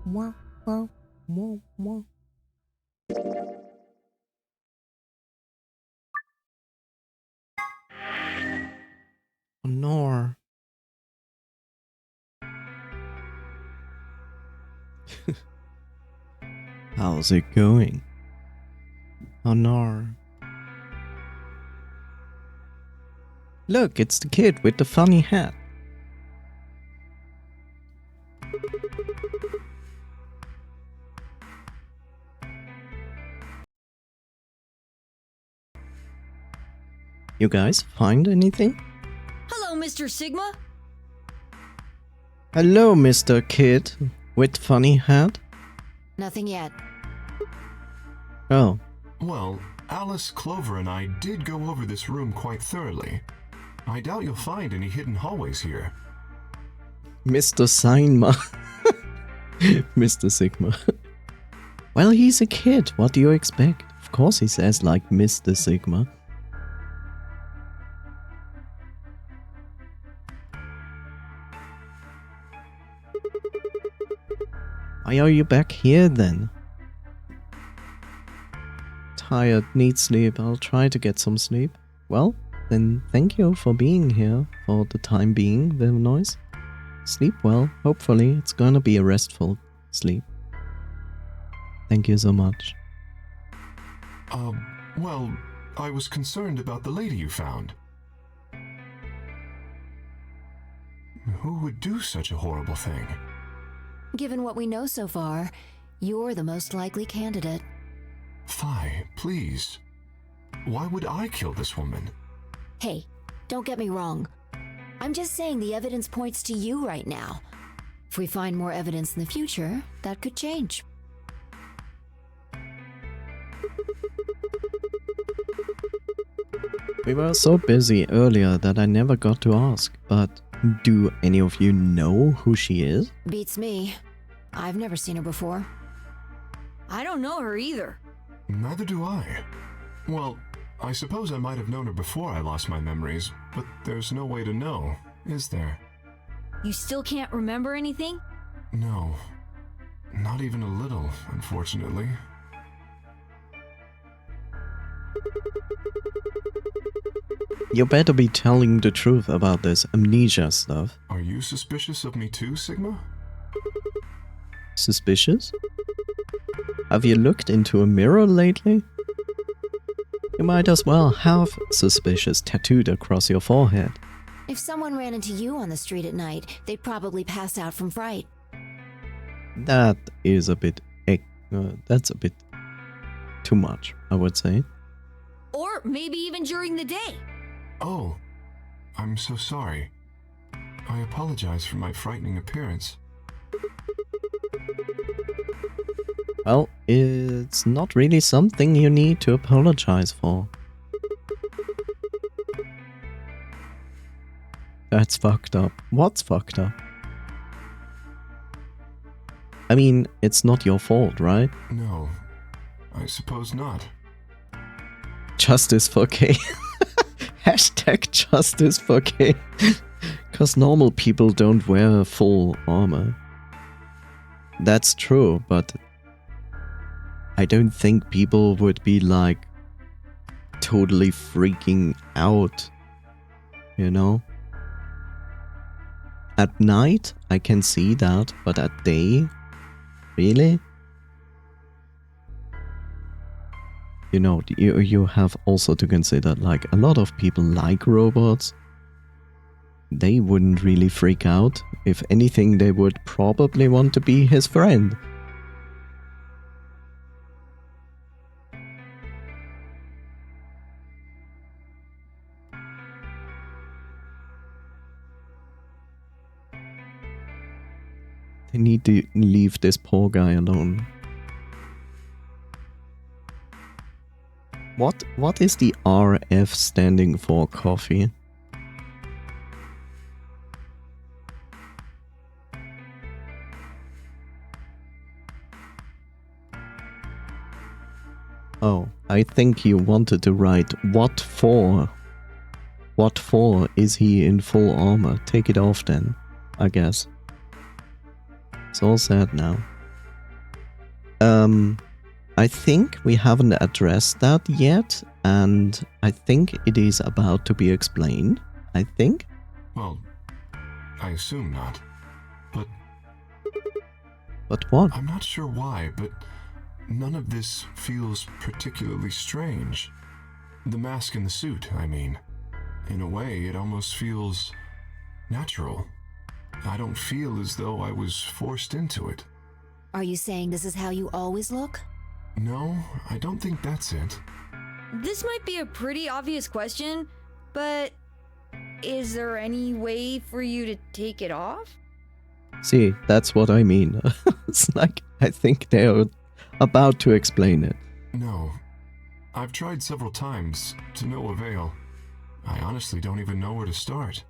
Mwah, mwah, mwah, mwah. Oh, no. How's it going? Oh no. Look, it's the kid with the funny hat. You guys find anything? Hello, Mr. Sigma. Hello, Mr. Kid with funny hat. Nothing yet. Oh. Well, Alice, Clover, and I did go over this room quite thoroughly. I doubt you'll find any hidden hallways here. Mr. Sigma. Mr. Sigma. Well, he's a kid. What do you expect? Of course he says like Mr. Sigma. Why are you back here then? Tired, need sleep. I'll try to get some sleep. Well, then thank you for being here for the time being, Very nice. Sleep well. Hopefully it's gonna be a restful sleep. Thank you so much. Well, I was concerned about the lady you found. Who would do such a horrible thing? Given what we know so far, you're the most likely candidate. Phi, please. Why would I kill this woman? Hey, don't get me wrong. I'm just saying the evidence points to you right now. If we find more evidence in the future, that could change. We were so busy earlier that I never got to ask, but do any of you know who she is? Beats me. I've never seen her before. I don't know her either. Neither do I. Well, I suppose I might have known her before I lost my memories, but there's no way to know, is there? You still can't remember anything? No. Not even a little, unfortunately. You better be telling the truth about this amnesia stuff. Are you suspicious of me too, Sigma? Suspicious? Have you looked into a mirror lately? You might as well have suspicious tattooed across your forehead. If someone ran into you on the street at night, they'd probably pass out from fright. That is a bit... that's a bit too much, I would say. Or maybe even during the day. Oh, I'm so sorry. I apologize for my frightening appearance. Well, it's not really something you need to apologize for. That's fucked up. What's fucked up? I mean, it's not your fault, right? No, I suppose not. Justice for K. Hashtag justice for K. Cause normal people don't wear full armor. That's true, but I don't think people would be like totally freaking out, you know? At night, I can see that, but at day, really? You know, you have also to consider, like, a lot of people like robots. They wouldn't really freak out. If anything, they would probably want to be his friend. They need to leave this poor guy alone. What is the RF standing for, coffee? Oh, I think you wanted to write what for. What for is he in full armor? Take it off then, I guess. It's all sad now. I think we haven't addressed that yet, and I think it is about to be explained. I think. Well, I assume not. But what? I'm not sure why, but none of this feels particularly strange. The mask and the suit, I mean. In a way, it almost feels natural. I don't feel as though I was forced into it. Are you saying this is how you always look? No, I don't think that's it. This might be a pretty obvious question, but is there any way for you to take it off? See, that's what I mean. It's like, I think they're about to explain it. No. I've tried several times, to no avail. I honestly don't even know where to start.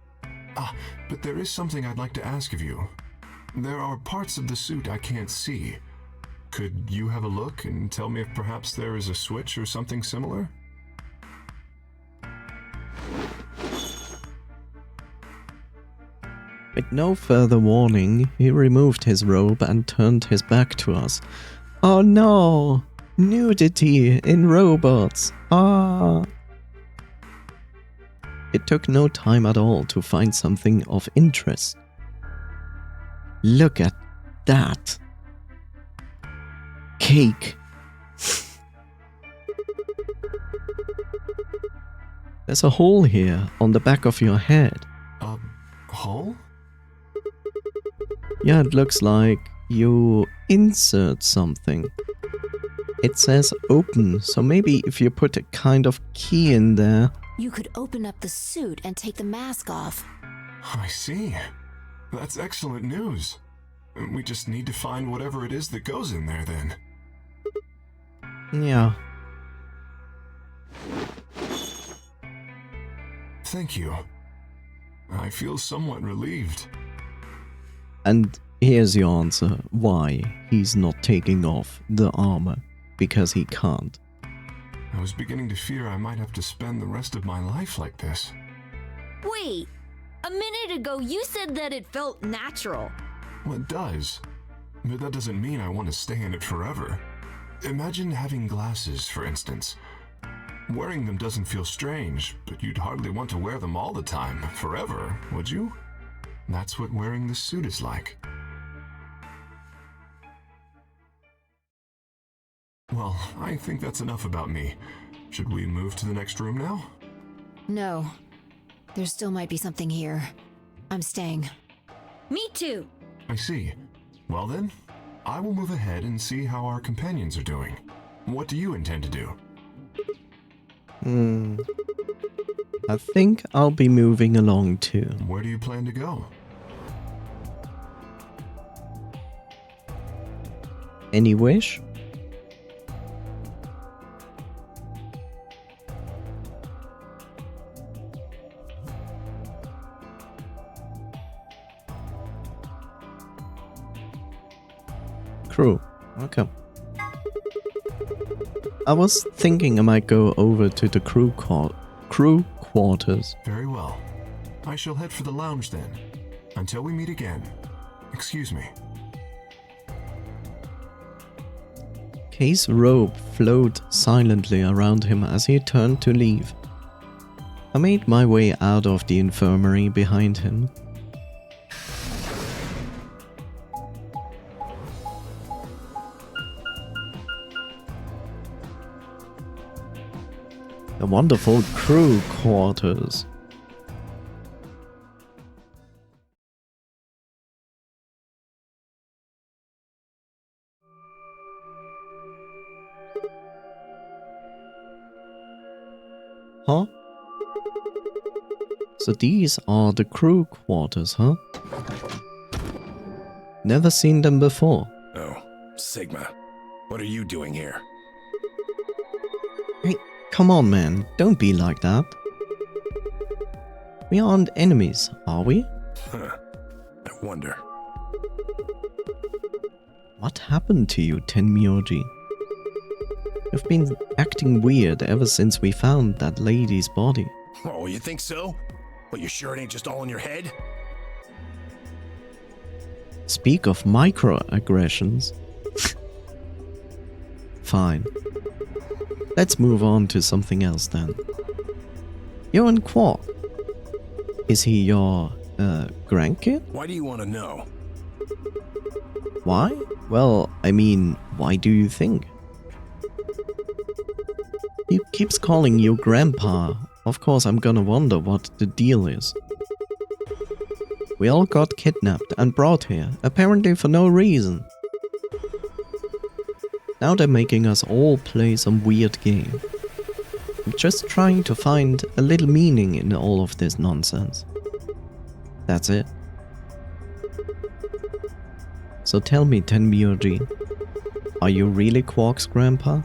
But there is something I'd like to ask of you. There are parts of the suit I can't see. Could you have a look and tell me if perhaps there is a switch or something similar? With no further warning, he removed his robe and turned his back to us. Oh no! Nudity in robots! Ah! It took no time at all to find something of interest. Look at that! Cake! There's a hole here on the back of your head. A hole? Yeah, it looks like you insert something. It says open, so maybe if you put a kind of key in there. You could open up the suit and take the mask off. I see. That's excellent news. We just need to find whatever it is that goes in there then. Yeah. Thank you. I feel somewhat relieved. And here's your answer why he's not taking off the armor. Because he can't. I was beginning to fear I might have to spend the rest of my life like this. Wait, a minute ago you said that it felt natural. Well, it does. But that doesn't mean I want to stay in it forever. Imagine having glasses, for instance. Wearing them doesn't feel strange, but you'd hardly want to wear them all the time, forever, would you? That's what wearing this suit is like. Well, I think that's enough about me. Should we move to the next room now? No. There still might be something here. I'm staying. Me too. I see. Well then, I will move ahead and see how our companions are doing. What do you intend to do? I think I'll be moving along too. Where do you plan to go? Any wish? Crew. Okay. I was thinking I might go over to the crew quarters. Very well. I shall head for the lounge then. Until we meet again. Excuse me. Kay's robe flowed silently around him as he turned to leave. I made my way out of the infirmary behind him. The wonderful crew quarters. Huh? So these are the crew quarters, huh? Never seen them before. Oh, Sigma. What are you doing here? Hey, come on, man. Don't be like that. We aren't enemies, are we? Huh. I wonder. What happened to you, Tenmyoji? You've been acting weird ever since we found that lady's body. Oh, you think so? Well, you sure it ain't just all in your head? Speak of microaggressions. Fine. Let's move on to something else then. You're in Quark. Is he your, grandkid? Why do you want to know? Why? Well, I mean, why do you think? He keeps calling you Grandpa. Of course, I'm gonna wonder what the deal is. We all got kidnapped and brought here, apparently for no reason. Now they're making us all play some weird game. I'm just trying to find a little meaning in all of this nonsense. That's it. So tell me, Tenmyoji, are you really Quark's grandpa?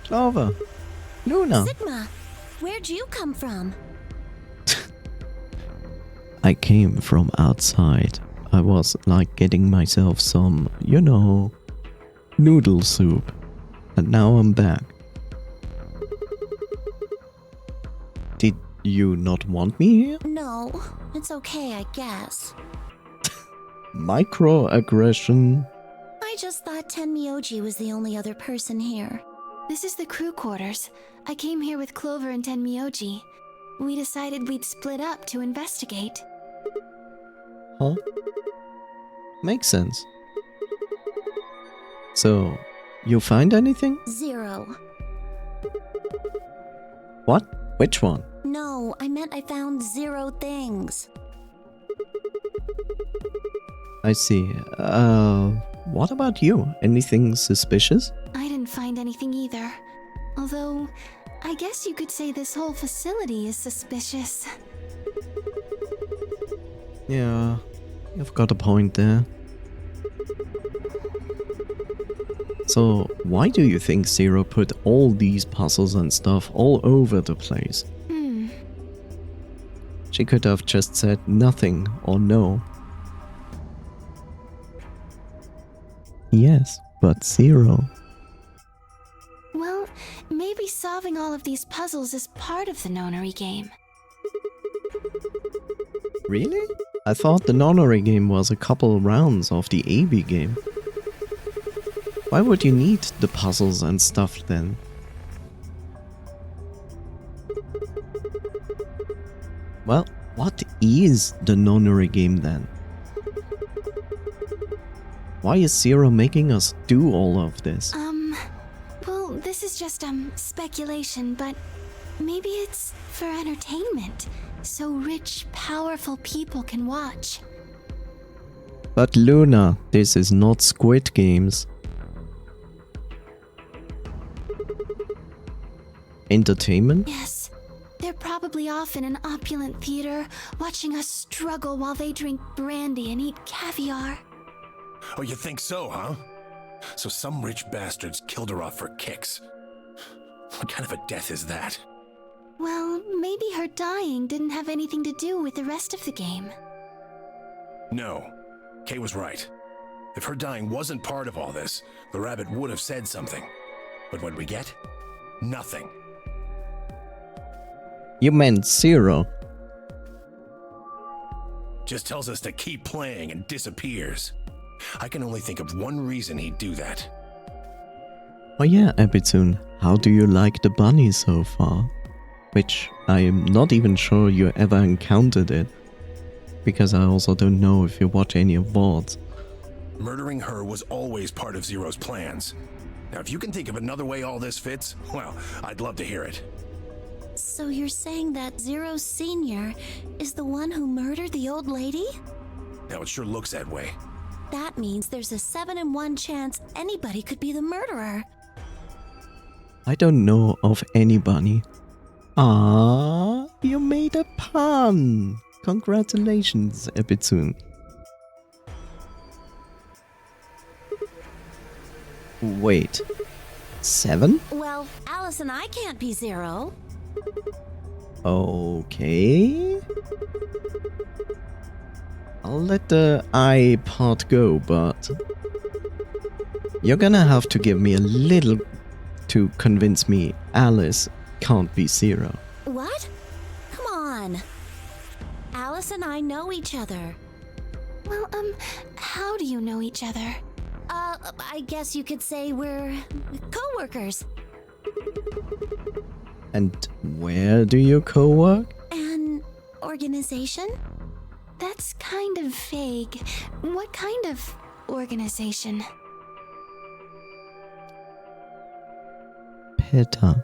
Clover! Luna! Sigma, where'd you come from? I came from outside. I was like getting myself some, you know, noodle soup. And now I'm back. Did you not want me here? No, it's okay, I guess. Microaggression. I just thought Tenmyoji was the only other person here. This is the crew quarters. I came here with Clover and Tenmyoji. We decided we'd split up to investigate. Huh? Makes sense. So, you find anything? 0. What? Which one? No, I meant I found 0 things. I see. What about you? Anything suspicious? I didn't find anything either. Although, I guess you could say this whole facility is suspicious. Yeah, you've got a point there. So, why do you think Zero put all these puzzles and stuff all over the place? She could have just said nothing or no. Yes, but Zero. Well, maybe solving all of these puzzles is part of the nonary game. Really? I thought the nonary game was a couple rounds of the AB game. Why would you need the puzzles and stuff then? Well, what is the nonary game then? Why is Zero making us do all of this? Well, this is just, speculation, but maybe it's for entertainment, so rich, powerful people can watch. But Luna, this is not Squid Games. Entertainment? Yes, they're probably off in an opulent theater, watching us struggle while they drink brandy and eat caviar. Oh, you think so, huh? So some rich bastards killed her off for kicks. What kind of a death is that? Well, maybe her dying didn't have anything to do with the rest of the game. No, Kay was right. If her dying wasn't part of all this, the rabbit would have said something. But what'd we get? Nothing. You meant Zero. Just tells us to keep playing and disappears. I can only think of one reason he'd do that. Oh yeah, Ebitsun, how do you like the bunny so far? Which I am not even sure you ever encountered it. Because I also don't know if you watch any of VODs. Murdering her was always part of Zero's plans. Now, if you can think of another way all this fits, well, I'd love to hear it. So you're saying that Zero Sr. is the one who murdered the old lady? Now, it sure looks that way. That means there's a 7 in 1 chance anybody could be the murderer. I don't know of anybody. Ah, you made a pun! Congratulations, Ebitsun. Wait, 7? Well, Alice and I can't be Zero. Okay. I'll let the I part go, but you're gonna have to give me a little to convince me Alice can't be Zero. What? Come on. Alice and I know each other. Well, how do you know each other? I guess you could say we're co-workers. And where do you co-work? An organization? That's kind of vague. What kind of organization? PETA.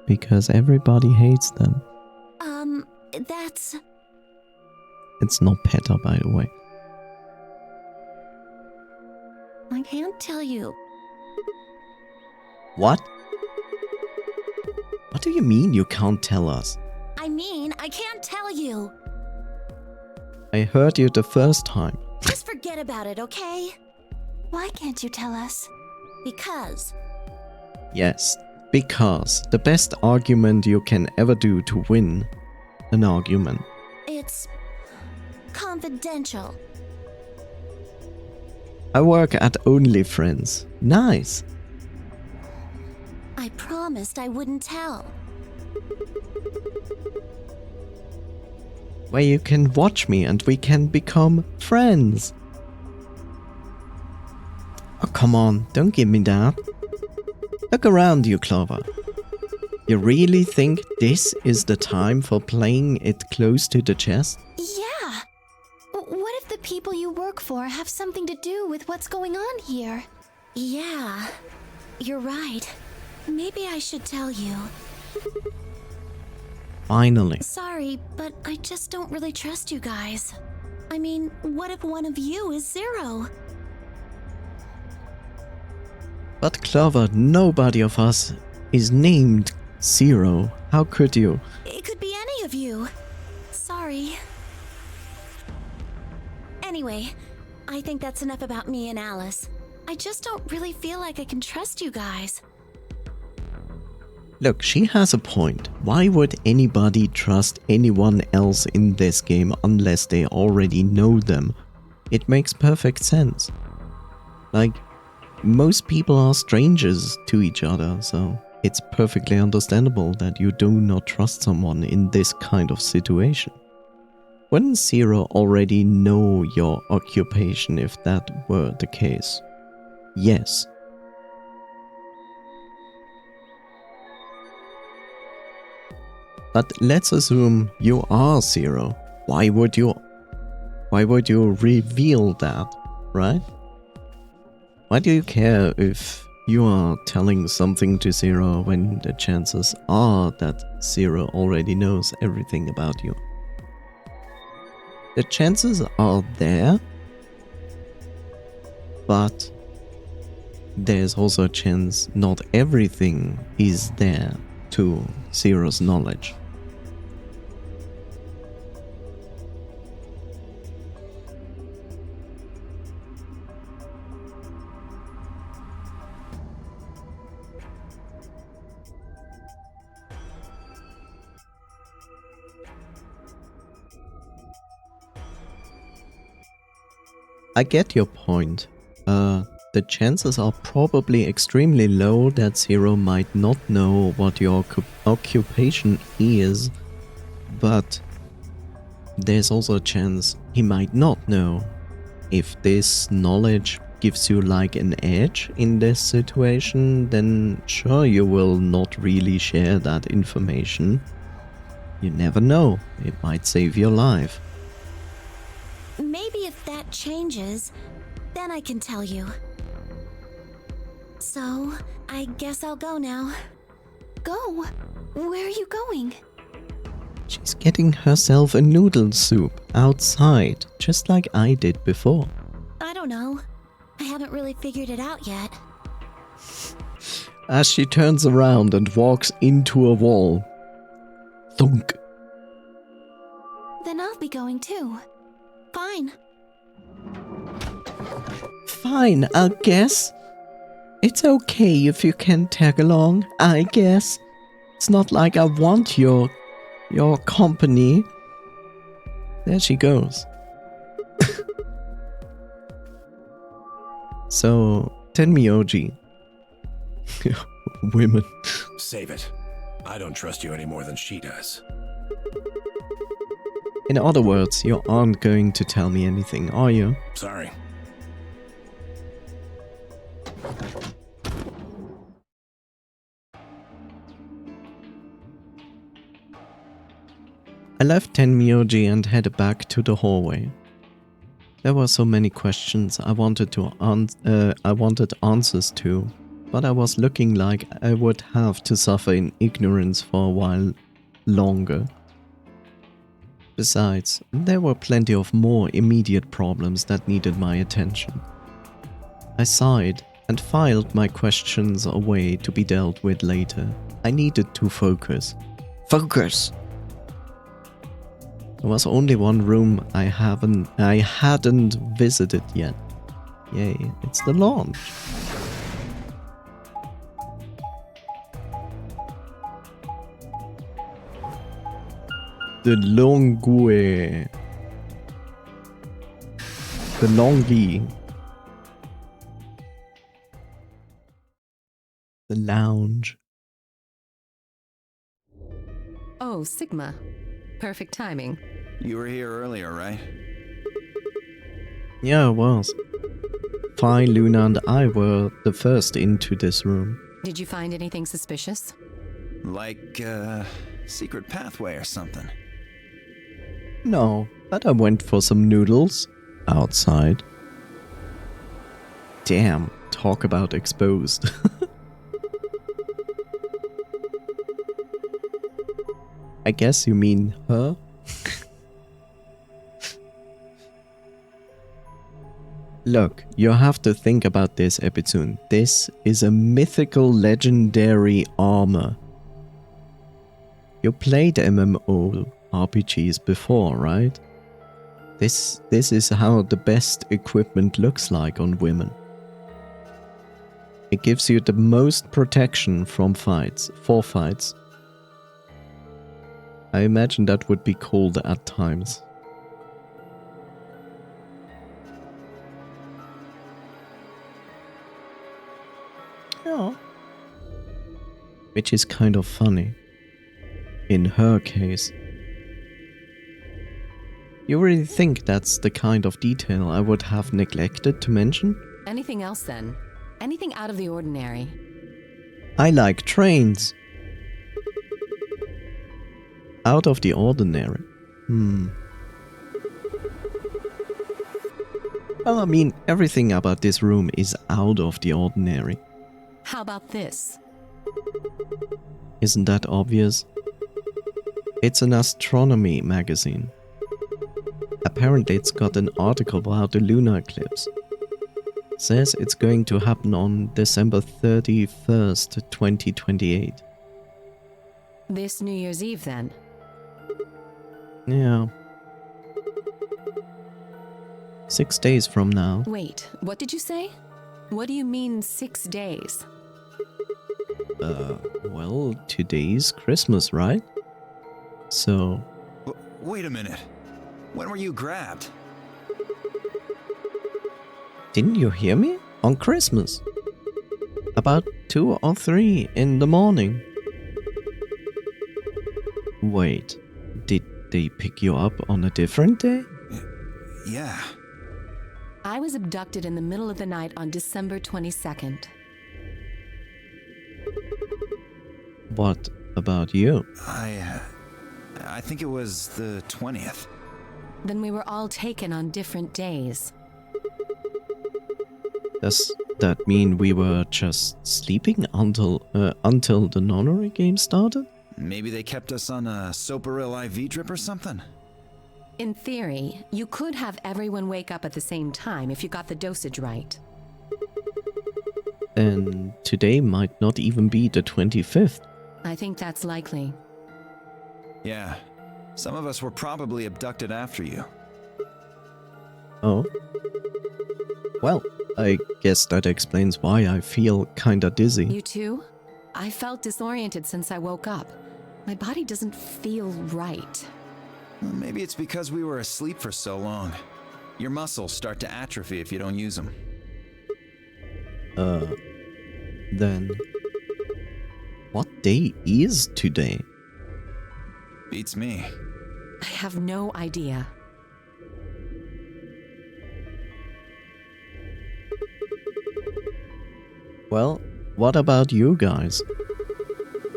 Because everybody hates them. That's... It's not PETA, by the way. I can't tell you. What? What do you mean you can't tell us? I mean, I can't tell you. I heard you the first time. Just forget about it, okay? Why can't you tell us? Because... Yes, because the best argument you can ever do to win an argument. it's... confidential. I work at OnlyFriends. Nice. I promised I wouldn't tell. Where you can watch me and we can become friends. Oh, come on, don't give me that. Look around you, Clover. You really think this is the time for playing it close to the chest? Yeah! What if the people you work for have something to do with what's going on here? Yeah, you're right. Maybe I should tell you. Finally. Sorry, but I just don't really trust you guys. I mean, what if one of you is Zero? But Clover, nobody of us is named Zero. How could you? It could be any of you. Sorry. Anyway, I think that's enough about me and Alice. I just don't really feel like I can trust you guys. Look, she has a point. Why would anybody trust anyone else in this game unless they already know them? It makes perfect sense. Like, most people are strangers to each other, so it's perfectly understandable that you do not trust someone in this kind of situation. Wouldn't Zero already know your occupation if that were the case? Yes. But let's assume you are Zero. Why would you reveal that, right? Why do you care if you are telling something to Zero when the chances are that Zero already knows everything about you? The chances are there, but there's also a chance not everything is there to Zero's knowledge. I get your point. The chances are probably extremely low that Zero might not know what your occupation is, but there's also a chance he might not know. If this knowledge gives you like an edge in this situation, then sure, you will not really share that information. You never know, it might save your life. Maybe if that changes, then I can tell you. So, I guess I'll go now. Go? Where are you going? She's getting herself a noodle soup outside, just like I did before. I don't know. I haven't really figured it out yet. As she turns around and walks into a wall. Thunk. Then I'll be going too. Fine. Fine, I guess. It's okay if you can tag along, I guess. It's not like I want your company. There she goes. So, tell me, OG. Women. Save it. I don't trust you any more than she does. In other words, you aren't going to tell me anything, are you? Sorry. I left Tenmyoji and headed back to the hallway. There were so many questions I wanted answers to, but I was looking like I would have to suffer in ignorance for a while longer. Besides, there were plenty of more immediate problems that needed my attention. I sighed and filed my questions away to be dealt with later. I needed to focus. Focus! There was only one room I hadn't visited yet. Yay, it's the launch. The Longue. The Longy. The lounge. Oh, Sigma. Perfect timing. You were here earlier, right? Yeah, it was. Phi, Luna, and I were the first into this room. Did you find anything suspicious? Like, secret pathway or something. No, but I went for some noodles outside. Damn, talk about exposed. I guess you mean her? Look, you have to think about this, Epitune. This is a mythical legendary armor. You played MMO RPGs before, right? This is how the best equipment looks like on women. It gives you the most protection from fights, for fights. I imagine that would be cold at times. Yeah. Which is kind of funny. In her case. You really think that's the kind of detail I would have neglected to mention? Anything else then? Anything out of the ordinary? I like trains. Out of the ordinary. Well, I mean, everything about this room is out of the ordinary. How about this? Isn't that obvious? It's an astronomy magazine. Apparently it's got an article about the lunar eclipse. Says it's going to happen on December 31st, 2028. This New Year's Eve then? Yeah. 6 days from now. Wait, what did you say? What do you mean 6 days? Well, today's Christmas, right? So... Wait a minute. When were you grabbed? Didn't you hear me? On Christmas. About 2 or 3 in the morning. Wait, did they pick you up on a different day? Yeah. I was abducted in the middle of the night on December 22nd. What about you? I think it was the 20th. Then we were all taken on different days. Does that mean we were just sleeping until the nonary game started? Maybe they kept us on a Soparil IV drip or something? In theory, you could have everyone wake up at the same time if you got the dosage right. And today might not even be the 25th. I think that's likely. Yeah. Some of us were probably abducted after you. Oh. Well, I guess that explains why I feel kinda dizzy. You too? I felt disoriented since I woke up. My body doesn't feel right. Well, maybe it's because we were asleep for so long. Your muscles start to atrophy if you don't use them. Then... What day is today? Beats me. I have no idea. Well, what about you guys?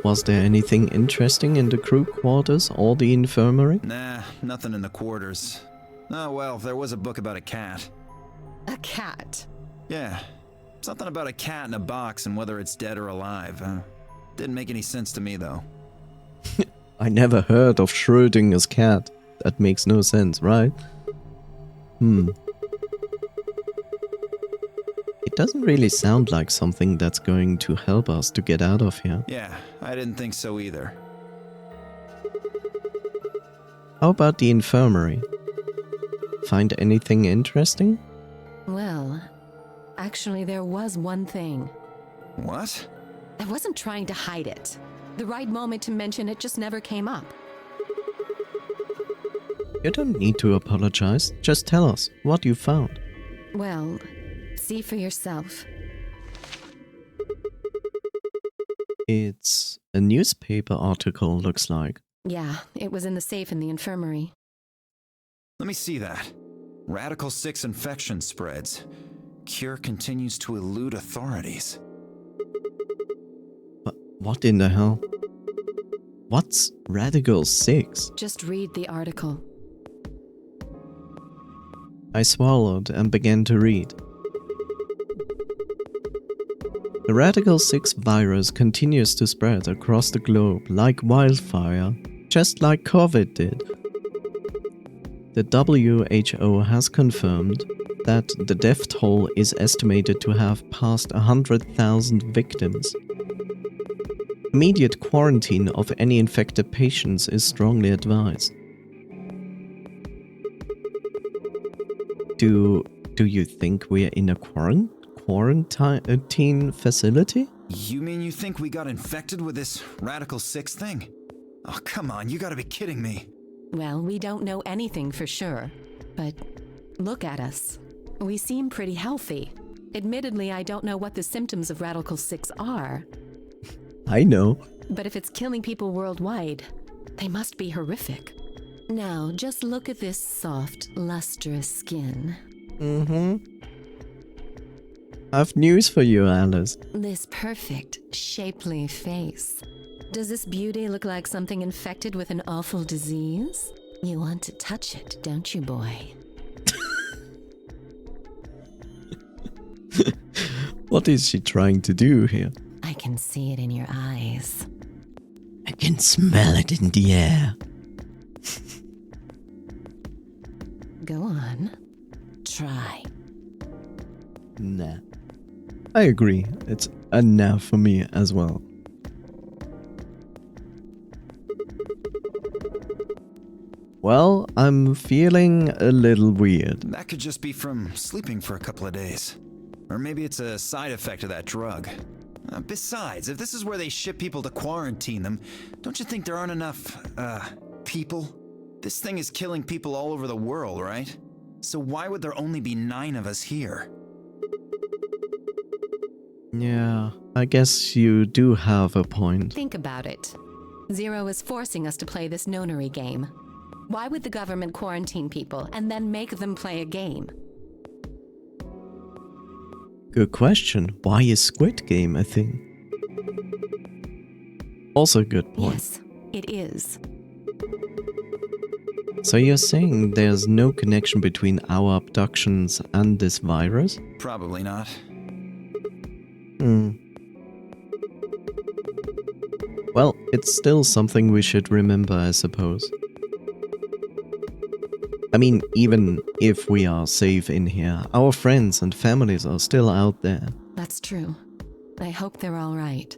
Was there anything interesting in the crew quarters or the infirmary? Nah, nothing in the quarters. Oh well, there was a book about a cat. A cat. Yeah, something about a cat in a box and whether it's dead or alive. Didn't make any sense to me though. I never heard of Schrödinger's cat. That makes no sense, right? It doesn't really sound like something that's going to help us to get out of here. Yeah, I didn't think so either. How about the infirmary? Find anything interesting? Well, actually there was one thing. What? I wasn't trying to hide it. The right moment to mention it just never came up. You don't need to apologize. Just tell us what you found. Well, see for yourself. It's a newspaper article, looks like. Yeah, it was in the safe in the infirmary. Let me see that. Radical 6 infection spreads. Cure continues to elude authorities. What in the hell? What's Radical 6? Just read the article. I swallowed and began to read. The Radical 6 virus continues to spread across the globe like wildfire, just like COVID did. The WHO has confirmed that the death toll is estimated to have passed 100,000 victims. Immediate quarantine of any infected patients is strongly advised. Do you think we're in a quarantine facility? You mean you think we got infected with this Radical 6 thing? Oh, come on, you gotta be kidding me. Well, we don't know anything for sure, but look at us. We seem pretty healthy. Admittedly, I don't know what the symptoms of Radical 6 are, I know. but if it's killing people worldwide, they must be horrific. Now, just look at this soft, lustrous skin. I've news for you, Alice. This perfect, shapely face. Does this beauty look like something infected with an awful disease? You want to touch it, don't you, boy? What is she trying to do here? I can see it in your eyes. I can smell it in the air. Go on. Try. Nah. I agree. It's a nah for me as well. Well, I'm feeling a little weird. That could just be from sleeping for a couple of days. Or maybe it's a side effect of that drug. Besides, if this is where they ship people to quarantine them, don't you think there aren't enough, people? This thing is killing people all over the world, right? So why would there only be 9 of us here? Yeah, I guess you do have a point. Think about it. Zero is forcing us to play this nonary game. Why would the government quarantine people and then make them play a game? Good question. Why is Squid Game a thing? Also a good point. Yes, it is. So you're saying there's no connection between our abductions and this virus? Probably not. Well, it's still something we should remember, I suppose. I mean, even if we are safe in here, our friends and families are still out there. That's true. I hope they're all right.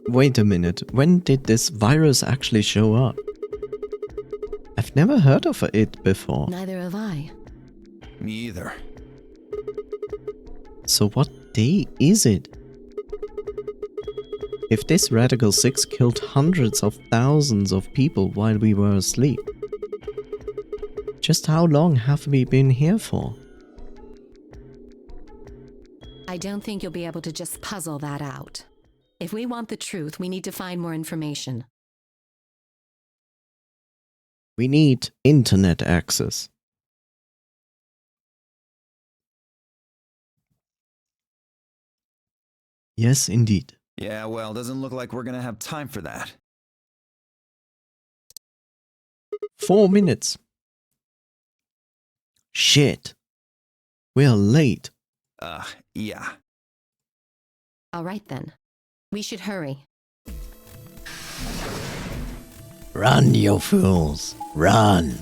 Wait a minute, when did this virus actually show up? I've never heard of it before. Neither have I. Me either. So what day is it? If this Radical 6 killed hundreds of thousands of people while we were asleep, just how long have we been here for? I don't think you'll be able to just puzzle that out. If we want the truth, we need to find more information. We need internet access. Yes, indeed. Yeah, well, doesn't look like we're gonna have time for that. 4 minutes. Shit. We're late. Yeah. All right then. We should hurry. Run, you fools. Run.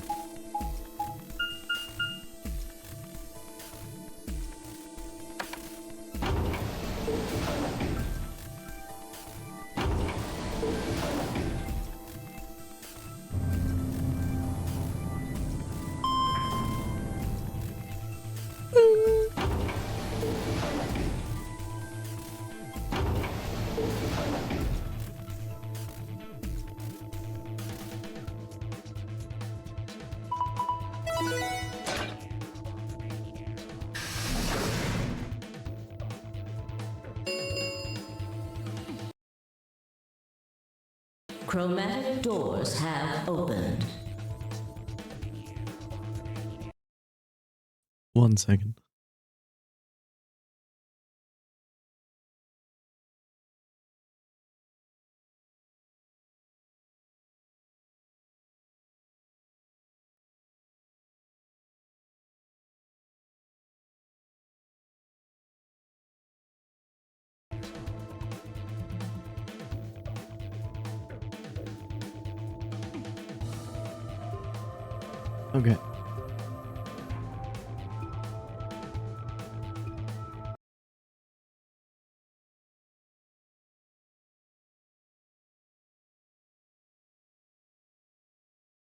Chromatic doors have opened. 1 second. Okay.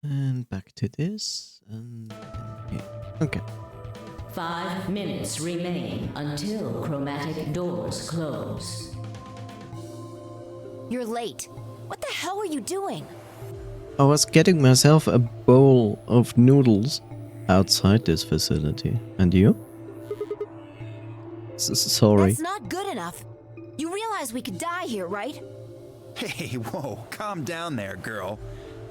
And back to this. And here. Okay. 5 minutes remain until chromatic doors close. You're late. What the hell are you doing? I was getting myself a bowl of noodles outside this facility. And you? Sorry. That's not good enough. You realize we could die here, right? Hey, whoa, calm down there, girl.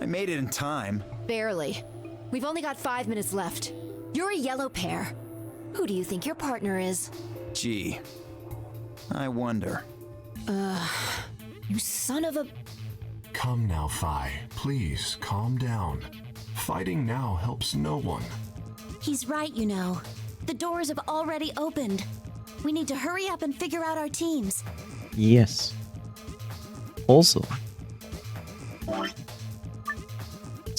I made it in time. Barely. We've only got 5 minutes left. You're a yellow pair. Who do you think your partner is? Gee, I wonder. You son of a... Come now, Phi. Please, calm down. Fighting now helps no one. He's right, you know. The doors have already opened. We need to hurry up and figure out our teams. Yes. Also, let's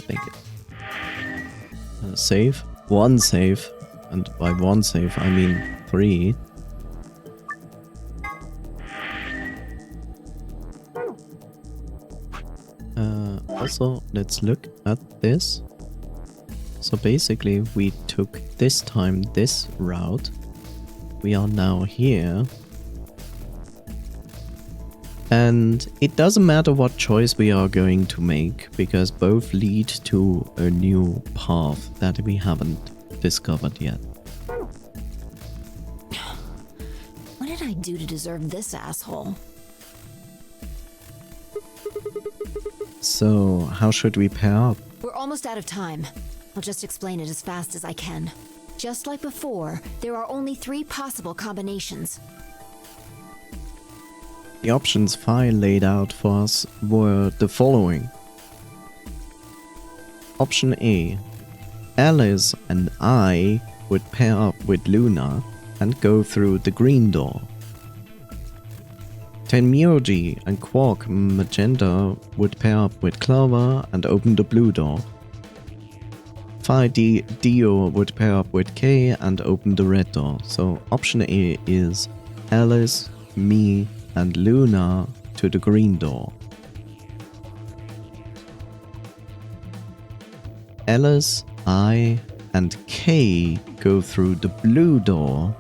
make it. Save. 1 save. And by 1 save, I mean 3. Also, let's look at this. So basically, we took this time this route. We are now here. And it doesn't matter what choice we are going to make, because both lead to a new path that we haven't discovered yet. What did I do to deserve this asshole? So, how should we pair up? We're almost out of time. I'll just explain it as fast as I can. Just like before, there are only 3 possible combinations. The options Phi laid out for us were the following. Option A. Alice and I would pair up with Luna and go through the green door. Tenmyoji and Quark Magenta would pair up with Clover and open the blue door. Phi Dio would pair up with K and open the red door. So option A is Alice, me, and Luna to the green door. Alice, I, and K go through the blue door.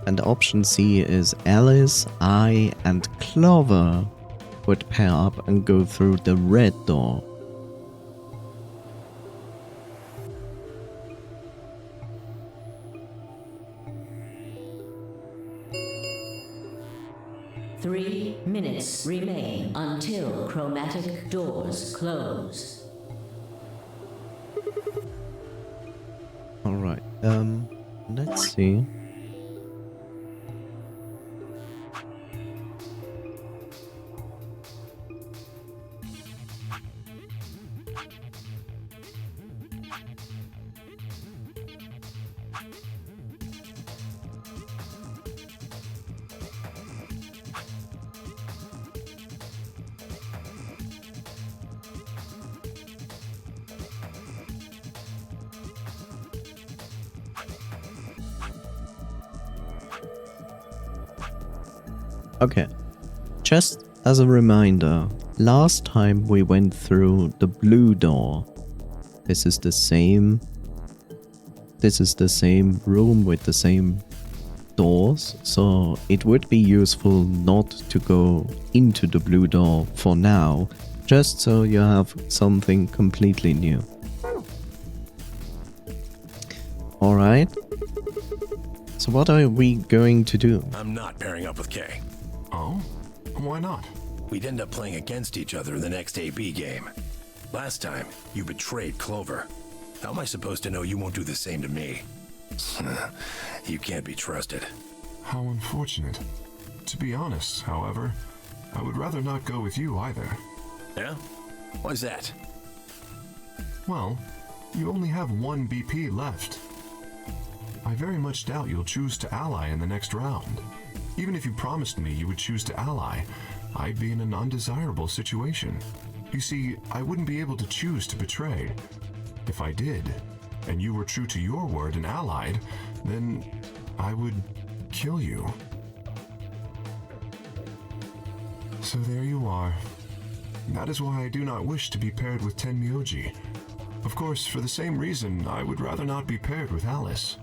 And option C is Alice, I, and Clover would pair up and go through the red door. 3 minutes remain until chromatic doors close. Alright, let's see. Okay, just as a reminder, last time we went through the blue door. This is the same room with the same doors, so it would be useful not to go into the blue door for now, just so you have something completely new. Alright, so what are we going to do? I'm not pairing up with Kay. Oh? Why not? We'd end up playing against each other in the next AB game. Last time, you betrayed Clover. How am I supposed to know you won't do the same to me? You can't be trusted. How unfortunate. To be honest, however, I would rather not go with you either. Yeah? Why's that? Well, you only have one BP left. I very much doubt you'll choose to ally in the next round. Even if you promised me you would choose to ally, I'd be in an undesirable situation. You see, I wouldn't be able to choose to betray. If I did, and you were true to your word and allied, then I would kill you. So there you are. That is why I do not wish to be paired with Tenmyoji. Of course, for the same reason, I would rather not be paired with Alice.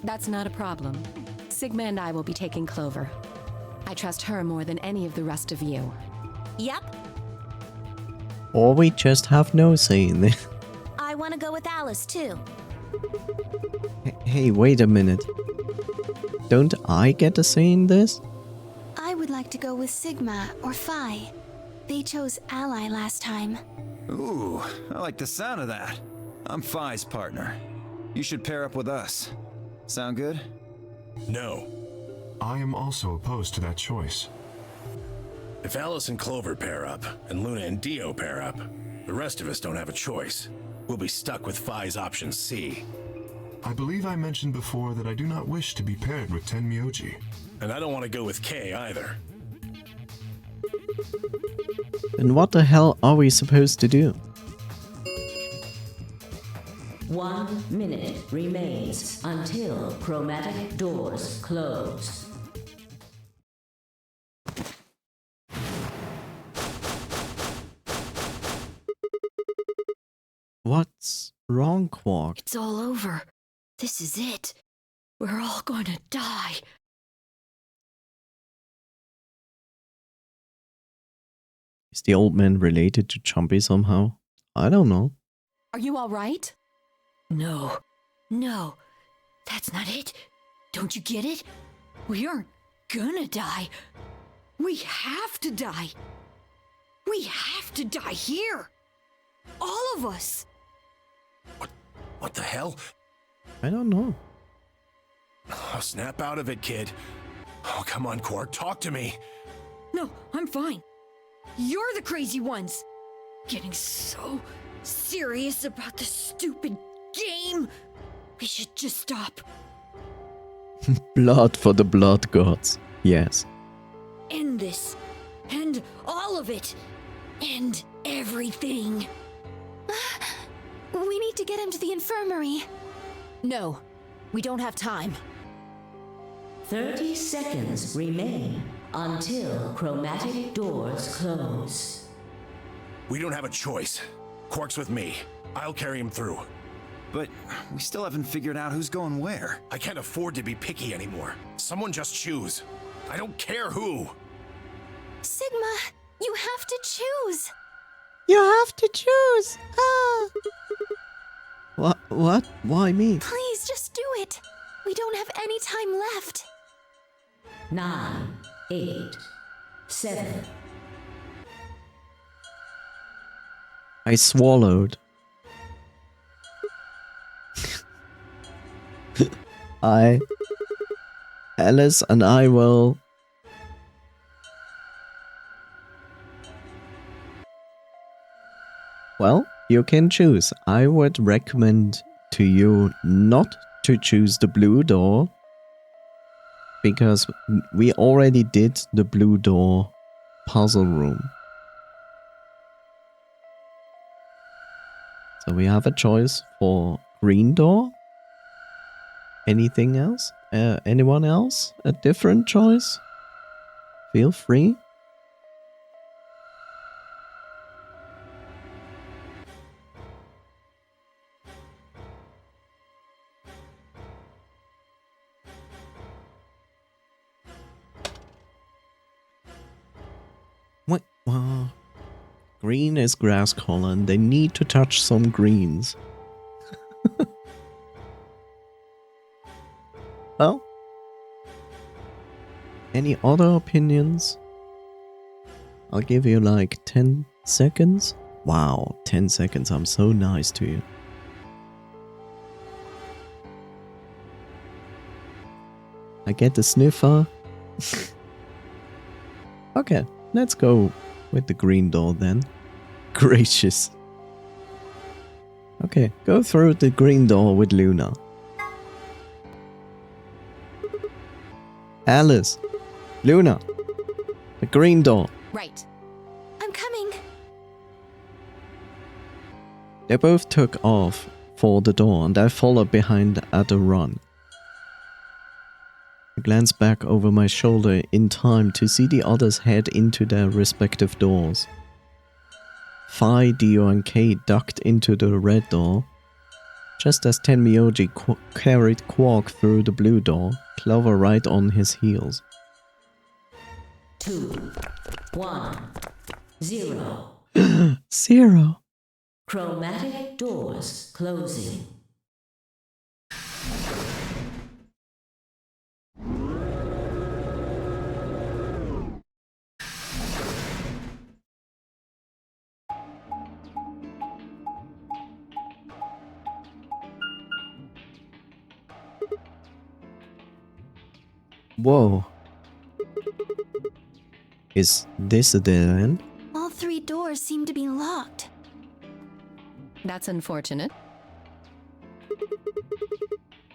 That's not a problem. Sigma and I will be taking Clover. I trust her more than any of the rest of you. Yep, Or we just have no say in it. I want to go with Alice too. Hey, wait a minute. Don't I get a say in this? I would like to go with Sigma or Phi. They chose ally last time. Ooh, I like the sound of that. I'm Phi's partner. You should pair up with us. Sound good? No. I am also opposed to that choice. If Alice and Clover pair up, and Luna and Dio pair up, the rest of us don't have a choice. We'll be stuck with Phi's option C. I believe I mentioned before that I do not wish to be paired with Tenmyoji. And I don't want to go with Kay either. Then what the hell are we supposed to do? 1 minute remains until chromatic doors close. What's wrong, Quark? It's all over. This is it. We're all gonna die. Is the old man related to Chompy somehow? I don't know. Are you all right? No. No. That's not it. Don't you get it? We aren't gonna die. We have to die. We have to die here. All of us. What the hell? I don't know. Oh, snap out of it, kid. Oh, come on, Quark, talk to me. No, I'm fine. You're the crazy ones. Getting so serious about this stupid game. We should just stop. Blood for the blood gods. Yes. End this. End all of it. End everything. We need to get him to the infirmary. No, we don't have time. 30 seconds remain until chromatic doors close. We don't have a choice. Quark's with me. I'll carry him through. But we still haven't figured out who's going where. I can't afford to be picky anymore. Someone just choose. I don't care who. Sigma, you have to choose. You have to choose. Ah. What? Why me? Please, just do it. We don't have any time left. 9, 8, 7. I swallowed. Alice and I will... Well, you can choose. I would recommend to you not to choose the blue door, because we already did the blue door puzzle room. So we have a choice for green door. Anything else? Anyone else? A different choice? Feel free. What? Green is grass color and they need to touch some greens. Well, any other opinions? I'll give you like 10 seconds. Wow, 10 seconds. I'm so nice to you. I get the sniffer. Okay, let's go with the green door then. Gracious. Okay, go through the green door with Luna. Alice, Luna, the green door. Right. I'm coming. They both took off for the door and I followed behind at a run. I glanced back over my shoulder in time to see the others head into their respective doors. Phi, Dio and Kei ducked into the red door, just as Tenmyoji carried Quark through the blue door, Clover right on his heels. 2, 1, 0. 0. Chromatic doors closing. Whoa. Is this a dead end? All 3 doors seem to be locked. That's unfortunate.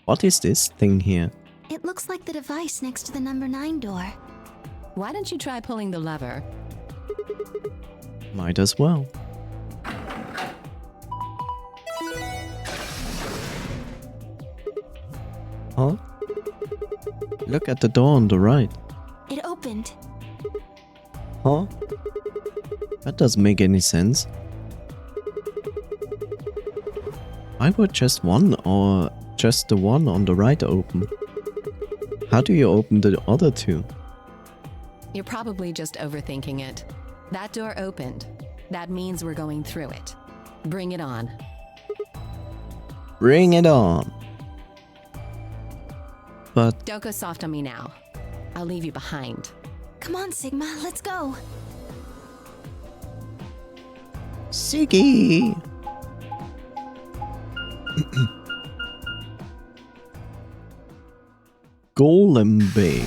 What is this thing here? It looks like the device next to the number 9 door. Why don't you try pulling the lever? Might as well. Huh? Look at the door on the right. It opened. Huh? That doesn't make any sense. Why would just one or just the one on the right open? How do you open the other 2? You're probably just overthinking it. That door opened. That means we're going through it. Bring it on. Bring it on. But Don't go soft on me now. I'll leave you behind. Come on, Sigma, let's go. Siggy! Golem Bay.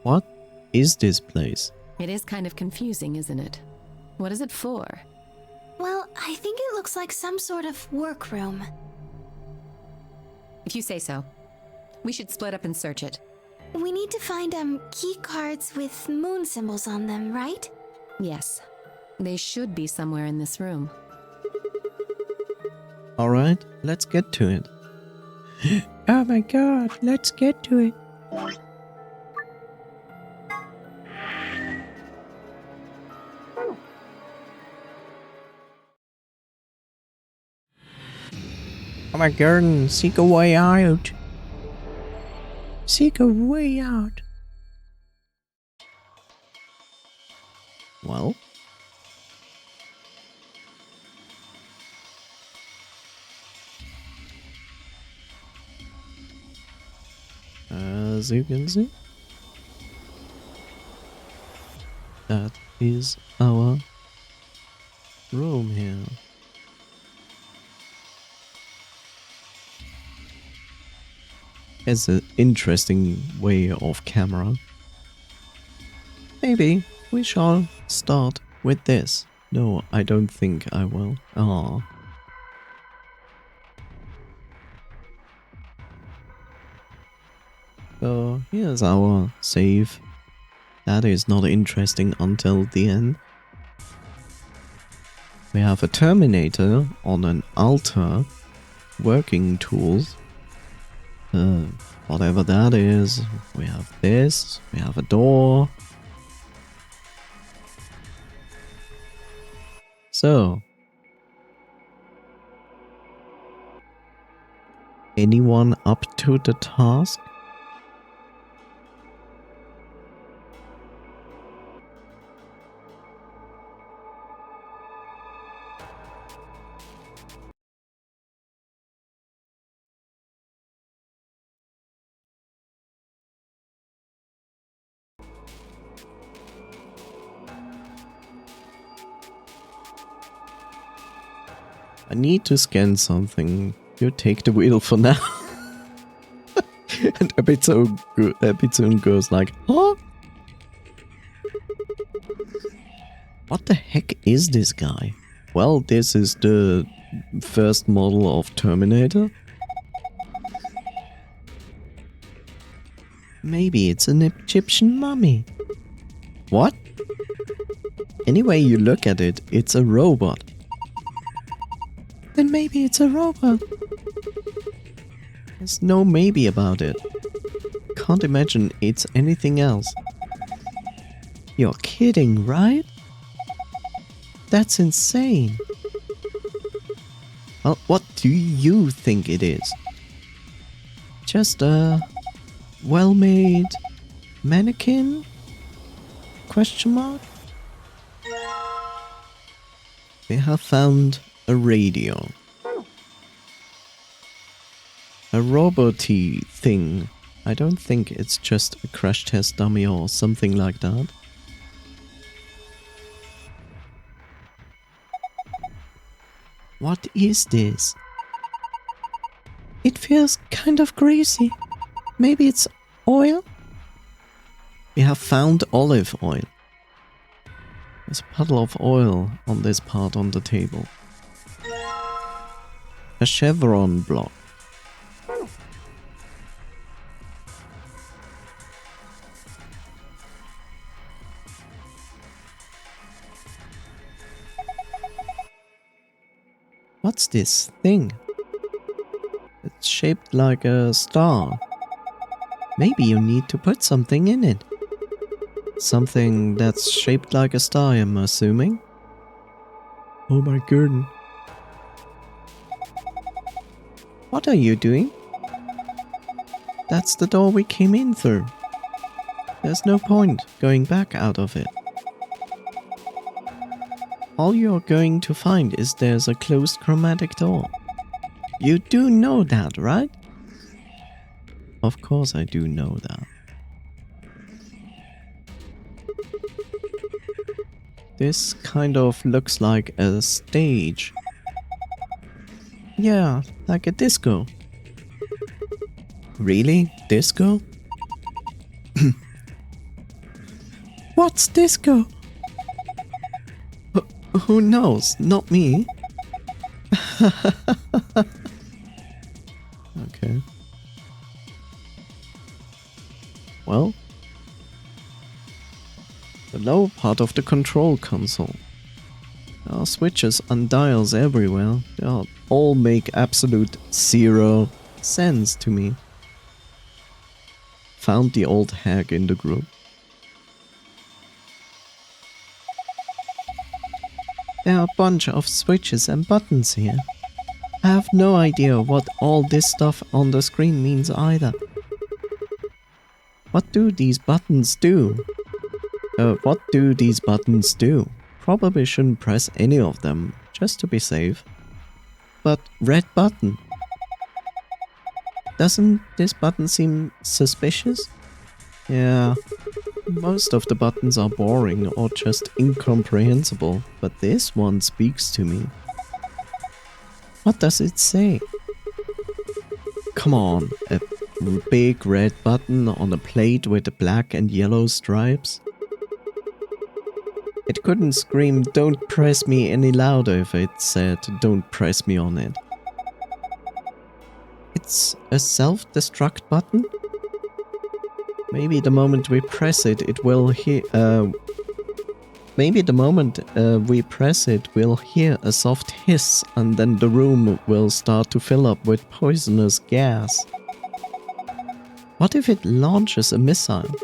What is this place? It is kind of confusing, isn't it? What is it for? Well, I think it looks like some sort of workroom. If you say so. We should split up and search it. We need to find key cards with moon symbols on them, right? Yes. They should be somewhere in this room. Alright, let's get to it. Oh my god, let's get to it. Oh my god, seek a way out. Seek a way out. Well? As you can see, that is our room here. It's an interesting way of camera. Maybe we shall start with this. No, I don't think I will. Ah. So here's our save. That is not interesting until the end. We have a Terminator on an altar, working tools. Whatever that is. We have this. We have a door. So, anyone up to the task? I need to scan something. You take the wheel for now. And Epitone goes like, huh? What the heck is this guy? Well, this is the first model of Terminator. Maybe it's an Egyptian mummy. What? Any way you look at it, it's a robot. Then maybe it's a robot. There's no maybe about it. Can't imagine it's anything else. You're kidding, right? That's insane. Well, what do you think it is? Just a well-made mannequin? Question mark? We have found a radio. A robot-y thing. I don't think it's just a crash test dummy or something like that. What is this? It feels kind of greasy. Maybe it's oil? We have found olive oil. There's a puddle of oil on this part on the table. A chevron block. What's this thing? It's shaped like a star. Maybe you need to put something in it. Something that's shaped like a star, I'm assuming. Oh my goodness. What are you doing? That's the door we came in through. There's no point going back out of it. All you're going to find is there's a closed chromatic door. You do know that, right? Of course I do know that. This kind of looks like a stage. Yeah, like a disco. Really? Disco? What's disco? Who knows? Not me. Okay. Well, the lower part of the control console. There are switches and dials everywhere. They all make absolute zero sense to me. Found the old hag in the group. There are a bunch of switches and buttons here. I have no idea what all this stuff on the screen means either. What do these buttons do? What do these buttons do? Probably shouldn't press any of them, just to be safe. But red button. Doesn't this button seem suspicious? Yeah, most of the buttons are boring or just incomprehensible, but this one speaks to me. What does it say? Come on, a big red button on a plate with black and yellow stripes? It couldn't scream, "Don't press me" any louder if it said, "Don't press me" on it. It's a self-destruct button? Maybe the moment we press it, it will hear... Maybe the moment we press it, we'll hear a soft hiss and then the room will start to fill up with poisonous gas. What if it launches a missile?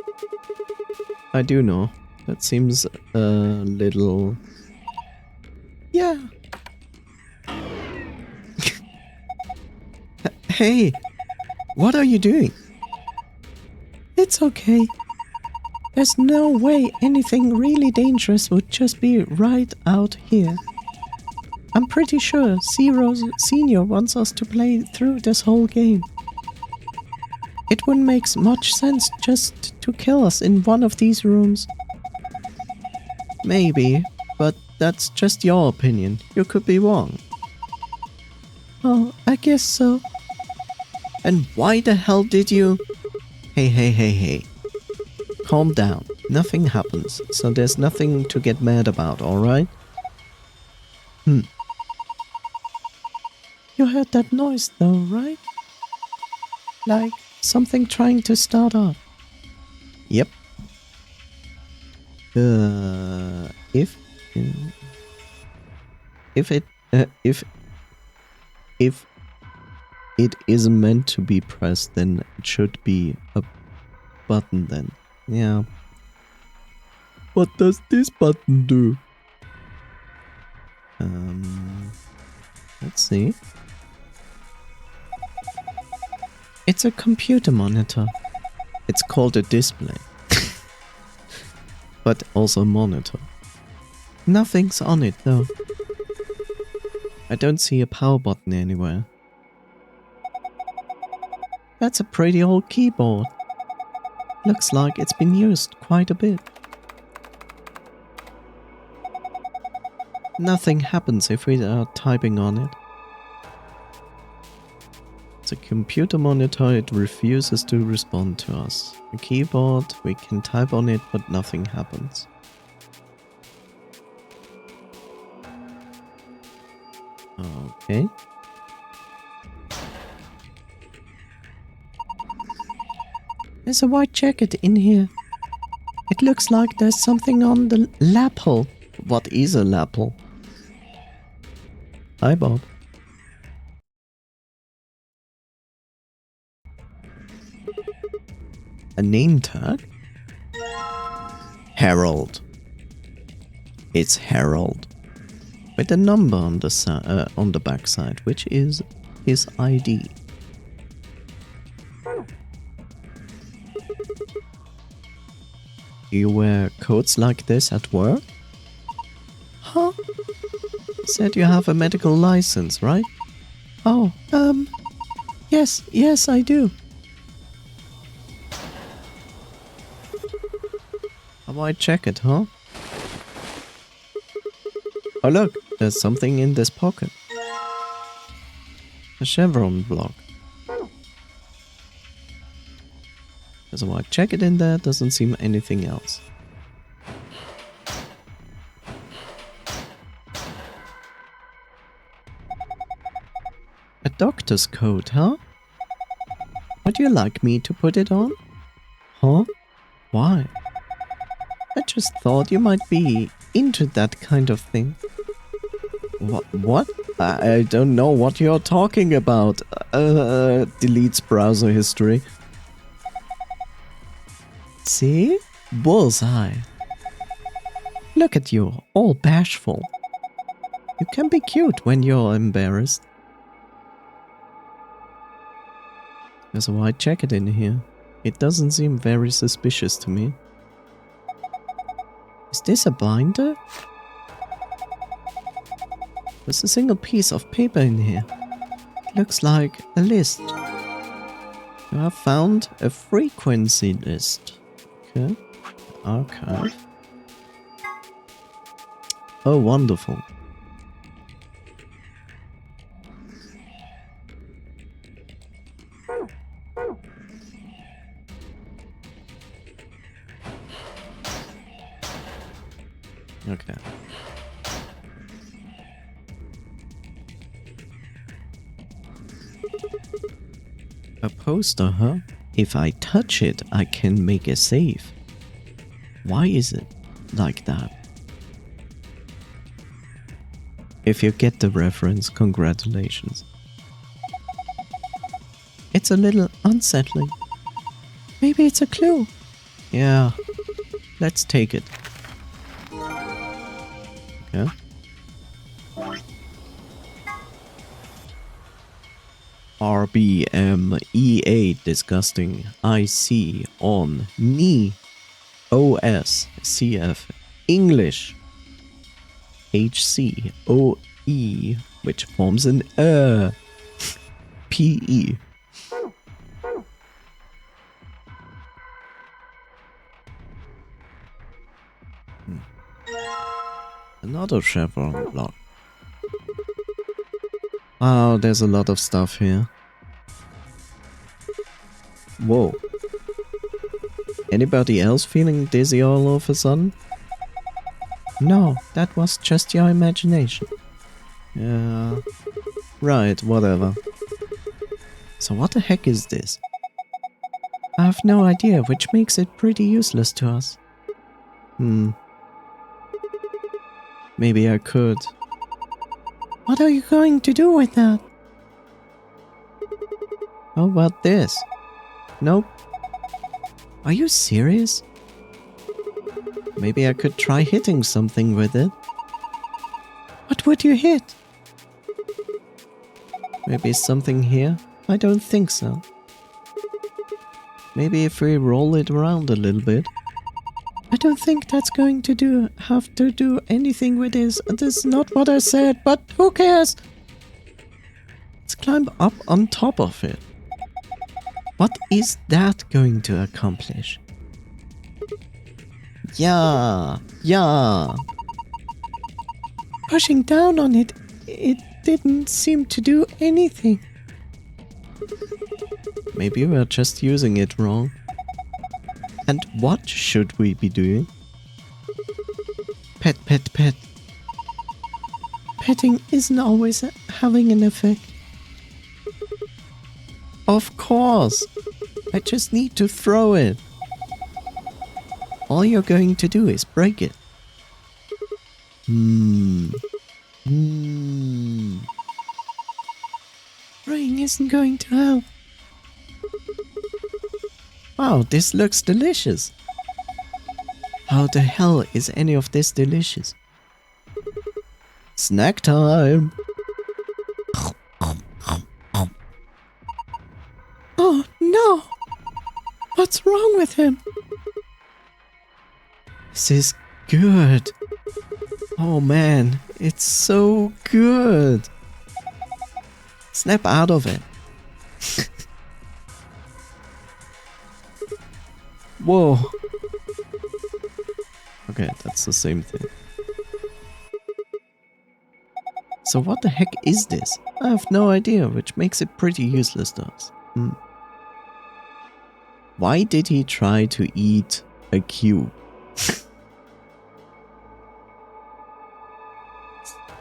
I do know. That seems a little... Yeah. Hey, what are you doing? It's okay. There's no way anything really dangerous would just be right out here. I'm pretty sure Zero Senior wants us to play through this whole game. It wouldn't make much sense just to kill us in one of these rooms. Maybe, but that's just your opinion. You could be wrong. Oh, I guess so. And why the hell did you... Hey. Calm down. Nothing happens, so there's nothing to get mad about, alright? You heard that noise though, right? Like something trying to start up. Yep. If it isn't meant to be pressed, then it should be a button then. Yeah. What does this button do? Let's see. It's a computer monitor. It's called a display. But also a monitor. Nothing's on it though. I don't see a power button anywhere. That's a pretty old keyboard. Looks like it's been used quite a bit. Nothing happens if we are typing on it. It's a computer monitor, it refuses to respond to us. A keyboard, we can type on it, but nothing happens. Okay. There's a white jacket in here. It looks like there's something on the lapel. What is a lapel? Hi, Bob. A name tag? Harold. It's Harold. With a number on the back side, which is his ID. Do you wear coats like this at work? Huh? Said you have a medical license, right? Oh, yes, I do. A white jacket, huh? Oh look, there's something in this pocket. A chevron block. There's a white jacket in there, doesn't seem anything else. A doctor's coat, huh? Would you like me to put it on? Huh? Why? I just thought you might be into that kind of thing. What? I don't know what you're talking about. Deletes browser history. See? Bullseye. Look at you, all bashful. You can be cute when you're embarrassed. There's a white jacket in here. It doesn't seem very suspicious to me. this a binder? There's a single piece of paper in here. Looks like a list. You have found a frequency list. Okay. Archive. Oh, wonderful. Okay. A poster, huh? If I touch it, I can make a save. Why is it like that? If you get the reference, congratulations. It's a little unsettling. Maybe it's a clue. Yeah, let's take it. Okay. RBME8 disgusting. IC on knee. OS CF English. HCOE, which forms an PE. Another chevron block. Wow, there's a lot of stuff here. Whoa. Anybody else feeling dizzy all of a sudden? No, that was just your imagination. Yeah. Right, whatever. So what the heck is this? I have no idea, which makes it pretty useless to us. Maybe I could. What are you going to do with that? How about this? Nope. Are you serious? Maybe I could try hitting something with it. What would you hit? Maybe something here? I don't think so. Maybe if we roll it around a little bit. I don't think that's going to have to do anything with this. That's not what I said, but who cares? Let's climb up on top of it. What is that going to accomplish? Yeah. Pushing down on it, it didn't seem to do anything. Maybe we're just using it wrong. And what should we be doing? Pet. Petting isn't always having an effect. Of course! I just need to throw it. All you're going to do is break it. Throwing isn't going to help. Wow, this looks delicious. How the hell is any of this delicious? Snack time! Oh no! What's wrong with him? This is good. Oh man, it's so good. Snap out of it. Whoa. Okay, that's the same thing. So what the heck is this? I have no idea, which makes it pretty useless to us. Why did he try to eat a cube?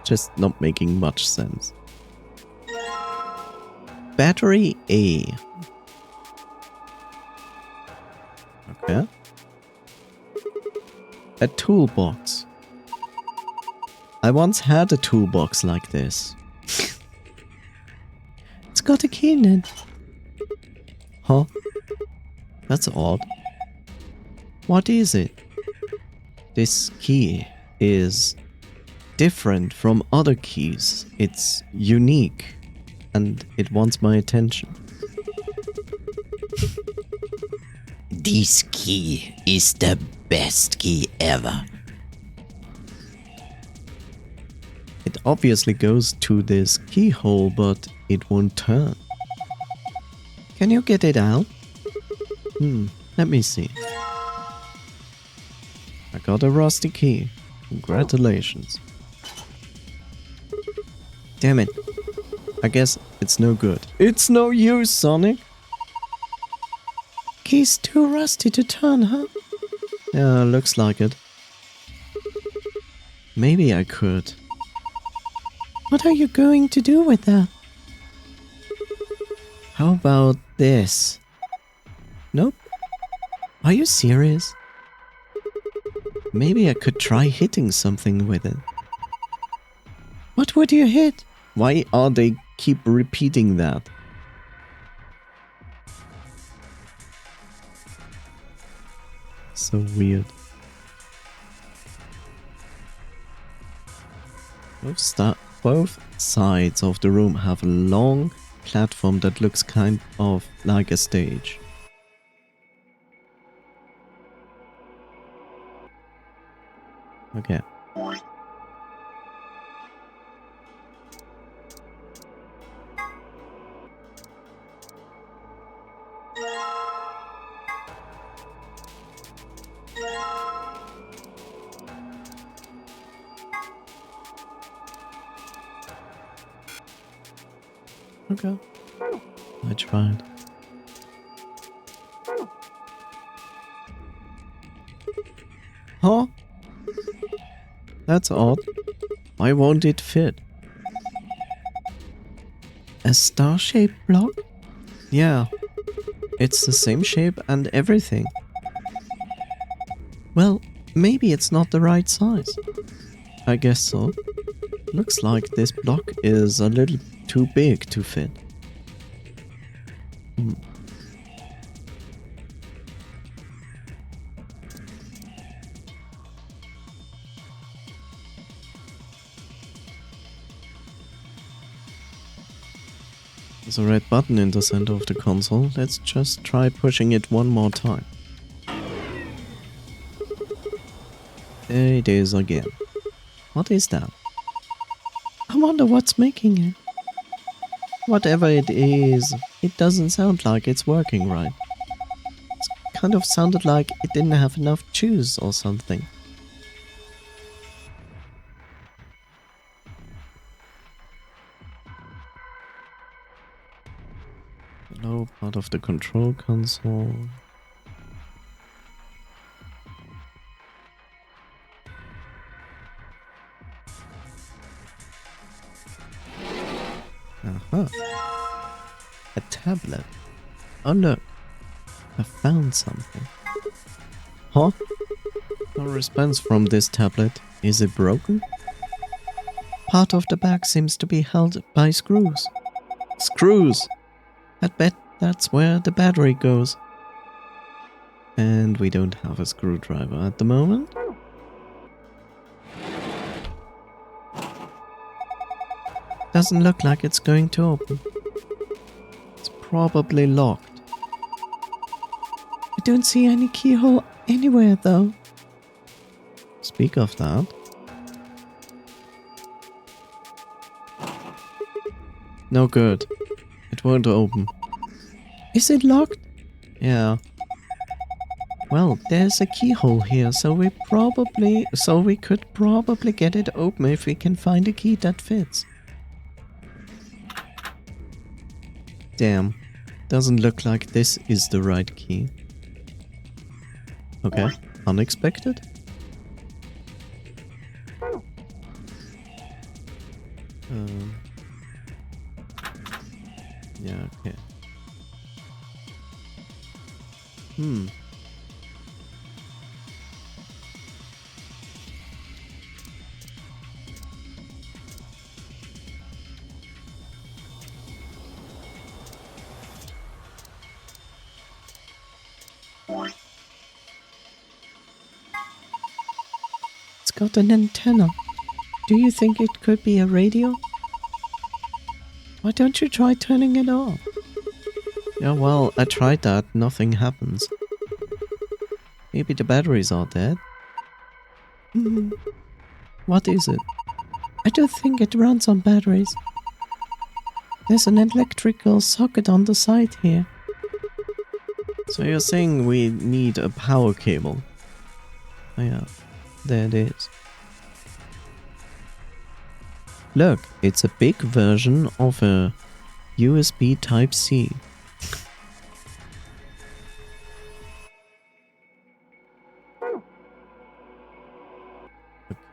Just not making much sense. Battery A. Okay. A toolbox. I once had a toolbox like this. It's got a key in it. Huh? That's odd. What is it? This key is different from other keys. It's unique and it wants my attention. This key is the best key ever. obviously goes to this keyhole, but it won't turn. Can you get it out? Let me see. I got a rusty key. Congratulations. Damn it. I guess it's no good. It's no use, Sonic. Key's too rusty to turn, huh? Yeah, looks like it. Maybe I could. What are you going to do with that? How about this? Nope. Are you serious? Maybe I could try hitting something with it. What would you hit? Why are they keep repeating that? So weird. Both sides of the room have a long platform that looks kind of like a stage. Okay. Okay. I tried. Huh? That's odd. Why won't it fit? A star-shaped block? Yeah. It's the same shape and everything. Well, maybe it's not the right size. I guess so. Looks like this block is a little too big to fit. There's a red button in the center of the console. Let's just try pushing it one more time. There it is again. What is that? I wonder what's making it. Whatever it is, it doesn't sound like it's working right. It kind of sounded like it didn't have enough juice or something. Low part of the control console. Aha. A tablet. Oh look. I found something. Huh? No response from this tablet. Is it broken? Part of the back seems to be held by screws. Screws! I bet that's where the battery goes. And we don't have a screwdriver at the moment. Doesn't look like it's going to open. It's probably locked. I don't see any keyhole anywhere though. Speak of that. No good. It won't open. Is it locked? Yeah. Well, there's a keyhole here, so we could probably get it open if we can find a key that fits. Damn. Doesn't look like this is the right key. Okay. Unexpected? Yeah, okay. It's got an antenna. Do you think it could be a radio? Why don't you try turning it off? Yeah, well, I tried that. Nothing happens. Maybe the batteries are dead? What is it? I don't think it runs on batteries. There's an electrical socket on the side here. So you're saying we need a power cable? Oh yeah, there it is. Look, it's a big version of a USB Type-C.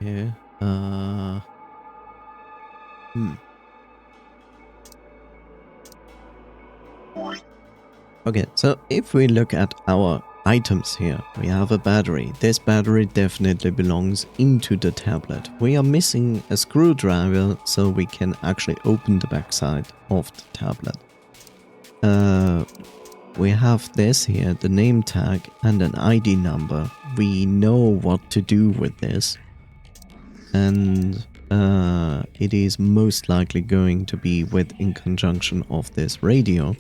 Okay, Okay, so if we look at our items here, we have a battery. This battery definitely belongs into the tablet. We are missing a screwdriver so we can actually open the backside of the tablet. We have this here, the name tag and an ID number. We know what to do with this. And it is most likely going to be in conjunction of this radio.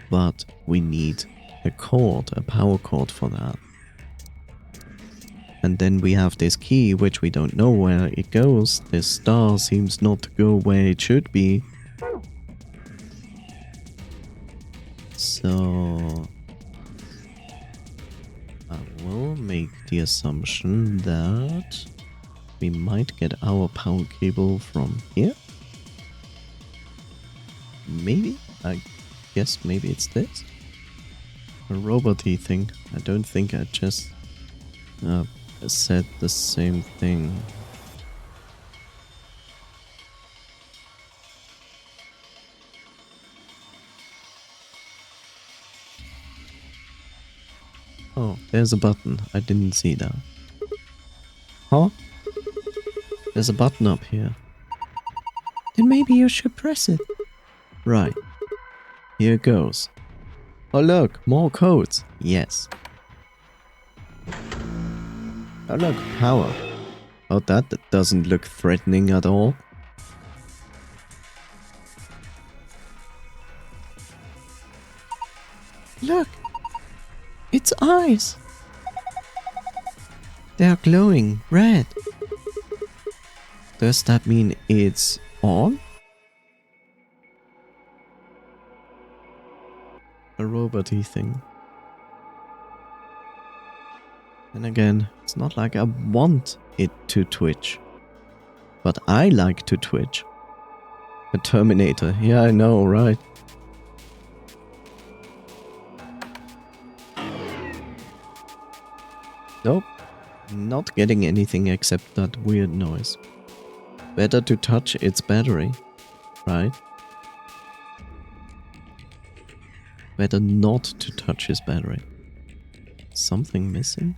But we need a cord, a power cord for that. And then we have this key, which we don't know where it goes. This star seems not to go where it should be. So I will make the assumption that we might get our power cable from here. Maybe? I guess maybe it's this. A robot-y thing. I don't think I just said the same thing. Oh, there's a button. I didn't see that. Huh? There's a button up here. Then maybe you should press it. Right. Here goes. Oh look, more codes. Yes. Oh look, power. Oh, that doesn't look threatening at all. Look! Its eyes! They are glowing red. Does that mean it's on? A robot-y thing. And again, it's not like I want it to twitch. But I like to twitch. A Terminator. Yeah, I know, right? Nope. Not getting anything except that weird noise. Better to touch its battery, right? Better not to touch his battery. Something missing?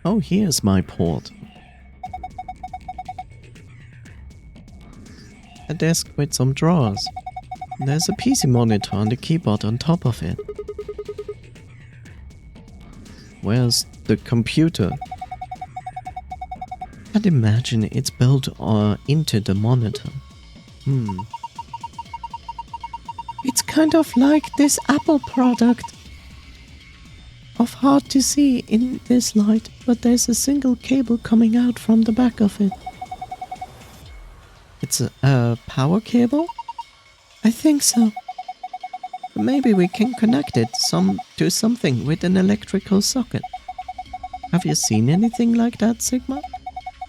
Oh, here's my port. A desk with some drawers. There's a PC monitor and a keyboard on top of it. Where's the computer? I'd imagine it's built into the monitor. It's kind of like this Apple product. Of hard to see in this light, but there's a single cable coming out from the back of it. It's a power cable? I think so. Maybe we can connect it to something with an electrical socket. Have you seen anything like that, Sigma?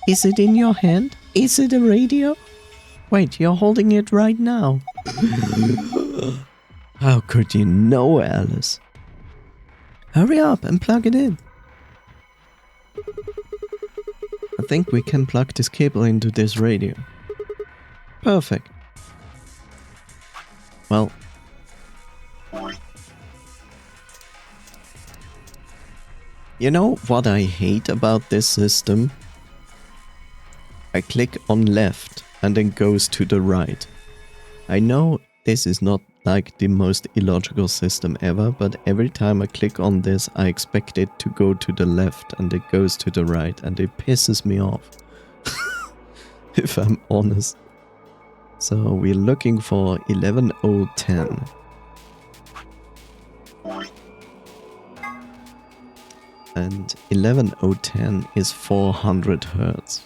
Is it in your hand? Is it a radio? Wait, you're holding it right now. How could you know, Alice? Hurry up and plug it in. I think we can plug this cable into this radio. Perfect. Well. You know what I hate about this system? I click on left and then goes to the right. I know this is not like the most illogical system ever, but every time I click on this, I expect it to go to the left and it goes to the right, and it pisses me off. If I'm honest. So we're looking for 11010. And 11010 is 400 hertz.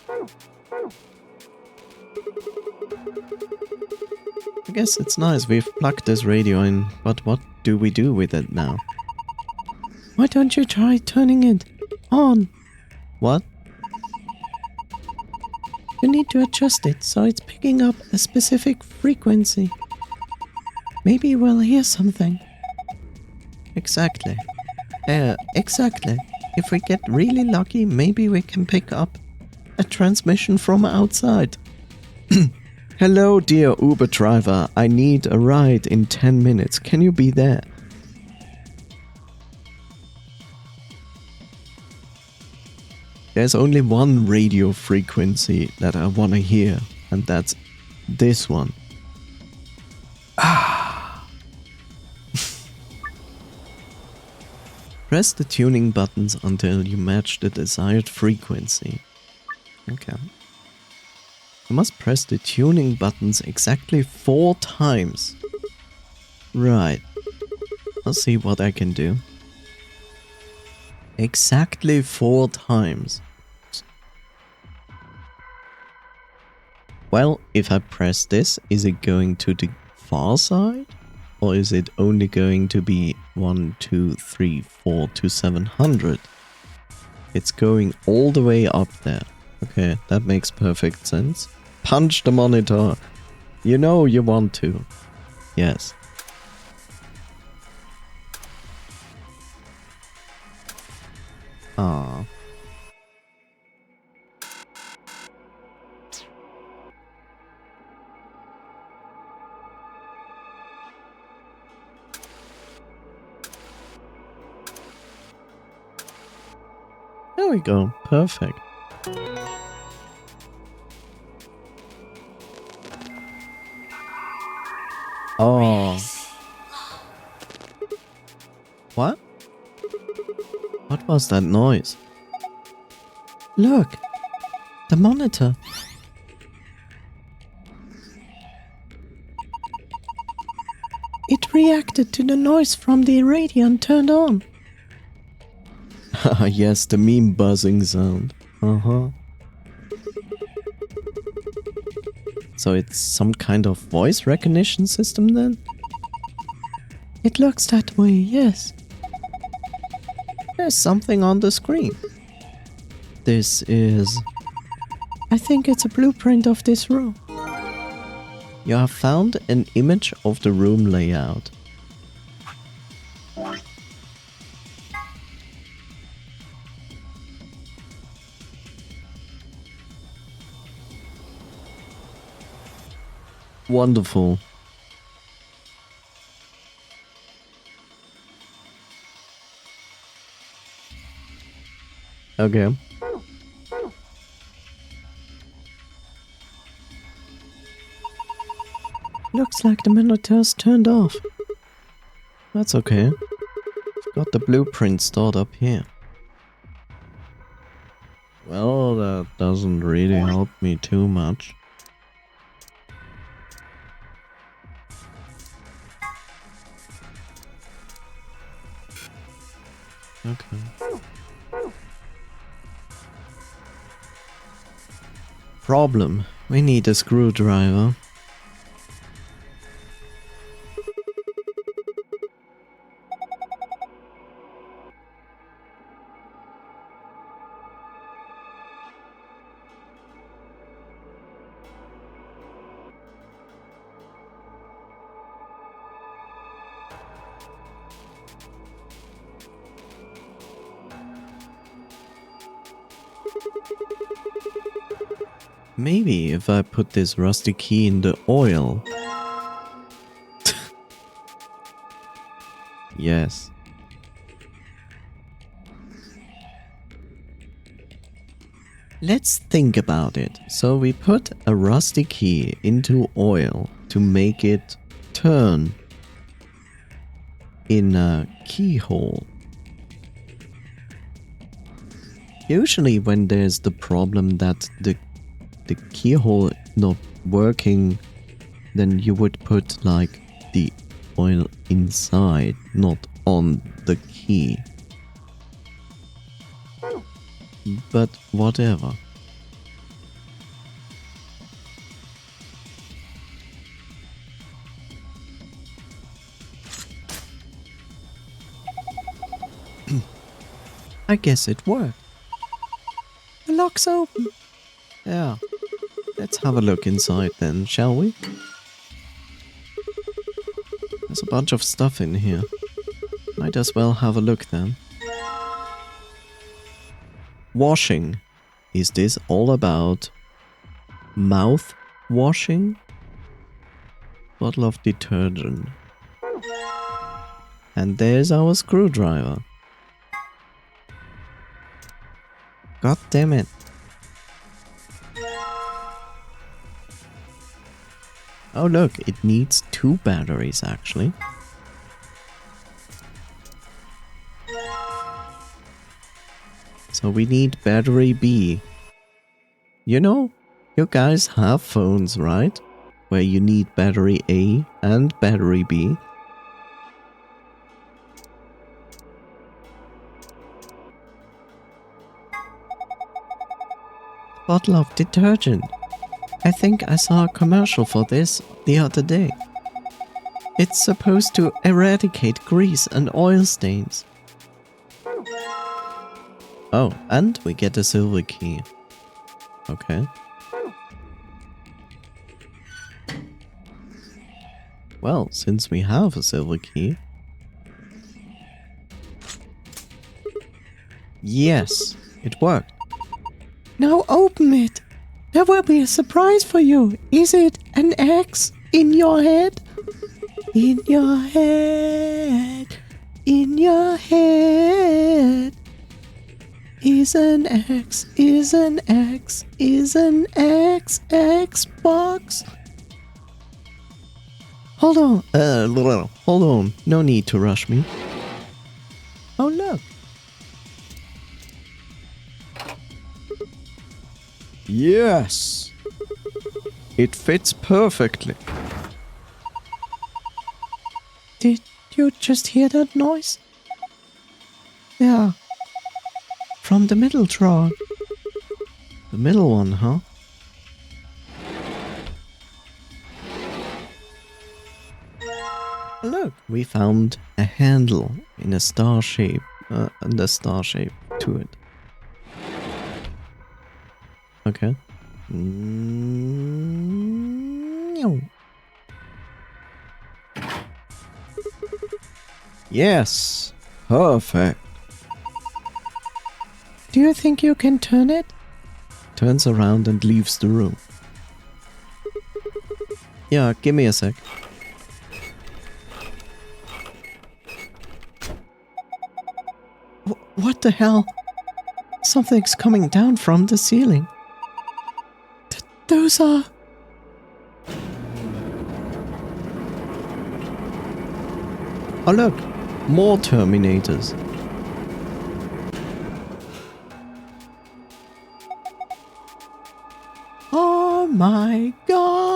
I guess it's nice, we've plugged this radio in, but what do we do with it now? Why don't you try turning it on? What? You need to adjust it so it's picking up a specific frequency. Maybe we'll hear something. Exactly. Exactly. If we get really lucky, maybe we can pick up a transmission from outside. Hello, dear Uber driver. I need a ride in 10 minutes. Can you be there? There's only one radio frequency that I want to hear, and that's this one. Press the tuning buttons until you match the desired frequency. Okay. You must press the tuning buttons exactly 4 times. Right. I'll see what I can do. Exactly 4 times. Well, if I press this, is it going to the far side? Or is it only going to be 1, 2, 3, 4 to 700? It's going all the way up there. Okay, that makes perfect sense. Punch the monitor. You know you want to. Yes. Ah. There we go. Perfect. Oh. What? What was that noise? Look! The monitor! It reacted to the noise from the radio and turned on. Yes, the meme buzzing sound. Uh-huh. So it's some kind of voice recognition system then? It looks that way, yes. There's something on the screen. This is... I think it's a blueprint of this room. You have found an image of the room layout. Wonderful. Okay. Looks like the monitor's turned off. That's okay. I've got the blueprint stored up here. Well, that doesn't really help me too much. Okay. Problem. We need a screwdriver. Maybe if I put this rusty key in the oil. Yes. Let's think about it. So we put a rusty key into oil to make it turn in a keyhole. Usually when there's the problem that the keyhole not working, then you would put like the oil inside, not on the key. but whatever. I guess it worked. The lock's open. Yeah. Let's have a look inside then, shall we? There's a bunch of stuff in here. Might as well have a look then. Washing. Is this all about mouth washing? Bottle of detergent. And there's our screwdriver. God damn it. Oh look, it needs 2 batteries actually. So we need battery B. You know, you guys have phones, right? Where you need battery A and battery B. Bottle of detergent. I think I saw a commercial for this the other day. It's supposed to eradicate grease and oil stains. Oh, and we get a silver key. Okay. Well, since we have a silver key... Yes, it worked. Now open it. There will be a surprise for you. Is it an X in your head? In your head. In your head. Is an X, is an X, is an X, Xbox. Hold on, hold on. No need to rush me. Oh look. Yes! It fits perfectly. Did you just hear that noise? Yeah. From the middle drawer. The middle one, huh? Look, we found a handle in a star shape, and a star shape to it. Okay. Yes, perfect. Do you think you can turn it? Turns around and leaves the room. Yeah, give me a sec. What the hell? Something's coming down from the ceiling. Those are... Oh look, more Terminators. Oh my god!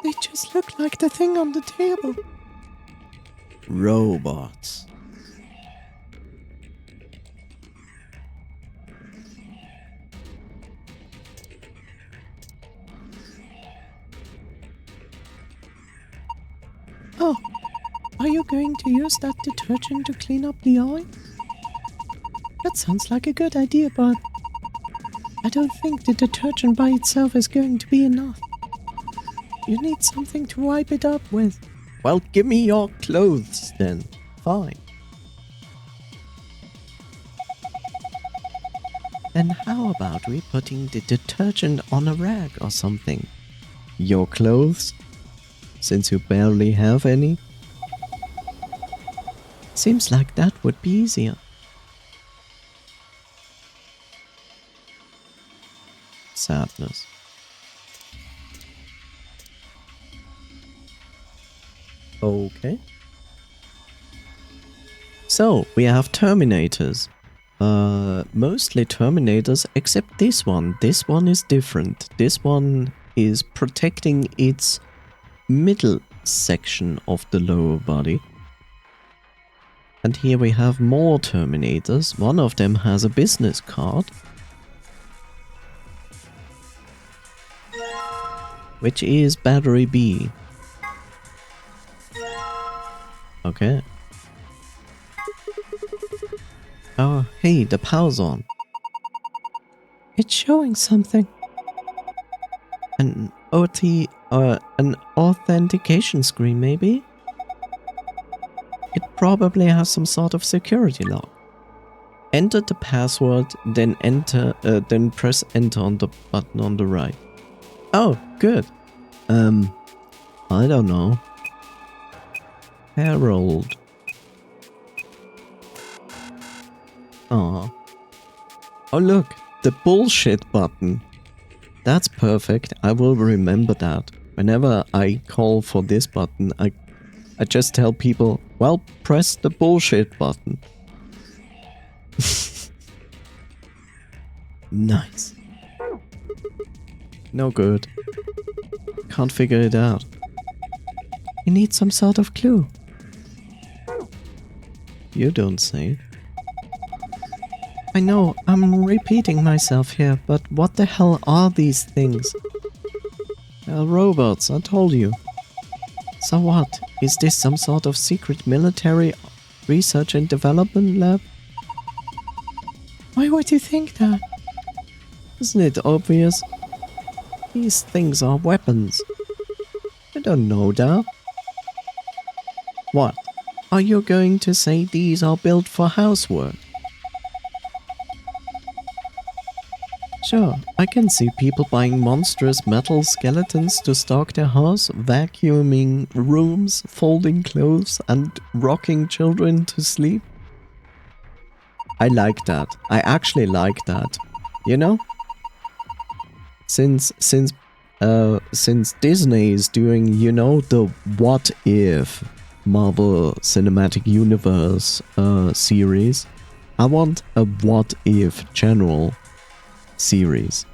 They just look like the thing on the table. Robots. Oh, are you going to use that detergent to clean up the oil? That sounds like a good idea, but I don't think the detergent by itself is going to be enough. You need something to wipe it up with. Well, give me your clothes then. Fine. Then how about we putting the detergent on a rag or something? Your clothes? Since you barely have any? Seems like that would be easier. Sadness. Okay. So, we have Terminators. Mostly Terminators, except this one. This one is different. This one is protecting its middle section of the lower body. And here we have more Terminators. One of them has a business card. Which is Battery B. Okay. Oh, hey, the power's on. It's showing something. An an authentication screen, maybe? It probably has some sort of security lock. Enter the password, then press enter on the button on the right. Oh, good. I don't know. Harold. Aw. Oh look, the bullshit button. That's perfect. I will remember that. Whenever I call for this button, I just tell people, well, press the bullshit button. Nice. No good. Can't figure it out. You need some sort of clue. You don't say. I know, I'm repeating myself here, but what the hell are these things? They're robots, I told you. So what? Is this some sort of secret military research and development lab? Why would you think that? Isn't it obvious? These things are weapons. You don't know that. What? Are you going to say these are built for housework? Sure, I can see people buying monstrous metal skeletons to stock their house, vacuuming rooms, folding clothes, and rocking children to sleep. I like that. I actually like that. You know? Since Disney is doing, you know, the What If Marvel Cinematic Universe series, I want a What If general series.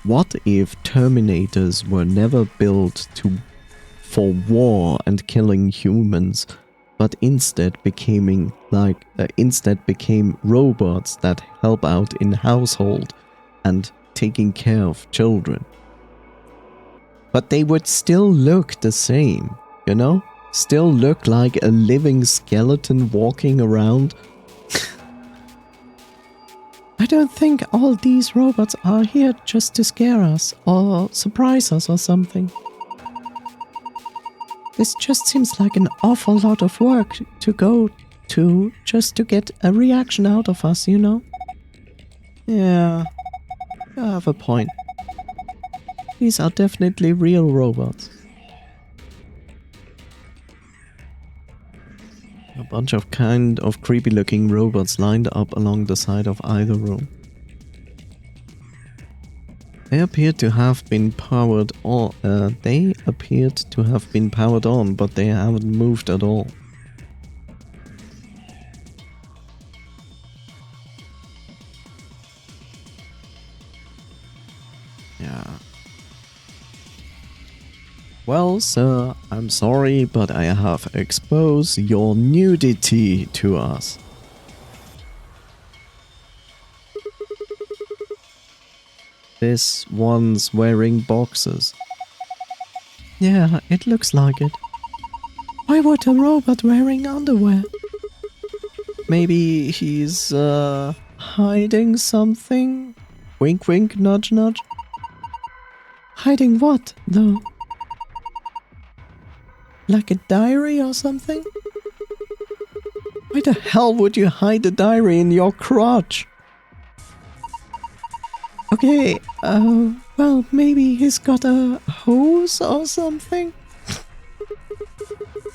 What if Terminators were never built for war and killing humans, but instead became robots that help out in household and taking care of children. But they would still look the same, you know? Still look like a living skeleton walking around. I don't think all these robots are here just to scare us or surprise us or something. This just seems like an awful lot of work to go to just to get a reaction out of us, you know? Yeah, you have a point. These are definitely real robots. A bunch of kind of creepy looking robots lined up along the side of either room. They appeared to have been powered on, but they haven't moved at all. Yeah. Well, sir, I'm sorry, but I have exposed your nudity to us. This one's wearing boxers. Yeah, it looks like it. Why would a robot wearing underwear? Maybe he's, hiding something? Wink wink, nudge nudge. Hiding what, though? Like a diary or something? Why the hell would you hide a diary in your crotch? Okay, well, maybe he's got a hose or something?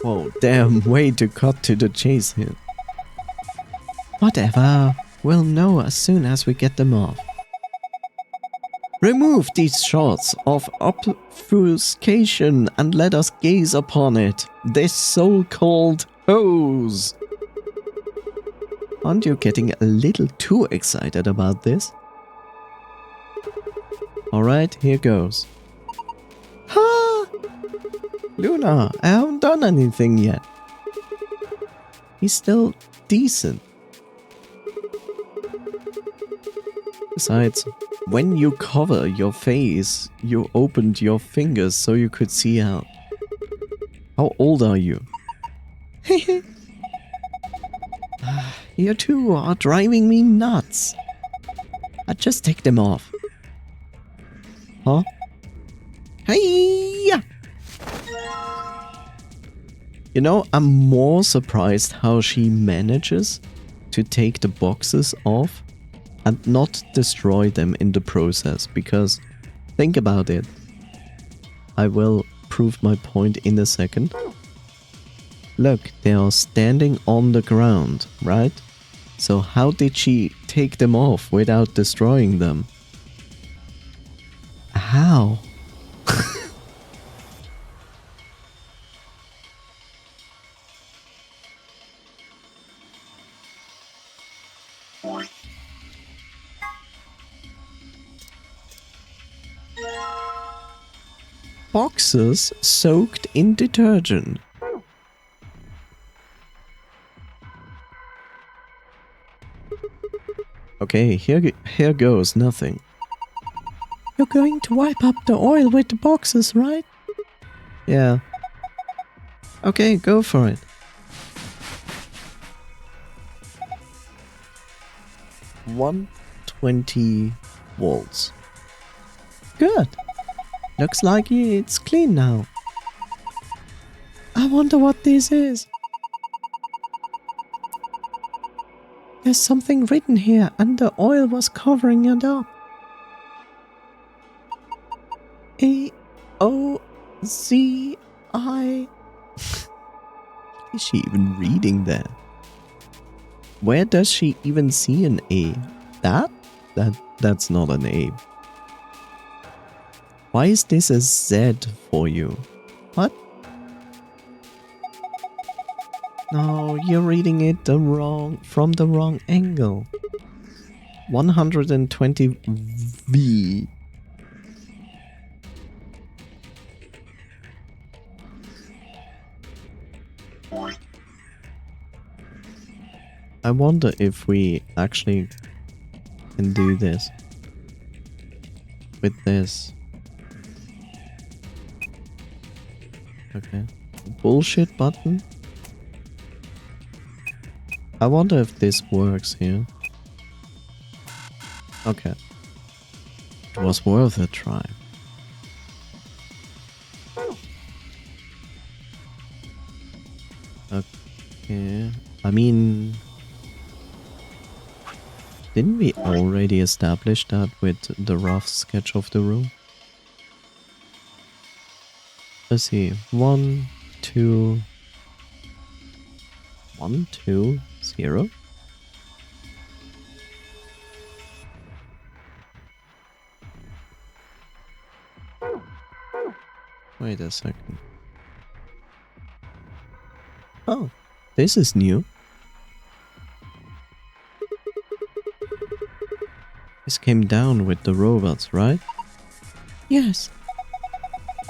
Whoa, damn way to cut to the chase here. Whatever, we'll know as soon as we get them off. Remove these shots of obfuscation and let us gaze upon it, this so-called hose. Aren't you getting a little too excited about this? Alright, here goes. Ha! Luna, I haven't done anything yet. He's still decent. Besides, when you cover your face, you opened your fingers so you could see out. How old are you? You two are driving me nuts. I just take them off. Huh? Hey! You know, I'm more surprised how she manages to take the boxes off and not destroy them in the process, because think about it. I will prove my point in a second. Look, they are standing on the ground, right? So how did she take them off without destroying them? How? Boxes soaked in detergent. Okay, here goes nothing. You're going to wipe up the oil with the boxes, right? Yeah. Okay, go for it. 120 volts. Good. Looks like it's clean now. I wonder what this is. There's something written here and the oil was covering it up. A-O-Z-I. Is she even reading that? Where does she even see an A? That's not an A. Why is this a Z for you? What? No, you're reading it from the wrong angle. 120 V. I wonder if we actually can do this with this. Okay. Bullshit button. I wonder if this works here. Okay. It was worth a try. Okay. I mean, didn't we already establish that with the rough sketch of the room? Let's see. 1, 2, 1, 2, 0. Wait a second. Oh, this is new. This came down with the robots, right? Yes.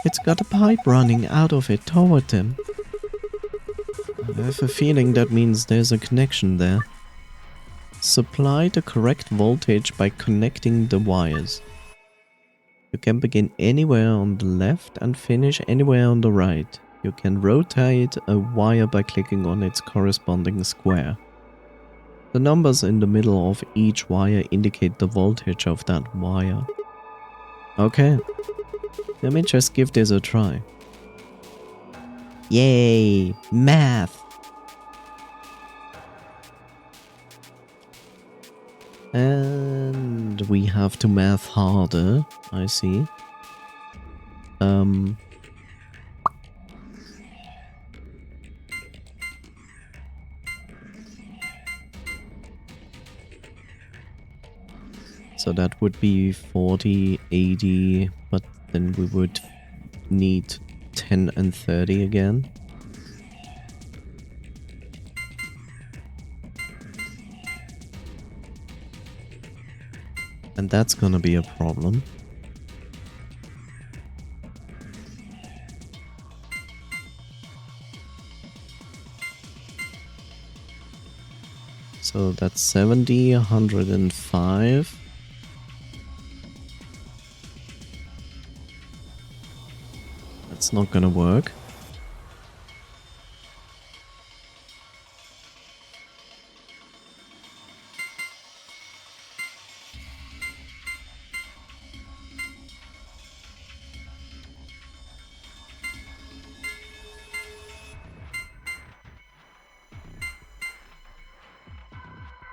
It's got a pipe running out of it toward them. I have a feeling that means there's a connection there. Supply the correct voltage by connecting the wires. You can begin anywhere on the left and finish anywhere on the right. You can rotate a wire by clicking on its corresponding square. The numbers in the middle of each wire indicate the voltage of that wire. Okay, let me just give this a try. Yay, math! And we have to math harder, I see. So that would be 40, 80, but then we would need 10 and 30 again. And that's gonna be a problem. So that's 70, 105. That's not gonna work.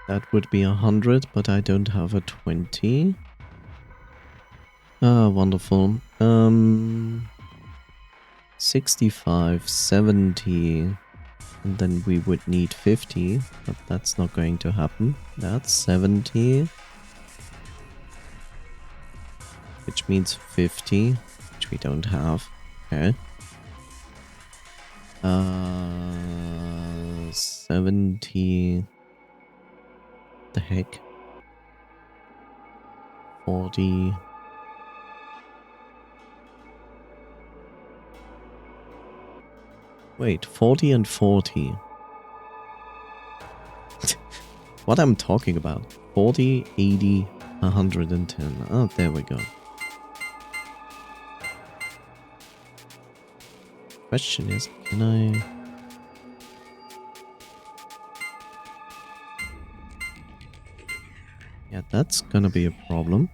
That would be 100, but I don't have a 20. Ah, wonderful. 65, 70, and then we would need 50, but that's not going to happen. That's 70, which means 50, which we don't have. Okay. 70. The heck? 40. Wait, 40 and 40. What I'm talking about. 40, 80, 110. Oh, there we go. Question is, can I... Yeah, that's gonna be a problem.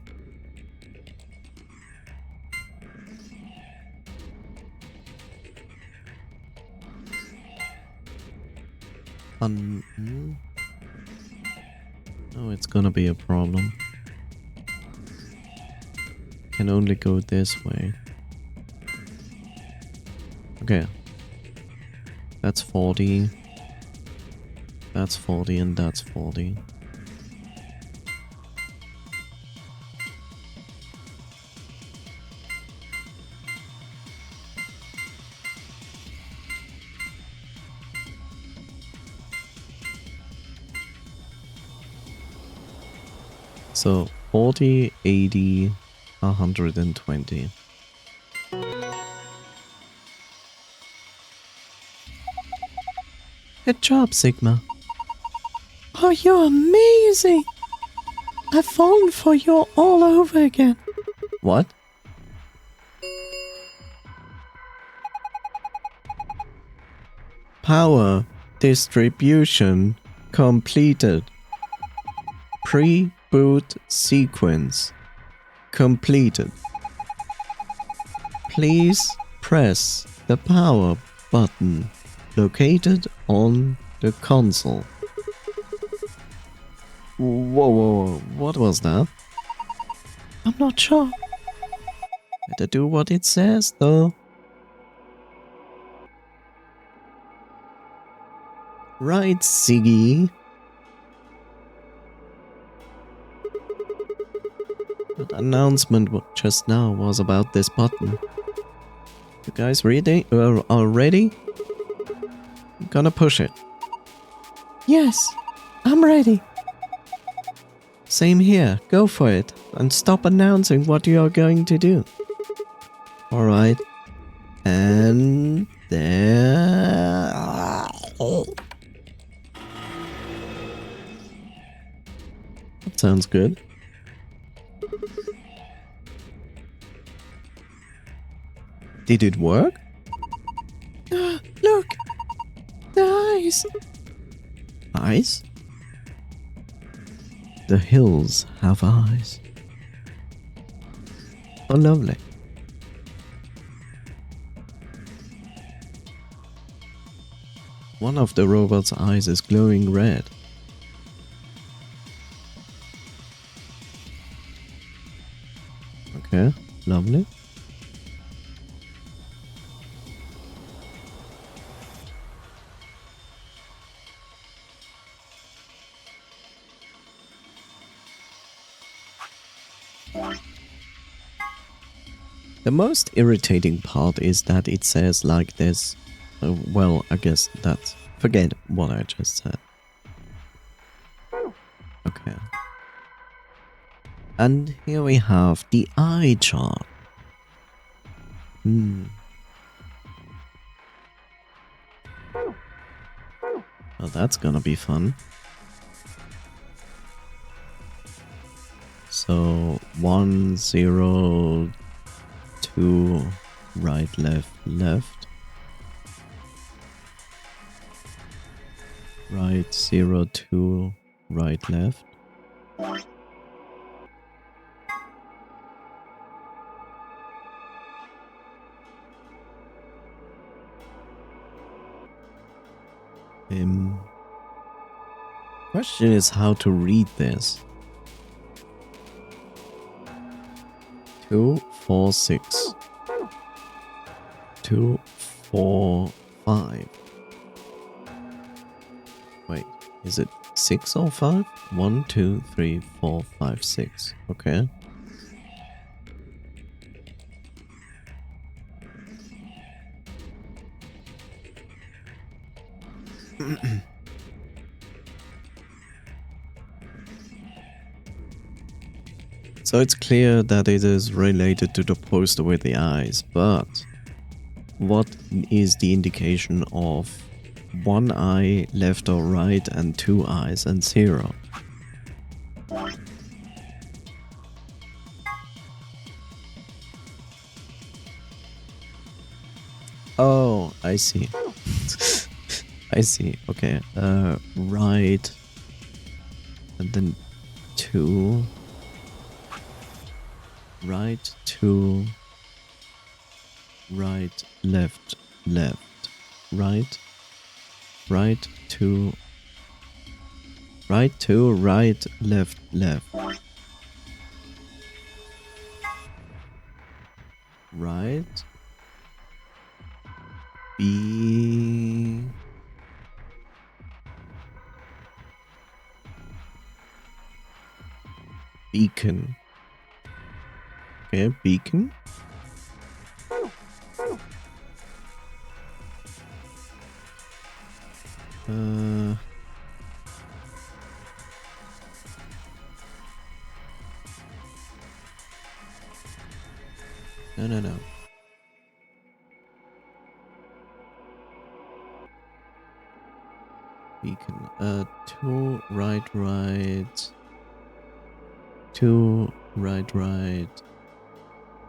Oh, it's gonna be a problem. Can only go this way. Okay. That's 40. That's 40 and that's 40. So 40, 80, 120. Good job, Sigma. Oh, you're amazing! I've fallen for you all over again. What? Power distribution completed. Pre-boot sequence completed. Please press the power button located on the console. Whoa, what was that? I'm not sure. Better do what it says, though. Right, Siggy. That announcement just now was about this button. You guys ready? Are ready? I'm gonna push it. Yes, I'm ready. Same here. Go for it. And stop announcing what you are going to do. Alright. And there... That sounds good. Did it work? Look! The eyes! Eyes? The hills have eyes. Oh, lovely. One of the robot's eyes is glowing red. Okay, lovely. The most irritating part is that it says like this. Well, I guess that's... Forget what I just said. Okay. And here we have the eye chart. Well, that's gonna be fun. So 1, 0, 2, right, left, left. Right, 0, 2, right, left. Question is how to read this. 2, 4, 6. 2, 4, 5. Wait, is it 6 or 5? 1, 2, 3, 4, 5, 6. Okay. So it's clear that it is related to the poster with the eyes, but what is the indication of one eye left or right and 2 eyes and 0? Oh, I see. I see. Okay. Right. And then 2. Right, 2. Right, left, left. Right. Right, 2. Right, 2. Right, left, left. Right. B. Beacon. Okay, beacon. No. Beacon. 2, right, right. 2, right, right.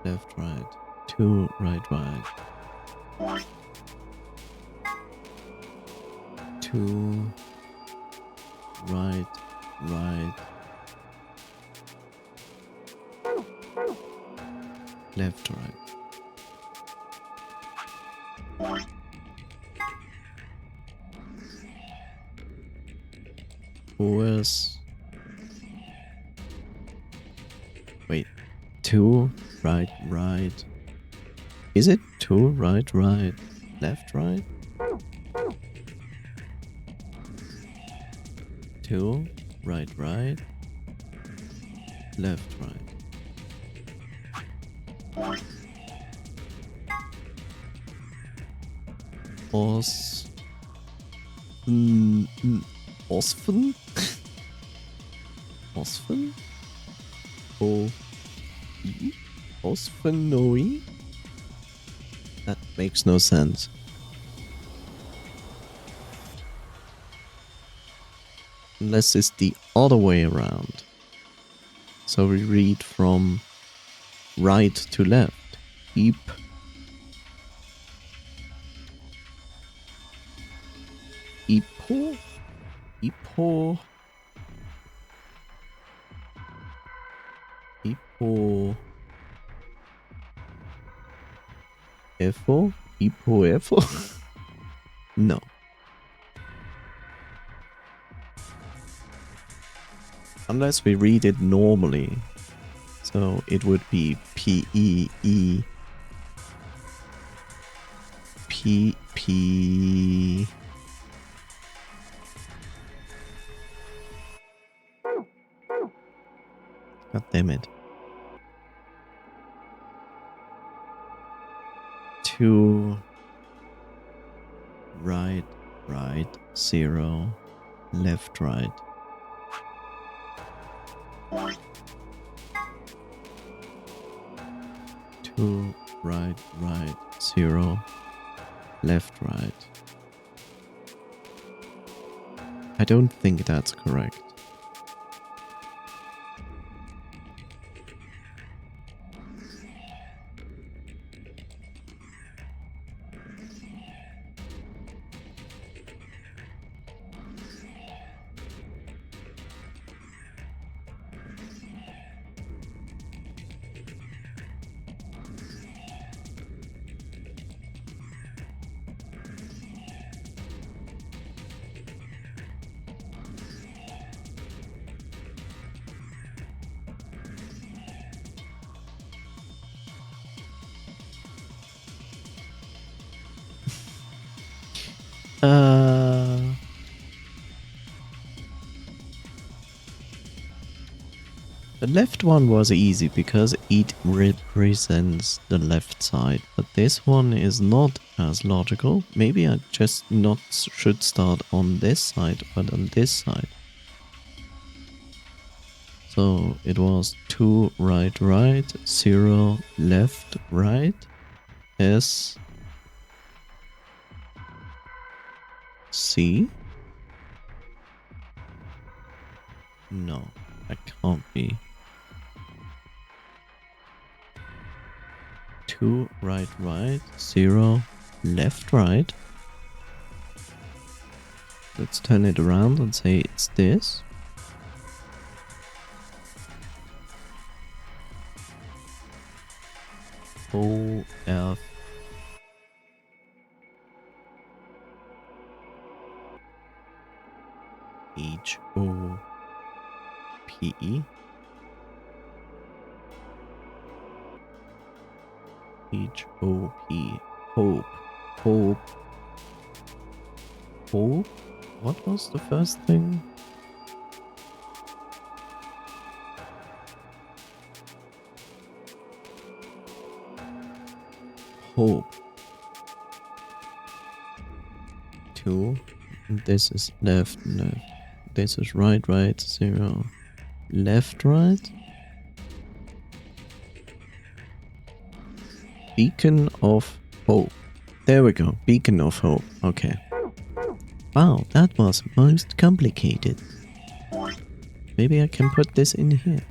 Left, right. 2, right, right. 2, right, right. Left, right. Where's... Wait. 2, right, right. Is it 2, right, right? Left, right? 2, right, right. Left, right. Osfen? Osfen? Oh. Osfenoi? That makes no sense. Unless it's the other way around. So we read from right to left. Eep. Ipo? Ipo? Ipo? Efo? Ipo Efo? No. Unless we read it normally. So it would be P-E-E. P-P... God damn it. 2, right, right, 0, left, right. Two, right, right, 0, left, right. I don't think that's correct. The left one was easy because it represents the left side, but this one is not as logical. Maybe I just not should start on this side, but on this side. So it was 2 right right, 0 left right, S C. No, that can't be. 2 right right, 0 left right. Let's turn it around and say it's this. O F H O P E H O P Hope Hope Hope. What was the first thing? Hope. 2. This is left left. This is right right, 0 left right. Beacon of Hope. There we go. Beacon of Hope. Okay. Wow, that was most complicated. Maybe I can put this in here.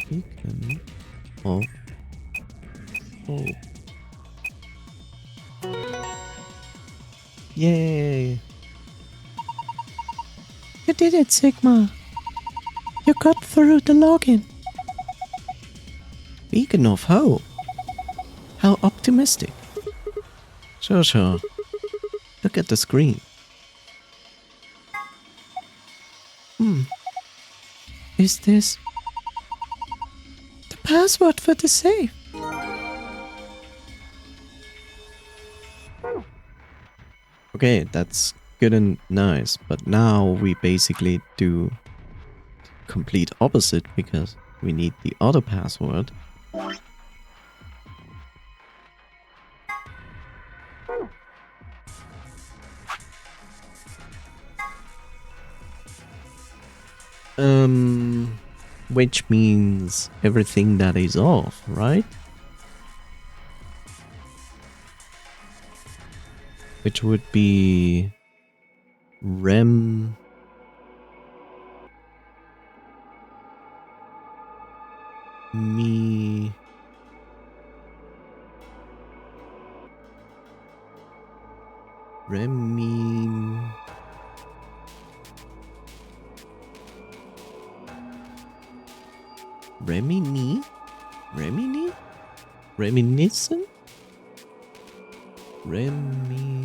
Beacon of Hope. Yay! You did it, Sigma! You got through the login! Beacon of Hope! How optimistic! Sure. Look at the screen. Is this the password for the safe? Okay, that's good and nice, but now we basically do complete opposite because we need the other password. Which means everything that is off, right? Which would be rem me remin remini remini reminiscent remini,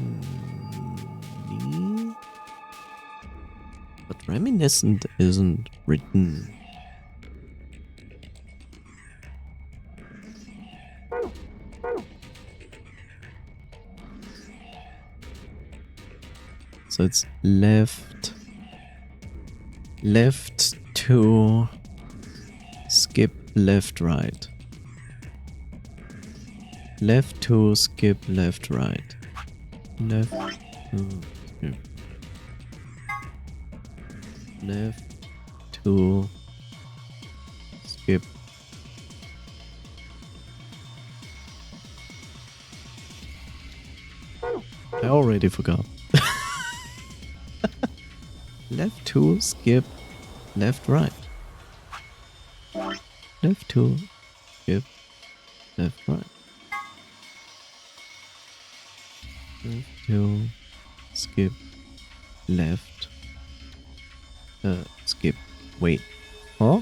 but reminiscent isn't written. So it's left to skip left right. Left to skip left right. Left to skip. Left to skip. I already forgot. Left to skip left right. Left to skip left right. Left to skip left. Skip. Wait. Huh?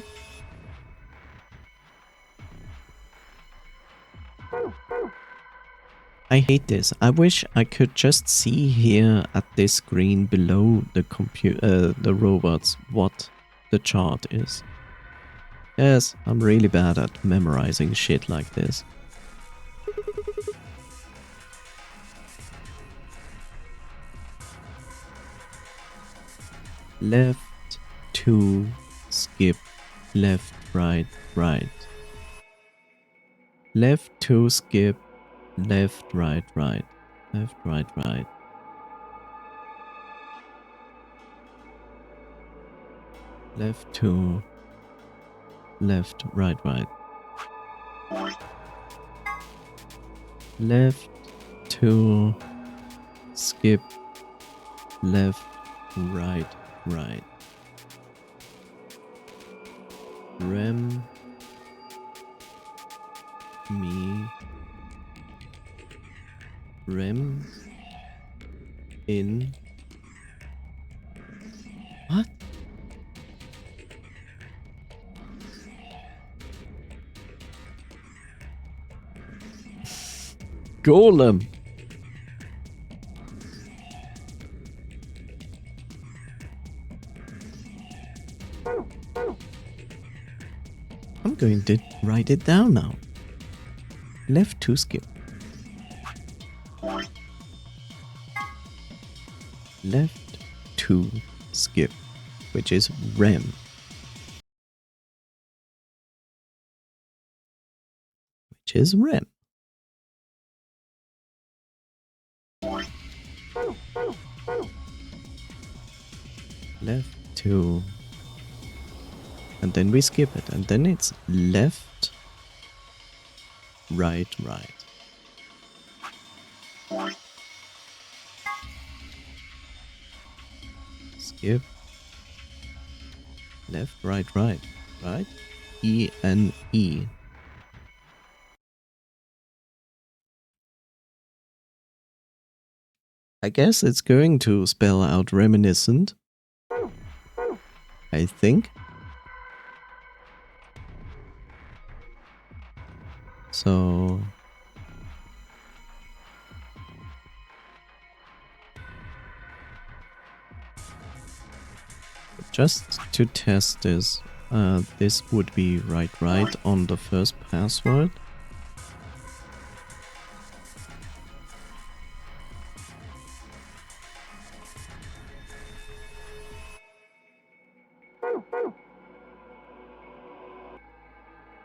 I hate this. I wish I could just see here at this screen below the the robots what the chart is. Yes, I'm really bad at memorizing shit like this. Left 2, skip, left, right, right. Left 2, skip, left, right, right. Left, right, right. Left 2, left, right, right. Left 2, skip, left, right, right. Rem, me, rem, in. What? Golem. I'm going to write it down now. Left 2, skip. Left 2, skip, which is rem. Which is rem. Left 2. And then we skip it. And then it's left, right, right. Skip. Left, right, right. Right? E, N, E. I guess it's going to spell out reminiscent. I think. So... just to test this, this would be right on the first password.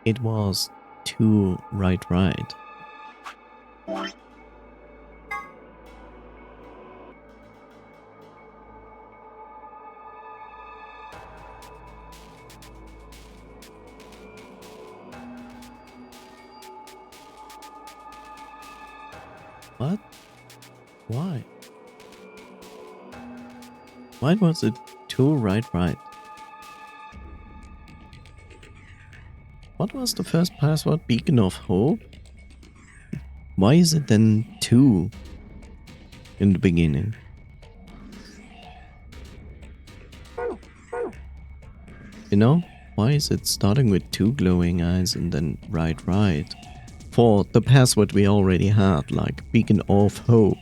It was 2 right. What? Why? Why was it 2 right? What was the first password? Beacon of Hope? Why is it then 2 in the beginning? You know? Why is it starting with 2 glowing eyes and then right? For the password we already had, like Beacon of Hope.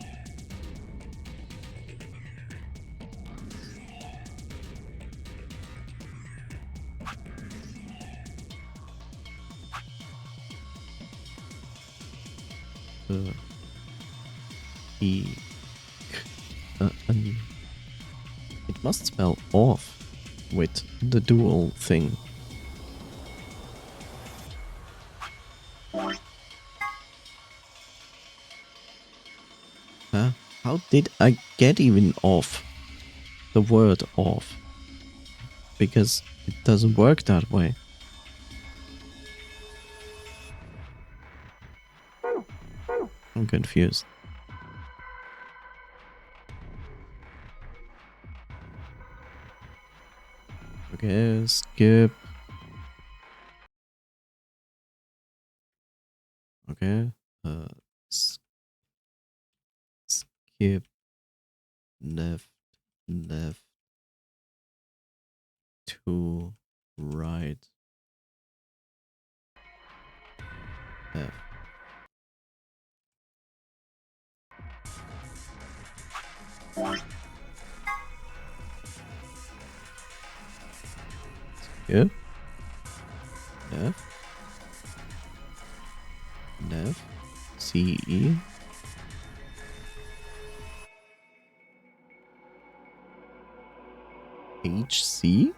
It must spell off with the dual thing. Huh? How did I get even off? The word off. Because it doesn't work that way. I'm confused. Okay, skip. Okay. Skip. Left. 2 right. Left. Skip. Left. CE. HC?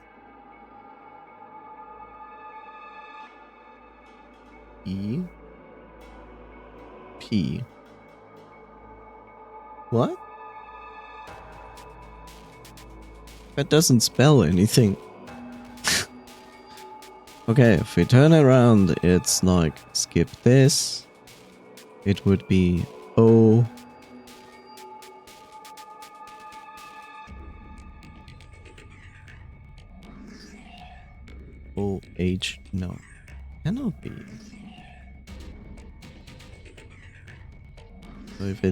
E P. What? That doesn't spell anything. Okay, if we turn around, it's like skip this. It would be O. O H. No, cannot be. So if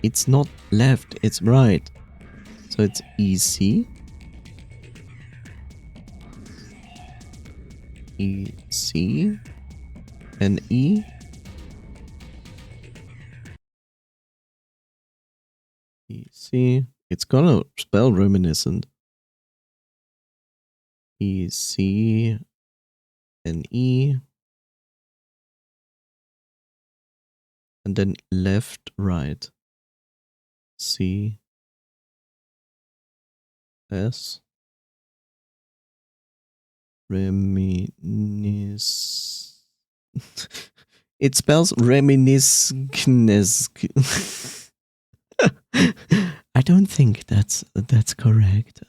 it's not left, it's right. So it's EC. EC. And E. EC. It's gonna spell reminiscent. EC. And E. And then left, right. C. S. Reminisce. It spells reminiscence. I don't think that's correct.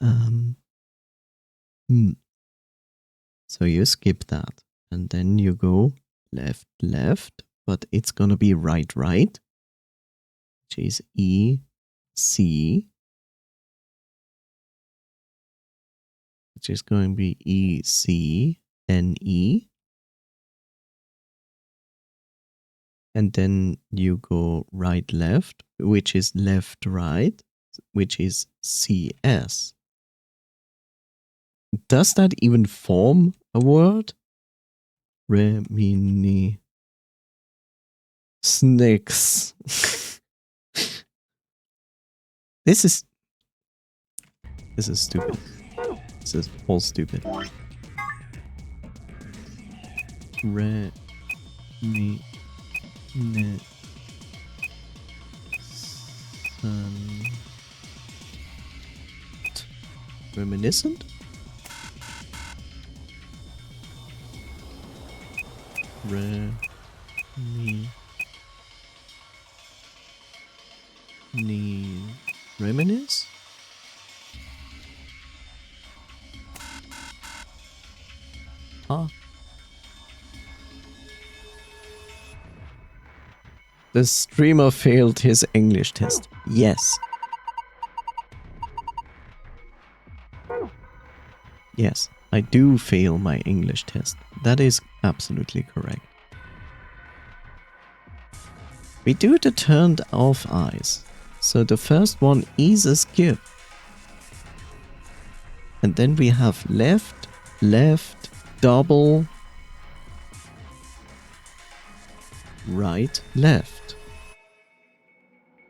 So you skip that, and then you go left, left, but it's gonna be right, right, which is E, C, which is going to be E, C, N, E. And then you go right, left, which is left, right, which is CS. Does that even form a word? Remini. Snakes. This is stupid. This is all stupid. Reminiscent? Reminisce? Huh? The streamer failed his English test. Yes. Yes, I do fail my English test. That is absolutely correct. We do the turned off eyes. So the first one is a skip. And then we have left, left, double, right, left.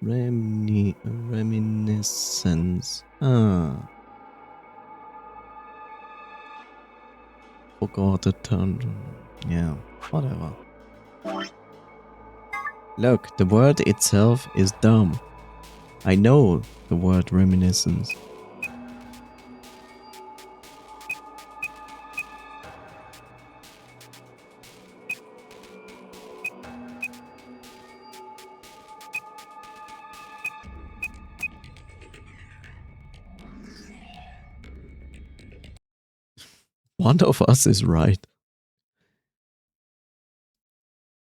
Reminiscence. Ah. Forgot the turn. Yeah, whatever. Look, the word itself is dumb. I know the word reminiscence. One of us is right.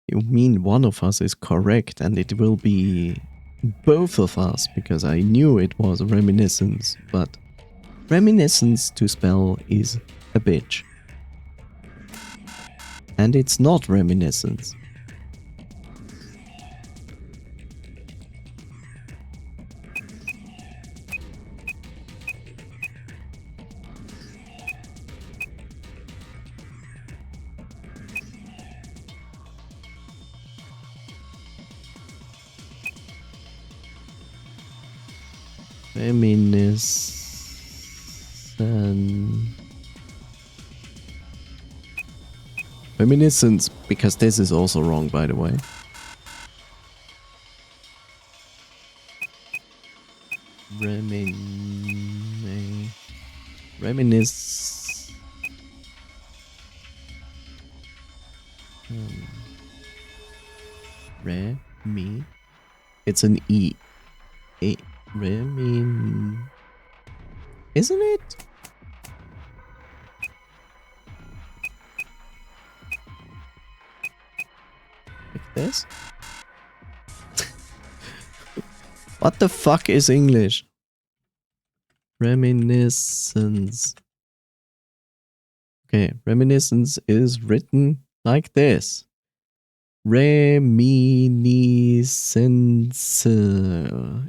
You mean one of us is correct, and it will be both of us, because I knew it was reminiscence, but reminiscence to spell is a bitch. And it's not reminiscence. Reminiscence, because this is also wrong, by the way. Re, mi. It's an E. A, re, mi. Isn't it? Like this? What the fuck is English? Reminiscence. Okay, reminiscence is written like this. Reminiscence.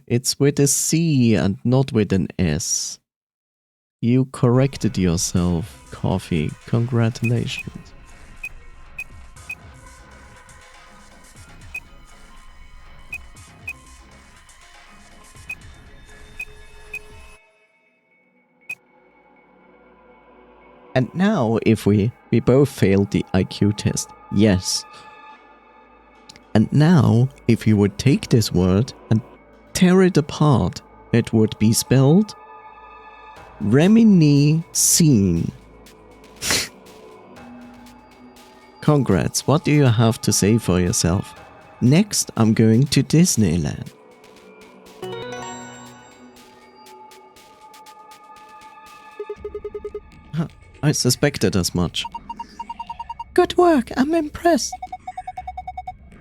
It's with a C and not with an S. You corrected yourself, Coffee. Congratulations. And now, if we both failed the IQ test. Yes. And now, if you would take this word and tear it apart, it would be spelled reminiscing. Congrats, what do you have to say for yourself? Next, I'm going to Disneyland. Huh, I suspected as much. Good work, I'm impressed.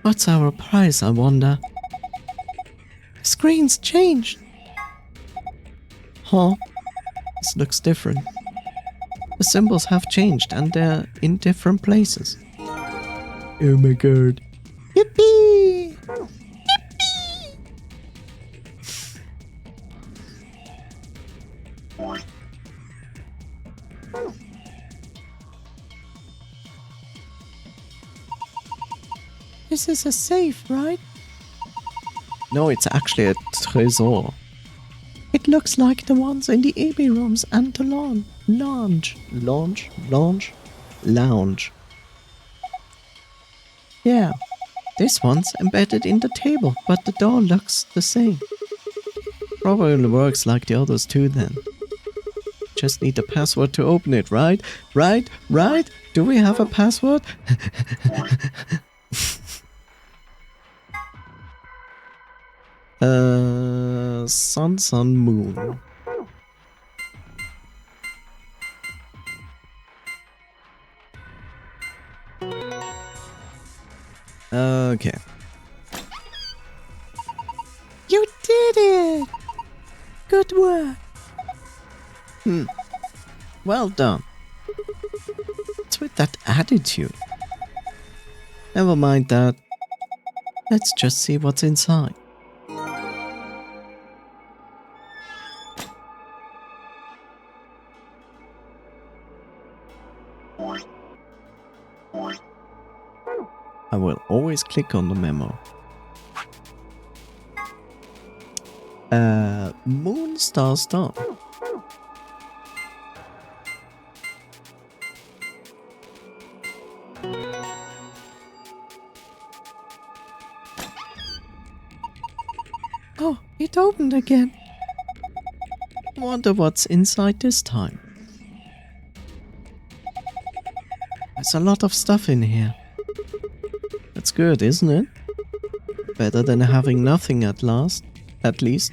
What's our prize, I wonder? Screen's changed. Huh? This looks different. The symbols have changed and they're in different places. Oh my god. Yippee! Yippee! This is a safe, right? No, it's actually a treasure. It looks like the ones in the AB rooms and the lounge. Yeah, this one's embedded in the table, but the door looks the same. Probably works like the others too then. Just need a password to open it, right? Right? Do we have a password? Sun, moon. Okay. You did it! Good work. Well done. What's with that attitude? Never mind that. Let's just see what's inside. I will always click on the memo. Moon star. Oh, it opened again. Wonder what's inside this time. There's a lot of stuff in here. That's good, isn't it? Better than having nothing at least.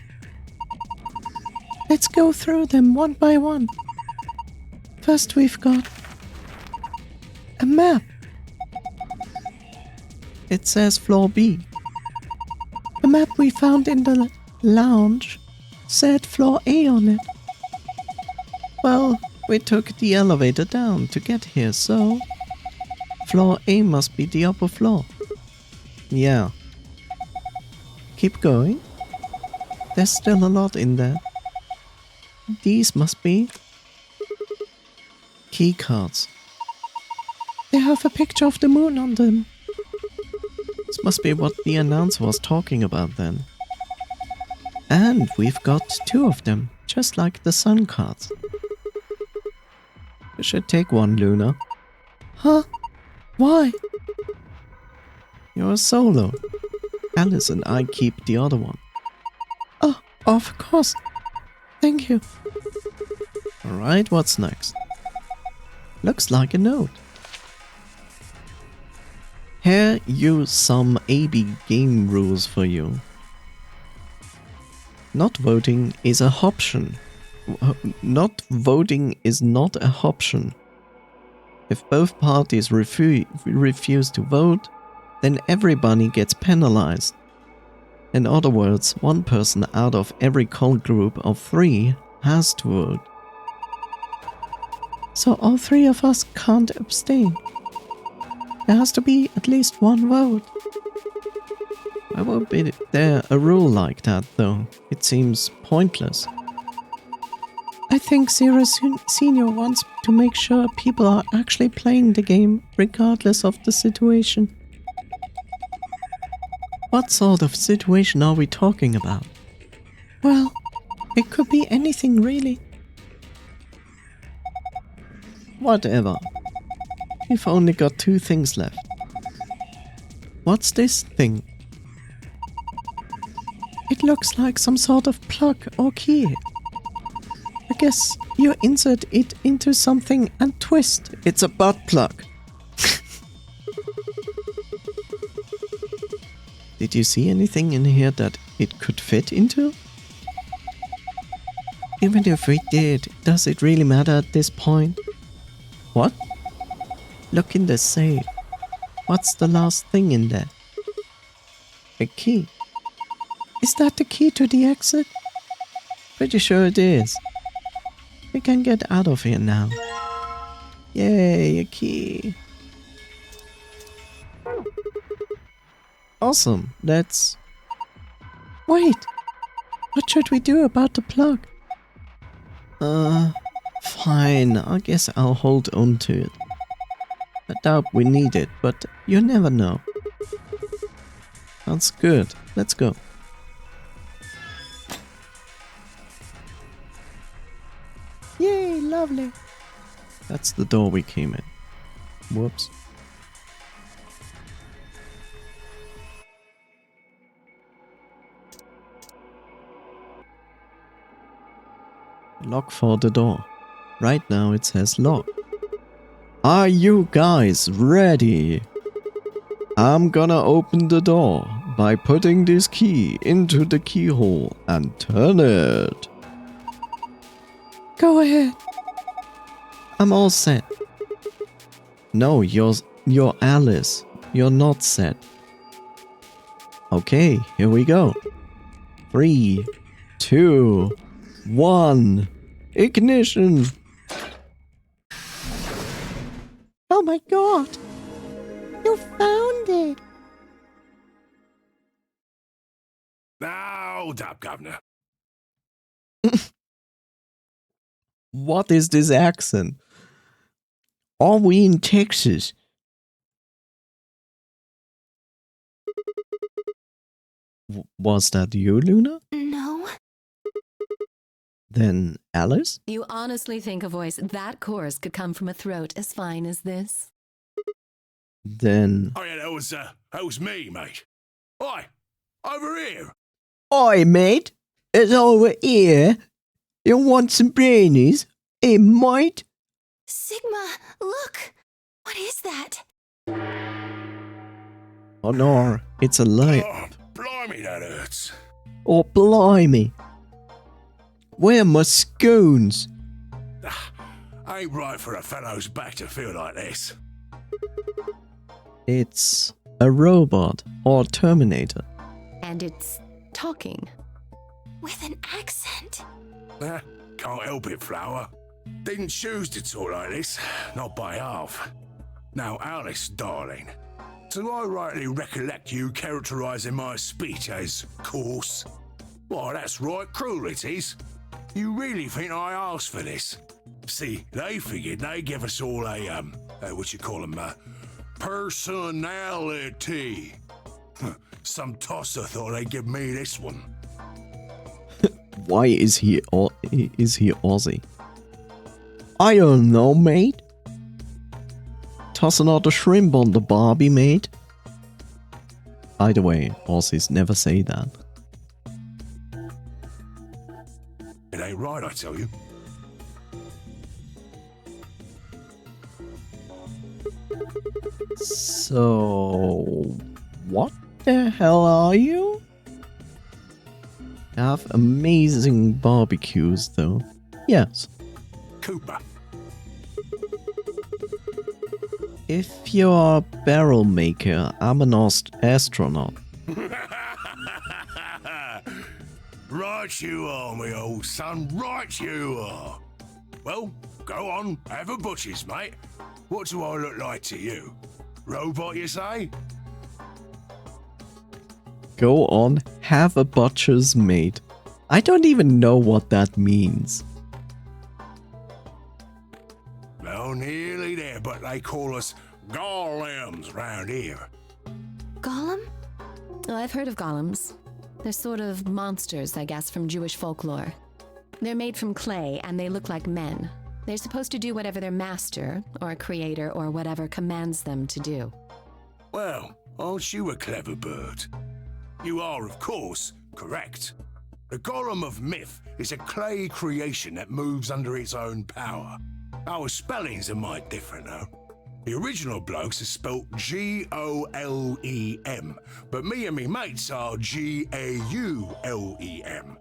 Let's go through them one by one. First we've got a map. It says floor B. The map we found in the lounge said floor A on it. Well, we took the elevator down to get here, so floor A must be the upper floor. Yeah. Keep going. There's still a lot in there. These must be key cards. They have a picture of the moon on them. This must be what the announcer was talking about then. And we've got 2 of them, just like the sun cards. We should take one, Luna. Huh? Why? You're a solo. Alice and I keep the other one. Oh, of course. Thank you. Alright, what's next? Looks like a note. Here use some AB game rules for you. Not voting is a option. Not voting is not a option. If both parties refuse to vote, then everybody gets penalized. In other words, one person out of every cult group of 3 has to vote. So all 3 of us can't abstain. There has to be at least one vote. Why would be there a rule like that, though? It seems pointless. I think Zero Senior wants to make sure people are actually playing the game, regardless of the situation. What sort of situation are we talking about? Well, it could be anything really. Whatever. We've only got 2 things left. What's this thing? It looks like some sort of plug or key. I guess you insert it into something and twist. It's a butt plug. Did you see anything in here that it could fit into? Even if we did, does it really matter at this point? What? Look in the safe. What's the last thing in there? A key. Is that the key to the exit? Pretty sure it is. We can get out of here now. Yay, a key. Awesome, let's... Wait! What should we do about the plug? Fine, I guess I'll hold on to it. I doubt we need it, but you never know. Sounds good, let's go. Yay, lovely! That's the door we came in. Whoops. Lock for the door. Right now it says lock. Are you guys ready? I'm gonna open the door by putting this key into the keyhole and turn it. Go ahead. I'm all set. No, you're Alice. You're not set. Okay, here we go. 3, 2, 1. Ignition! Oh my god! You found it! Now, hold up, Governor. What is this accent? Are we in Texas? Was that you, Luna? No. Then Alice? You honestly think a voice that coarse could come from a throat as fine as this? Then... Oh yeah, that was me, mate. Oi, over here. Oi, mate. It's over here. You want some brainies? Hey, mate? Sigma, look! What is that? Oh no, it's a light. Oh, blimey, that hurts. Oh, blimey. Where are my scones? Ain't right for a fellow's back to feel like this. It's a robot or Terminator. And it's talking. With an accent. Can't help it, Flower. Didn't choose to talk like this, not by half. Now, Alice, darling, do I rightly recollect you characterising my speech as coarse? Why, that's right cruel it is. You really think I asked for this? See, they figured they'd give us all a, what you call them, personality. Some tosser thought they'd give me this one. Why is he Aussie? I don't know, mate. Toss another shrimp on the barbie, mate. By the way, Aussies never say that. It ain't right, I tell you. So, what the hell are you? Have amazing barbecues, though. Yes. Cooper. If you're a barrel maker, I'm an astronaut. Right you are, me old son, right you are. Well, go on, have a butcher's, mate. What do I look like to you? Robot, you say? Go on, have a butcher's mate. I don't even know what that means. Well, nearly there, but they call us golems round here. Golem? Oh, I've heard of golems. They're sort of monsters, I guess, from Jewish folklore. They're made from clay and they look like men. They're supposed to do whatever their master, or creator, or whatever commands them to do. Well, aren't you a clever bird? You are, of course, correct. The Golem of myth is a clay creation that moves under its own power. Our spellings are might different, though. The original blokes are spelt Golem, but me and me mates are Gaulem.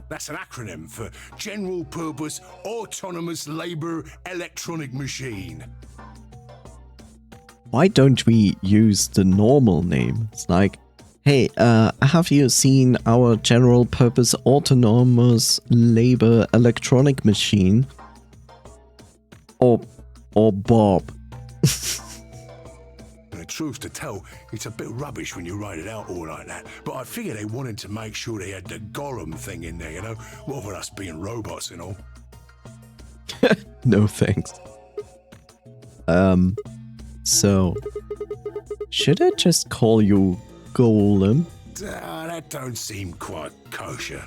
That's an acronym for General Purpose Autonomous Labour Electronic Machine. Why don't we use the normal name? It's like, hey, have you seen our general purpose autonomous labor electronic machine? Or Bob. The truth to tell, it's a bit rubbish when you write it out all like that, but I figure they wanted to make sure they had the Golem thing in there, you know? What with us being robots and all. No thanks. So, should I just call you Golem? That don't seem quite kosher.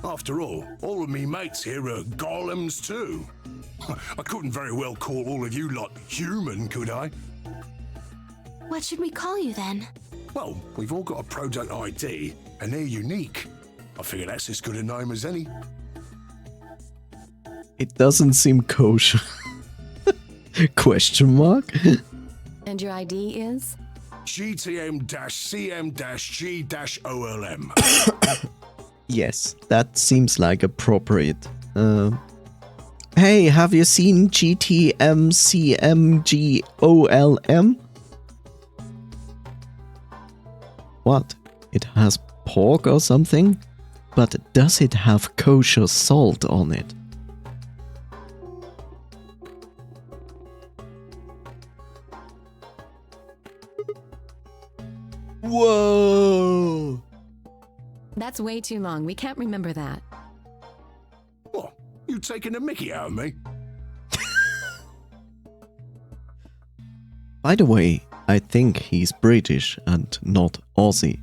After all of me mates here are golems too. I couldn't very well call all of you lot human, could I? What should we call you then? Well, we've all got a product ID, and they're unique. I figure that's as good a name as any. It doesn't seem kosher. Question mark? And your ID is? GTM-CM-G-OLM. Yes, that seems like appropriate. Hey, have you seen GTM-CM-GOLM? What? It has pork or something? But does it have kosher salt on it? Whoa! That's way too long. We can't remember that. What? You taking the mickey out of me? By the way, I think he's British and not Aussie.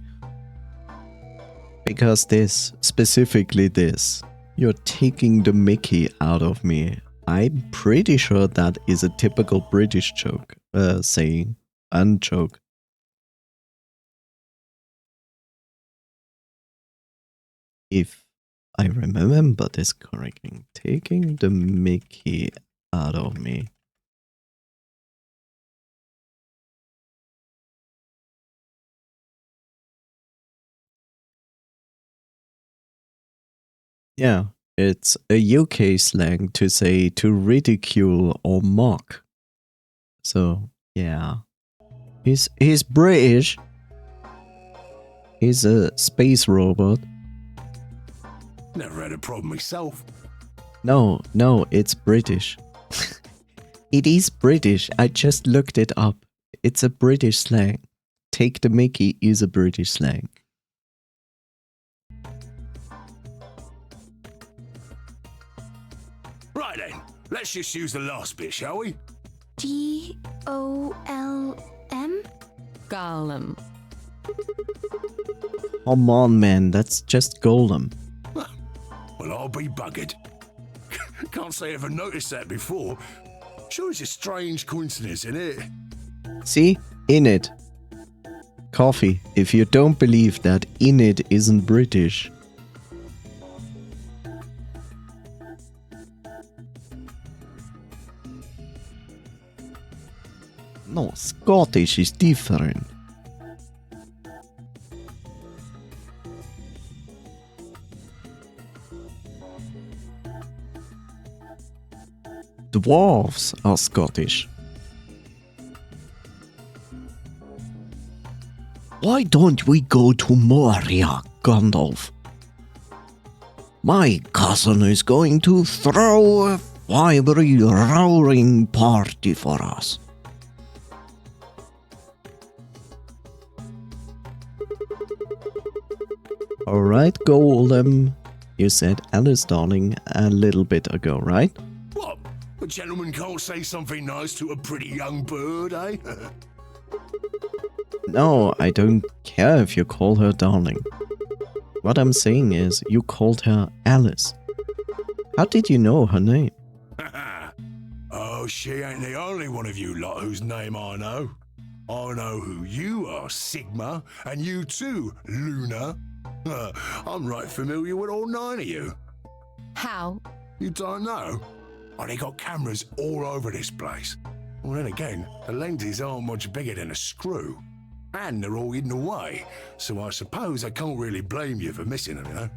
Because this, specifically this, you're taking the mickey out of me. I'm pretty sure that is a typical British joke, saying, and joke. If I remember this correctly, taking the mickey out of me. Yeah, it's a UK slang to say to ridicule or mock. So, yeah. He's British. He's a space robot. Never had a problem myself. No, it's British. It is British. I just looked it up. It's a British slang. Take the mickey is a British slang. Right then, let's just use the last bit, shall we? Golm? Golem. Come on, man. That's just Golem. Well, I'll be buggered. Can't say I ever noticed that before. Sure, it's a strange coincidence, isn't it? See? In it. Coffee. If you don't believe that in it isn't British. No, Scottish is different. Dwarves are Scottish. Why don't we go to Moria, Gandalf? My cousin is going to throw a fiery, roaring party for us. Alright, Golem. You said Alice, darling, a little bit ago, right? What? A gentleman can't say something nice to a pretty young bird, eh? No, I don't care if you call her darling. What I'm saying is, you called her Alice. How did you know her name? Oh, she ain't the only one of you lot whose name I know. I know who you are, Sigma, and you too, Luna. I'm right familiar with all 9 of you. How? You don't know? Oh, they got cameras all over this place. Well, then again, the lenses aren't much bigger than a screw. And they're all hidden away, so I suppose I can't really blame you for missing them, you know?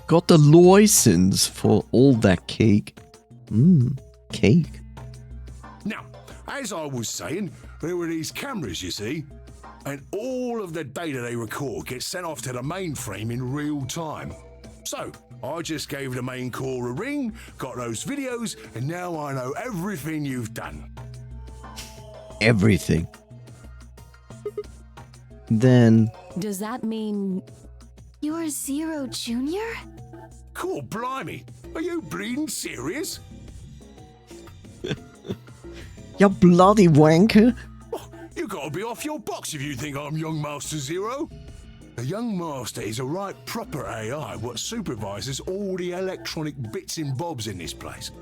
Got the license for all that cake. Cake. Now, as I was saying, there were these cameras, you see, and all of the data they record gets sent off to the mainframe in real time. So, I just gave the main core a ring, got those videos, and now I know everything you've done. Everything. Then... Does that mean... You're Zero Junior? Cool, blimey. Are you bleeding serious? You bloody wanker. Oh, you gotta be off your box if you think I'm Young Master Zero. The Young Master is a right proper AI what supervises all the electronic bits and bobs in this place.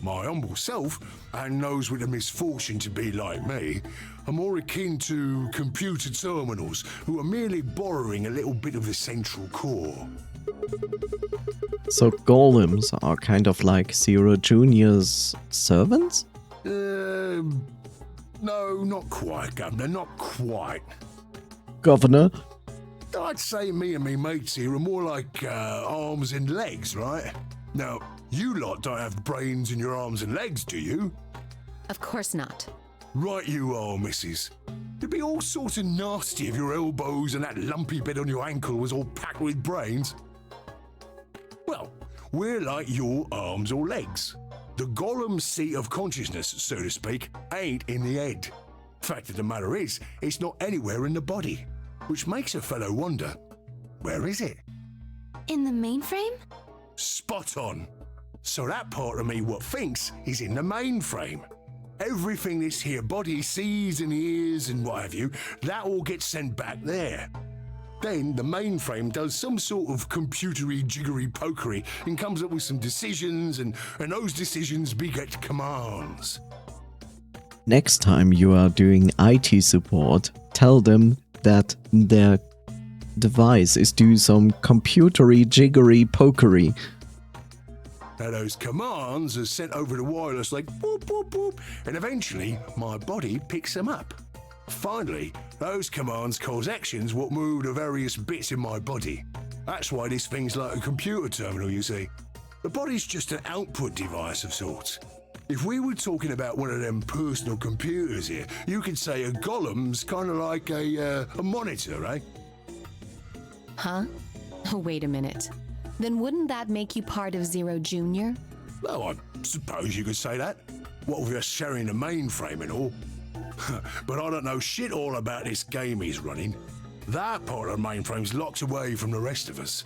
My humble self, and those with the misfortune to be like me, are more akin to computer terminals who are merely borrowing a little bit of the central core. So golems are kind of like Zero Junior's servants? No, not quite, Governor, not quite. Governor? I'd say me and me mates here are more like arms and legs, right? Now, you lot don't have brains in your arms and legs, do you? Of course not. Right you are, missus. It'd be all sorts of nasty if your elbows and that lumpy bit on your ankle was all packed with brains. Well, we're like your arms or legs. The golem's seat of consciousness, so to speak, ain't in the head. Fact of the matter is, it's not anywhere in the body. Which makes a fellow wonder, where is it? In the mainframe? Spot on. So that part of me what thinks is in the mainframe. Everything this here body sees and hears and what have you, that all gets sent back there. Then the mainframe does some sort of computery jiggery pokery and comes up with some decisions and those decisions beget commands. Next time you are doing IT support, tell them that their device is doing some computery jiggery pokery. Now those commands are sent over the wireless like boop boop boop, and eventually my body picks them up. Finally, those commands cause actions what move the various bits in my body. That's why this thing's like a computer terminal, you see. The body's just an output device of sorts. If we were talking about one of them personal computers here, you could say a golem's kind of like a monitor, right? Huh? Oh, wait a minute. Then wouldn't that make you part of Zero Junior? Well, I suppose you could say that. What with us sharing the mainframe and all. But I don't know shit all about this game he's running. That part of the mainframe's locked away from the rest of us.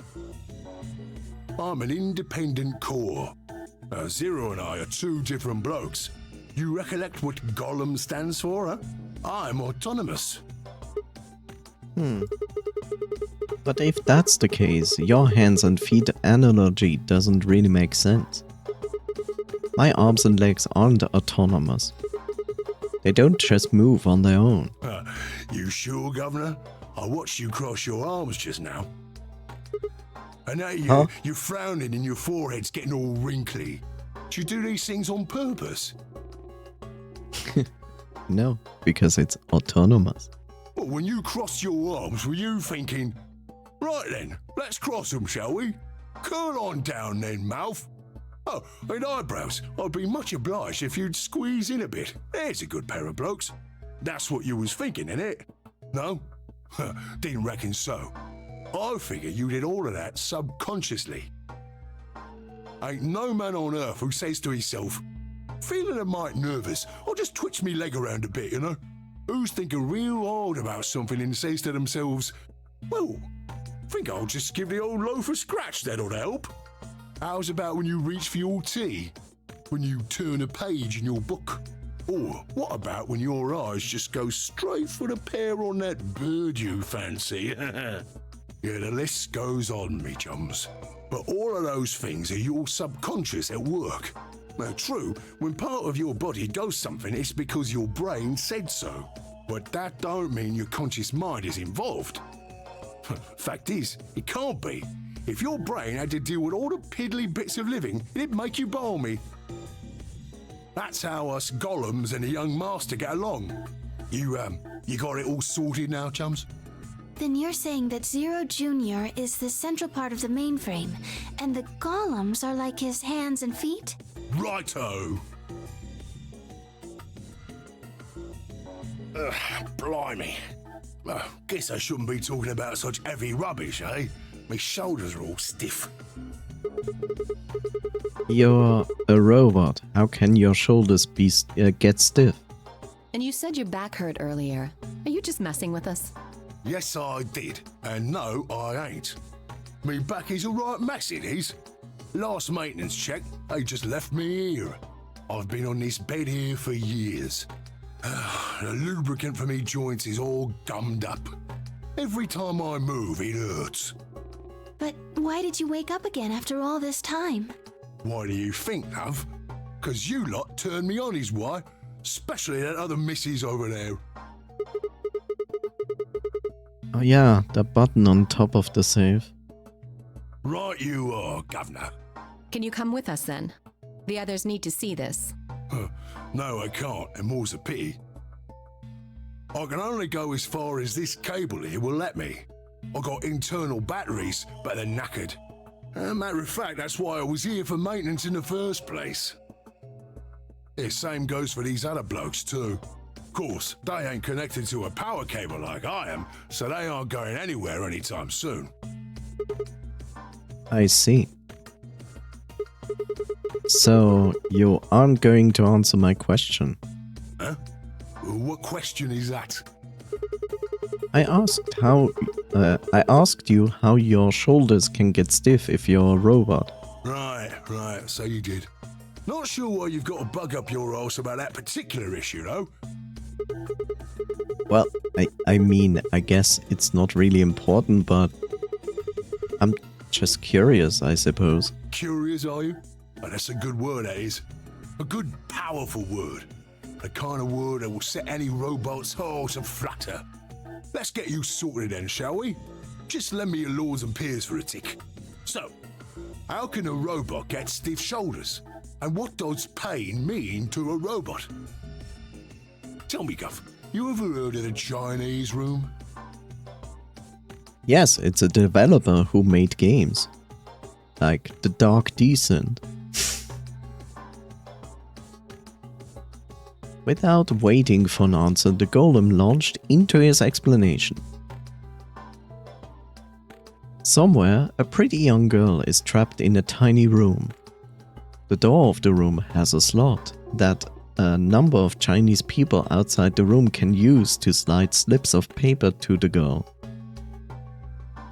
I'm an independent core. Zero and I are 2 different blokes. You recollect what Golem stands for, huh? I'm autonomous. But if that's the case, your hands and feet analogy doesn't really make sense. My arms and legs aren't autonomous. They don't just move on their own. You sure, Governor? I watched you cross your arms just now. And now you're frowning and your forehead's getting all wrinkly. Do you do these things on purpose? No, because it's autonomous. Well, when you crossed your arms, were you thinking, right then, let's cross them, shall we? Curl on down then, mouth. Oh, and eyebrows, I'd be much obliged if you'd squeeze in a bit. There's a good pair of blokes. That's what you was thinking, innit? No? Didn't reckon so. I figure you did all of that subconsciously. Ain't no man on earth who says to himself, feeling a mite nervous, I'll just twitch me leg around a bit, you know? Who's thinking real hard about something and says to themselves, well, think I'll just give the old loaf a scratch, that'll help. How's about when you reach for your tea? When you turn a page in your book? Or what about when your eyes just go straight for the pair on that bird you fancy? Yeah, the list goes on, me chums. But all of those things are your subconscious at work. Now, true, when part of your body does something, it's because your brain said so. But that don't mean your conscious mind is involved. Fact is, it can't be. If your brain had to deal with all the piddly bits of living, it'd make you balmy. That's how us golems and the young master get along. You got it all sorted now, chums? Then you're saying that Zero Jr. is the central part of the mainframe, and the golems are like his hands and feet? Righto! Blimey. Guess I shouldn't be talking about such heavy rubbish, eh? My shoulders are all stiff. You're a robot. How can your shoulders be get stiff? And you said your back hurt earlier. Are you just messing with us? Yes, I did. And no, I ain't. Me back is a right mess, it is. Last maintenance check, they just left me here. I've been on this bed here for years. The lubricant for me joints is all gummed up. Every time I move, it hurts. But why did you wake up again after all this time? Why do you think, love? 'Cause you lot turned me on is why. Especially that other missus over there. Oh yeah, the button on top of the safe. Right you are, Governor. Can you come with us then? The others need to see this. No, I can't, and more's a pity. I can only go as far as this cable here will let me. I got internal batteries, but they're knackered. Matter of fact, that's why I was here for maintenance in the first place. The same goes for these other blokes too. Of course, they ain't connected to a power cable like I am, so they aren't going anywhere anytime soon. I see. So, you aren't going to answer my question. Huh? What question is that? I asked you how your shoulders can get stiff if you're a robot. Right, so you did. Not sure why you've got a bug up your arse about that particular issue, though. Well, I mean, I guess it's not really important, but I'm just curious, I suppose. Curious, are you? Oh, that's a good word, that is. A good, powerful word. The kind of word that will set any robot's heart to flutter. Let's get you sorted then, shall we? Just lend me your lords and peers for a tick. So, how can a robot get stiff shoulders? And what does pain mean to a robot? Tell me, Guff, you ever heard of the Chinese room? Yes, it's a developer who made games. Like The Dark Descent. Without waiting for an answer, the golem launched into his explanation. Somewhere, a pretty young girl is trapped in a tiny room. The door of the room has a slot that a number of Chinese people outside the room can use to slide slips of paper to the girl.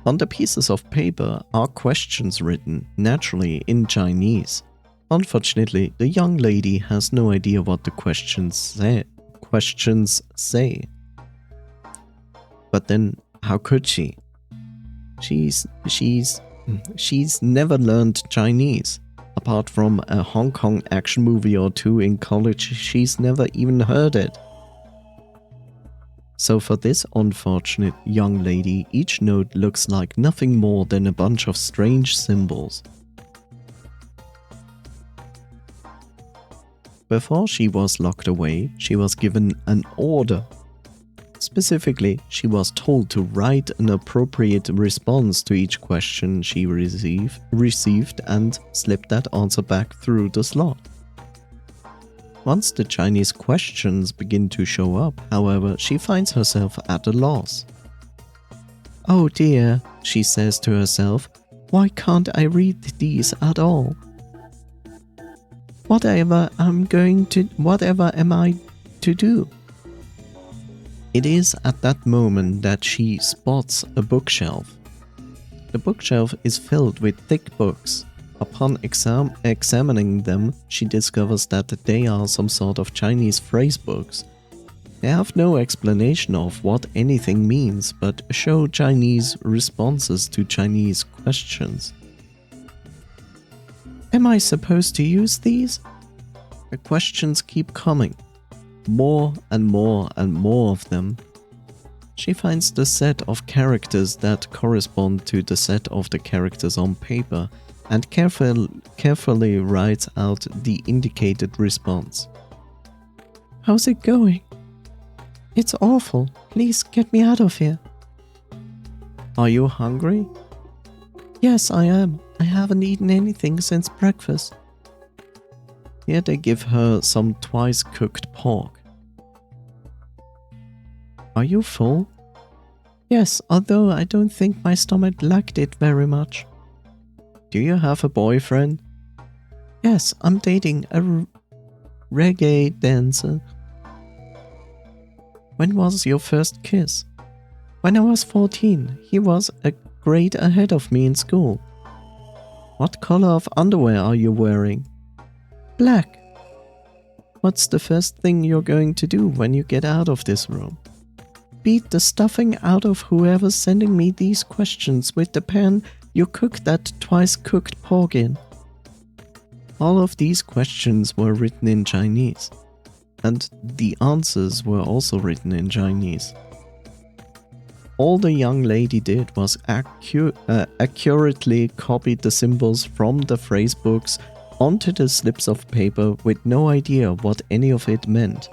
On the pieces of paper are questions written, naturally in Chinese. Unfortunately, the young lady has no idea what the questions say. But then, how could she? She's never learned Chinese. Apart from a Hong Kong action movie or two in college, she's never even heard it. So for this unfortunate young lady, each note looks like nothing more than a bunch of strange symbols. Before she was locked away, she was given an order. Specifically, she was told to write an appropriate response to each question she received and slip that answer back through the slot. Once the Chinese questions begin to show up, however, she finds herself at a loss. "Oh dear," she says to herself, "why can't I read these at all? Whatever am I to do?" It is at that moment that she spots a bookshelf. The bookshelf is filled with thick books. Upon examining them, she discovers that they are some sort of Chinese phrase books. They have no explanation of what anything means, but show Chinese responses to Chinese questions. Am I supposed to use these? The questions keep coming. More and more and more of them. She finds the set of characters that correspond to the set of the characters on paper and carefully writes out the indicated response. How's it going? It's awful. Please get me out of here. Are you hungry? Yes, I am. I haven't eaten anything since breakfast. Here they give her some twice-cooked pork. Are you full? Yes, although I don't think my stomach liked it very much. Do you have a boyfriend? Yes, I'm dating a reggae dancer. When was your first kiss? When I was 14. He was a grade ahead of me in school. What color of underwear are you wearing? Black. What's the first thing you're going to do when you get out of this room? Beat the stuffing out of whoever's sending me these questions with the pan you cooked that twice-cooked pork in. All of these questions were written in Chinese, and the answers were also written in Chinese. All the young lady did was accurately copy the symbols from the phrase books onto the slips of paper with no idea what any of it meant.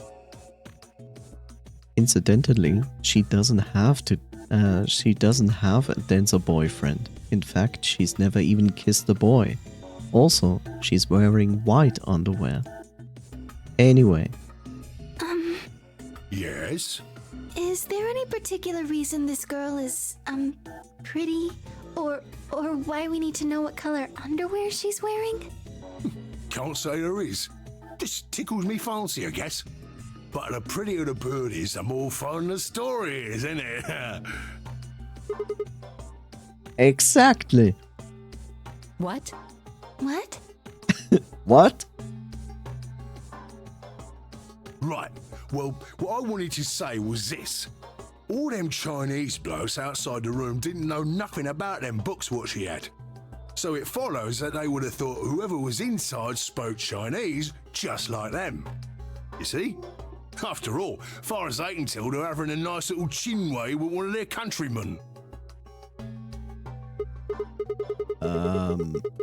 Incidentally, she doesn't have a dancer boyfriend. In fact, she's never even kissed a boy. Also, she's wearing white underwear. Anyway. Yes? Is there any particular reason this girl is, pretty? Or why we need to know what color underwear she's wearing? Can't say there is. Just tickles me fancy, I guess. But the prettier the bird is, the more fun the story is, isn't it? Exactly. What? What? What? Right. Well, what I wanted to say was this. All them Chinese blokes outside the room didn't know nothing about them books what she had. So it follows that they would have thought whoever was inside spoke Chinese just like them. You see? After all, far as they can tell, they're having a nice little chinway with one of their countrymen.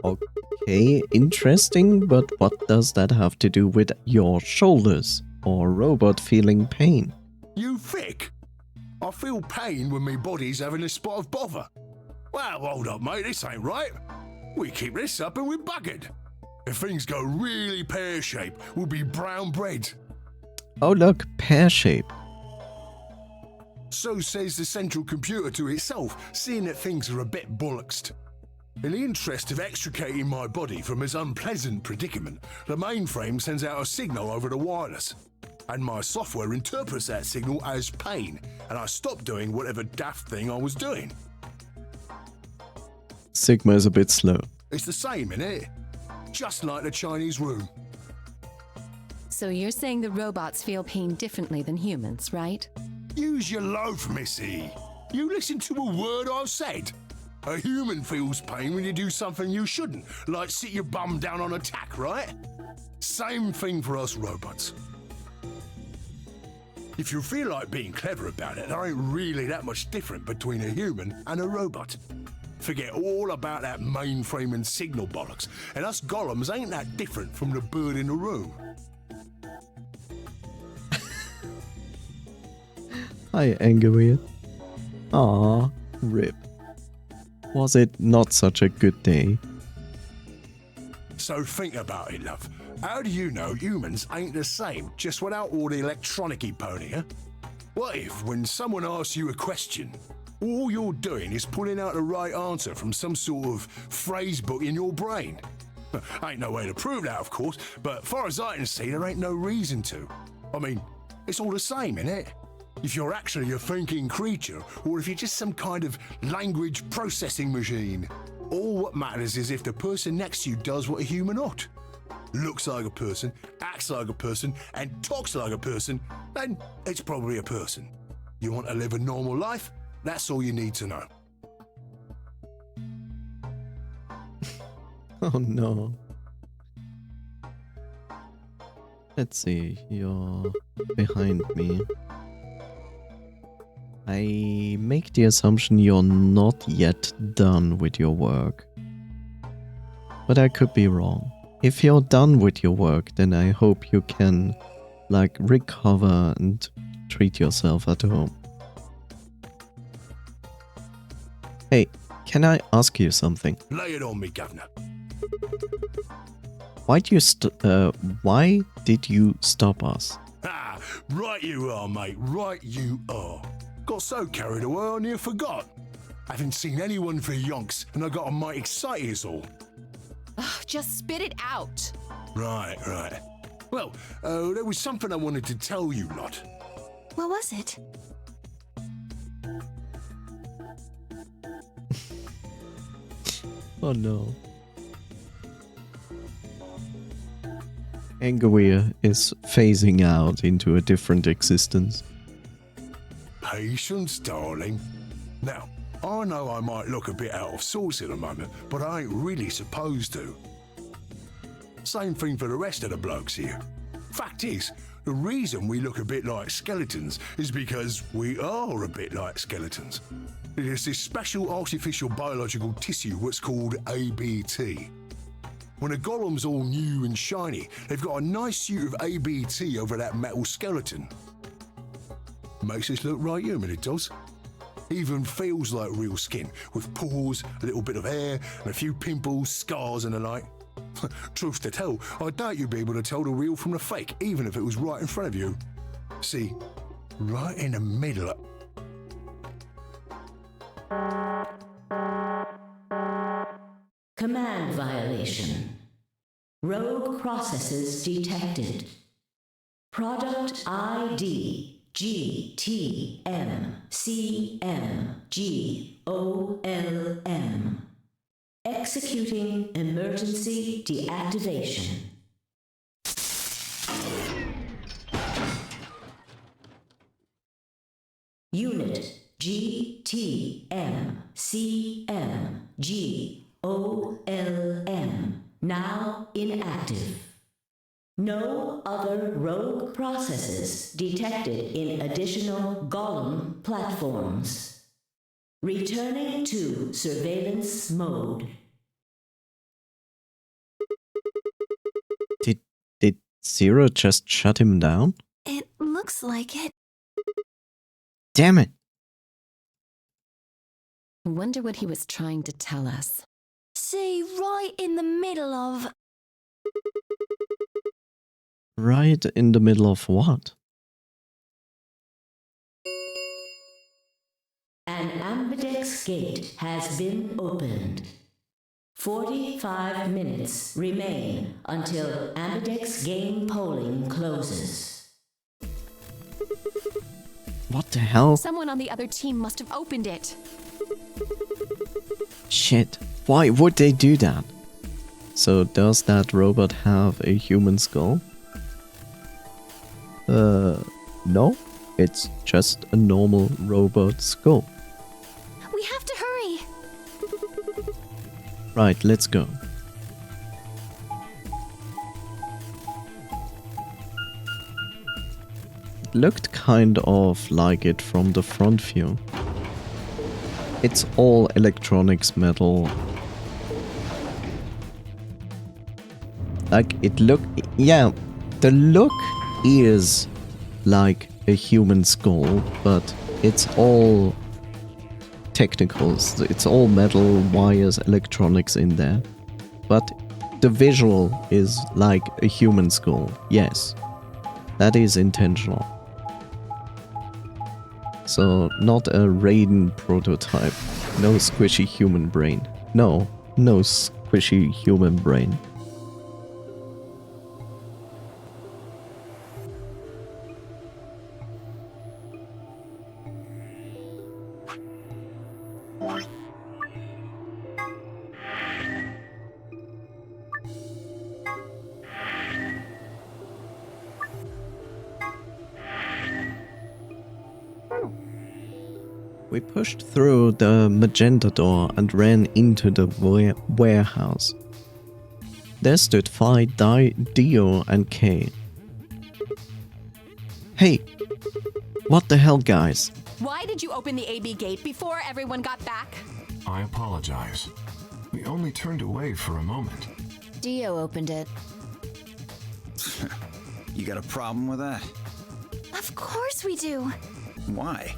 Okay, interesting, but what does that have to do with your shoulders or robot feeling pain? You thick? I feel pain when my body's having a spot of bother. Well, hold up, mate, this ain't right. We keep this up and we're buggered. If things go really pear-shaped, we'll be brown bread. Oh look, pear-shaped. So says the central computer to itself, seeing that things are a bit bollocksed. In the interest of extricating my body from this unpleasant predicament, the mainframe sends out a signal over the wireless. And my software interprets that signal as pain, and I stop doing whatever daft thing I was doing. Sigma is a bit slow. It's the same, innit? Just like the Chinese room. So you're saying the robots feel pain differently than humans, right? Use your loaf, missy. You listen to a word I've said. A human feels pain when you do something you shouldn't, like sit your bum down on a tack, right? Same thing for us robots. If you feel like being clever about it, there ain't really that much different between a human and a robot. Forget all about that mainframe and signal bollocks, and us golems ain't that different from the bird in the room. Hi, Angry. Ah, rip. Was it not such a good day? So think about it, love. How do you know humans ain't the same, just without all the electronic-y pony, huh? What if, when someone asks you a question, all you're doing is pulling out the right answer from some sort of phrase book in your brain? Ain't no way to prove that, of course, but far as I can see, there ain't no reason to. I mean, it's all the same, innit? If you're actually a thinking creature, or if you're just some kind of language processing machine. All what matters is if the person next to you does what a human ought. Looks like a person, acts like a person, and talks like a person, then it's probably a person. You want to live a normal life? That's all you need to know. Oh no. Let's see, you're behind me. I make the assumption you're not yet done with your work. But I could be wrong. If you're done with your work, then I hope you can, like, recover and treat yourself at home. Hey, can I ask you something? Lay it on me, governor. Why did you stop us? Ah, right you are, mate, right you are. Got so carried away I near forgot. Haven't seen anyone for yonks, and I got a mite excited is all. Just spit it out. Right. Well, there was something I wanted to tell you lot. What was it? Oh no. Angawir is phasing out into a different existence. Patience, darling. Now, I know I might look a bit out of sorts at the moment, but I ain't really supposed to. Same thing for the rest of the blokes here. Fact is, the reason we look a bit like skeletons is because we are a bit like skeletons. It is this special artificial biological tissue what's called ABT. When a golem's all new and shiny, they've got a nice suit of ABT over that metal skeleton. Makes us look right human, it does. Even feels like real skin, with pores, a little bit of hair, and a few pimples, scars and the like. Truth to tell, I doubt you'd be able to tell the real from the fake, even if it was right in front of you. See, right in the middle of... Command violation. Rogue processes detected. Product ID GTMCMGOLM. Executing emergency deactivation. Unit GTMCMGOLM now inactive. No other rogue processes detected in additional Golem platforms. Returning to surveillance mode. Did Zero just shut him down? It looks like it. Damn it! I wonder what he was trying to tell us. See, right in the middle of... Right in the middle of what? An ambidex gate has been opened. 45 minutes remain until ambidex game polling closes. What the hell? Someone on the other team must have opened it. Shit. Why would they do that? So does that robot have a human skull? No. It's just a normal robot skull. We have to hurry! Right, let's go. It looked kind of like it from the front view. It's all electronics metal. Like, it look... Yeah, the look is like a human skull, but it's all technicals. It's all metal, wires, electronics in there. But the visual is like a human skull. Yes, that is intentional. So, not a Raiden prototype. No squishy human brain. No squishy human brain. We pushed through the magenta door and ran into the warehouse. There stood Phi, Dio, and Kay. Hey! What the hell, guys? Why did you open the AB gate before everyone got back? I apologize. We only turned away for a moment. Dio opened it. You got a problem with that? Of course we do. Why?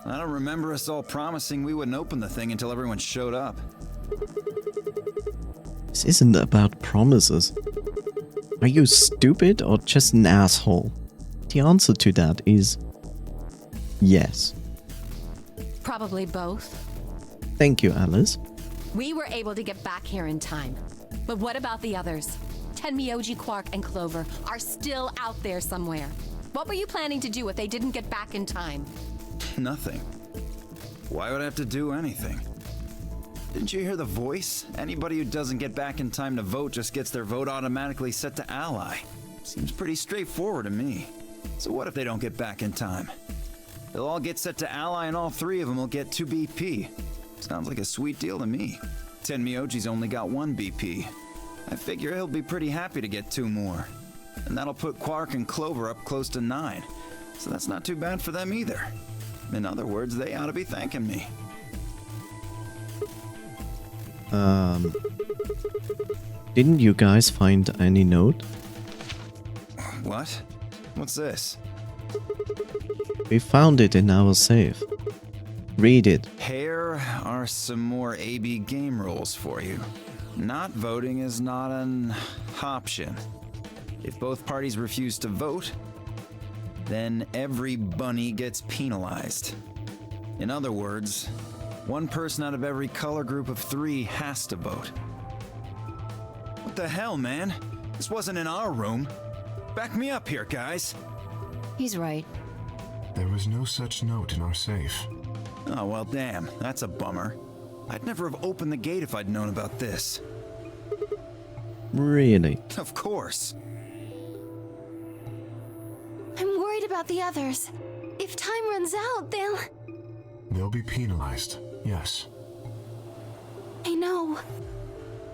I don't remember us all promising we wouldn't open the thing until everyone showed up. This isn't about promises. Are you stupid or just an asshole? The answer to that is yes. Probably both. Thank you, Alice. We were able to get back here in time. But what about the others? Tenmyoji, Quark, and Clover are still out there somewhere. What were you planning to do if they didn't get back in time? Nothing. Why would I have to do anything? Didn't you hear the voice? Anybody who doesn't get back in time to vote just gets their vote automatically set to ally. Seems pretty straightforward to me. So what if they don't get back in time? They'll all get set to ally and all three of them will get 2 BP. Sounds like a sweet deal to me. Tenmyoji's only got 1 BP. I figure he'll be pretty happy to get 2 more. And that'll put Quark and Clover up close to 9. So that's not too bad for them either. In other words, they ought to be thanking me. Didn't you guys find any note? What? What's this? We found it in our safe. Read it. Here are some more AB game rules for you. Not voting is not an option. If both parties refuse to vote, then every bunny gets penalized. In other words, 1 person out of every color group of 3 has to vote. What the hell, man? This wasn't in our room. Back me up here, guys. He's right. There was no such note in our safe. Oh, well, damn. That's a bummer. I'd never have opened the gate if I'd known about this. Really? Of course. I'm worried about the others. If time runs out, They'll be penalized, yes. I know.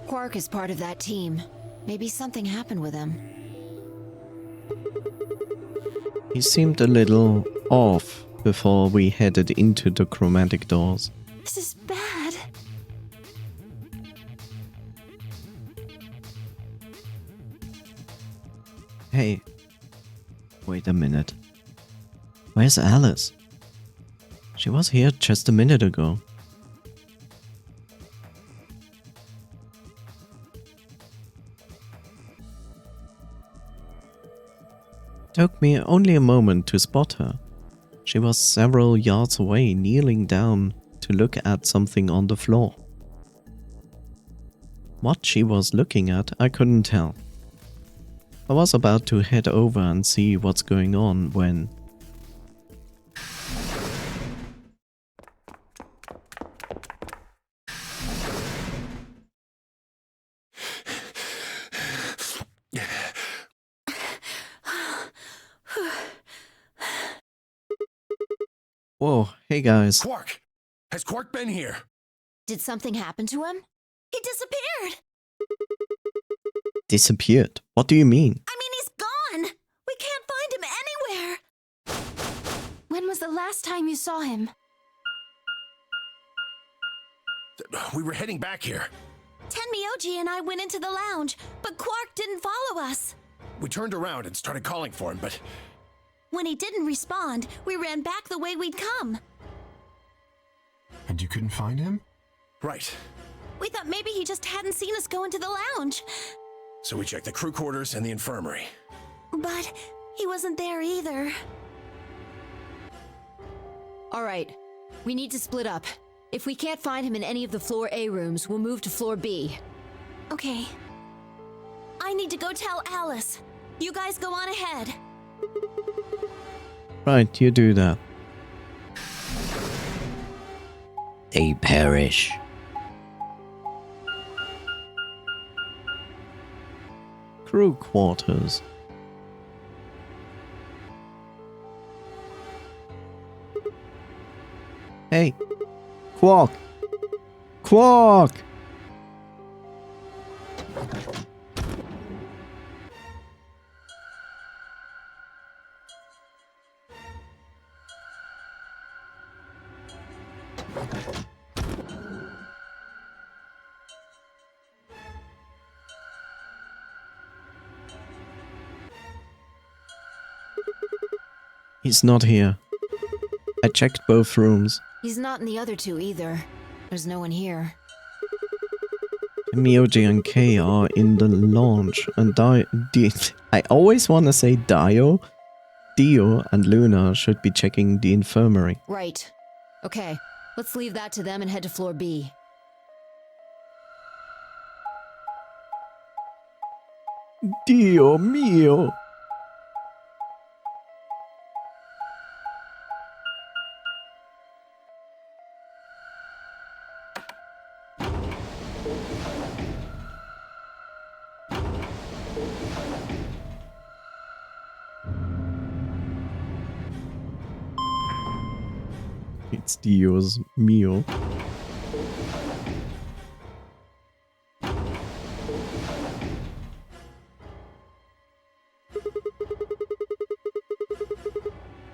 Quark is part of that team. Maybe something happened with him. He seemed a little off before we headed into the chromatic doors. This is bad. Hey, wait a minute. Where's Alice? She was here just a minute ago. Took me only a moment to spot her. She was several yards away, kneeling down to look at something on the floor. What she was looking at, I couldn't tell. I was about to head over and see what's going on when... Whoa, hey guys. Quark! Has Quark been here? Did something happen to him? He disappeared! Disappeared? What do you mean? I mean, he's gone! We can't find him anywhere! When was the last time you saw him? We were heading back here. Tenmyoji and I went into the lounge, but Quark didn't follow us. We turned around and started calling for him, but When he didn't respond, we ran back the way we'd come. And you couldn't find him? Right. We thought maybe he just hadn't seen us go into the lounge. So we checked the crew quarters and the infirmary. But he wasn't there either. All right, we need to split up. If we can't find him in any of the floor A rooms, we'll move to floor B. Okay. I need to go tell Alice. You guys go on ahead. Right, you do that. They perish. Crew quarters. Hey, Quark! Quark! He's not here. I checked both rooms. He's not in the other two either. There's no one here. Miyoji and Kei are in the lounge, and I always want to say Dio and Luna should be checking the infirmary. Right. Okay, let's leave that to them and head to floor B. Dio mio! It's Dio's mio.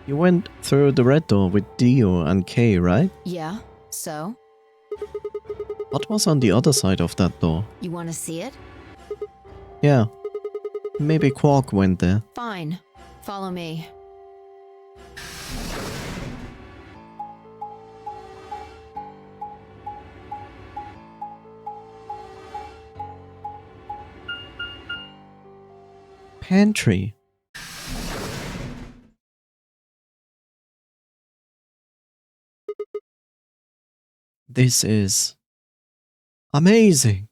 You went through the red door with Dio and Kei, right? Yeah, so? What was on the other side of that door? You want to see it? Yeah. Maybe Quark went there. Fine. Follow me. Pantry. This is amazing.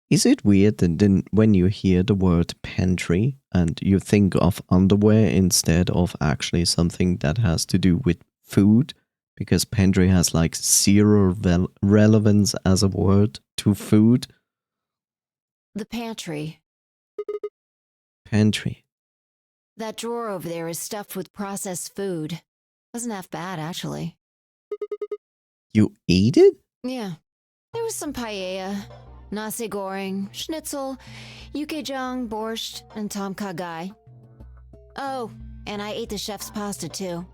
Is it weird that then when you hear the word pantry and you think of underwear instead of actually something that has to do with food? Because pantry has like zero relevance as a word to food. The pantry. Pantry. That drawer over there is stuffed with processed food. Wasn't half bad, actually. You ate it? Yeah. There was some paella, nasi goreng, schnitzel, yukejang, borscht, and tom kha gai. Oh, and I ate the chef's pasta too.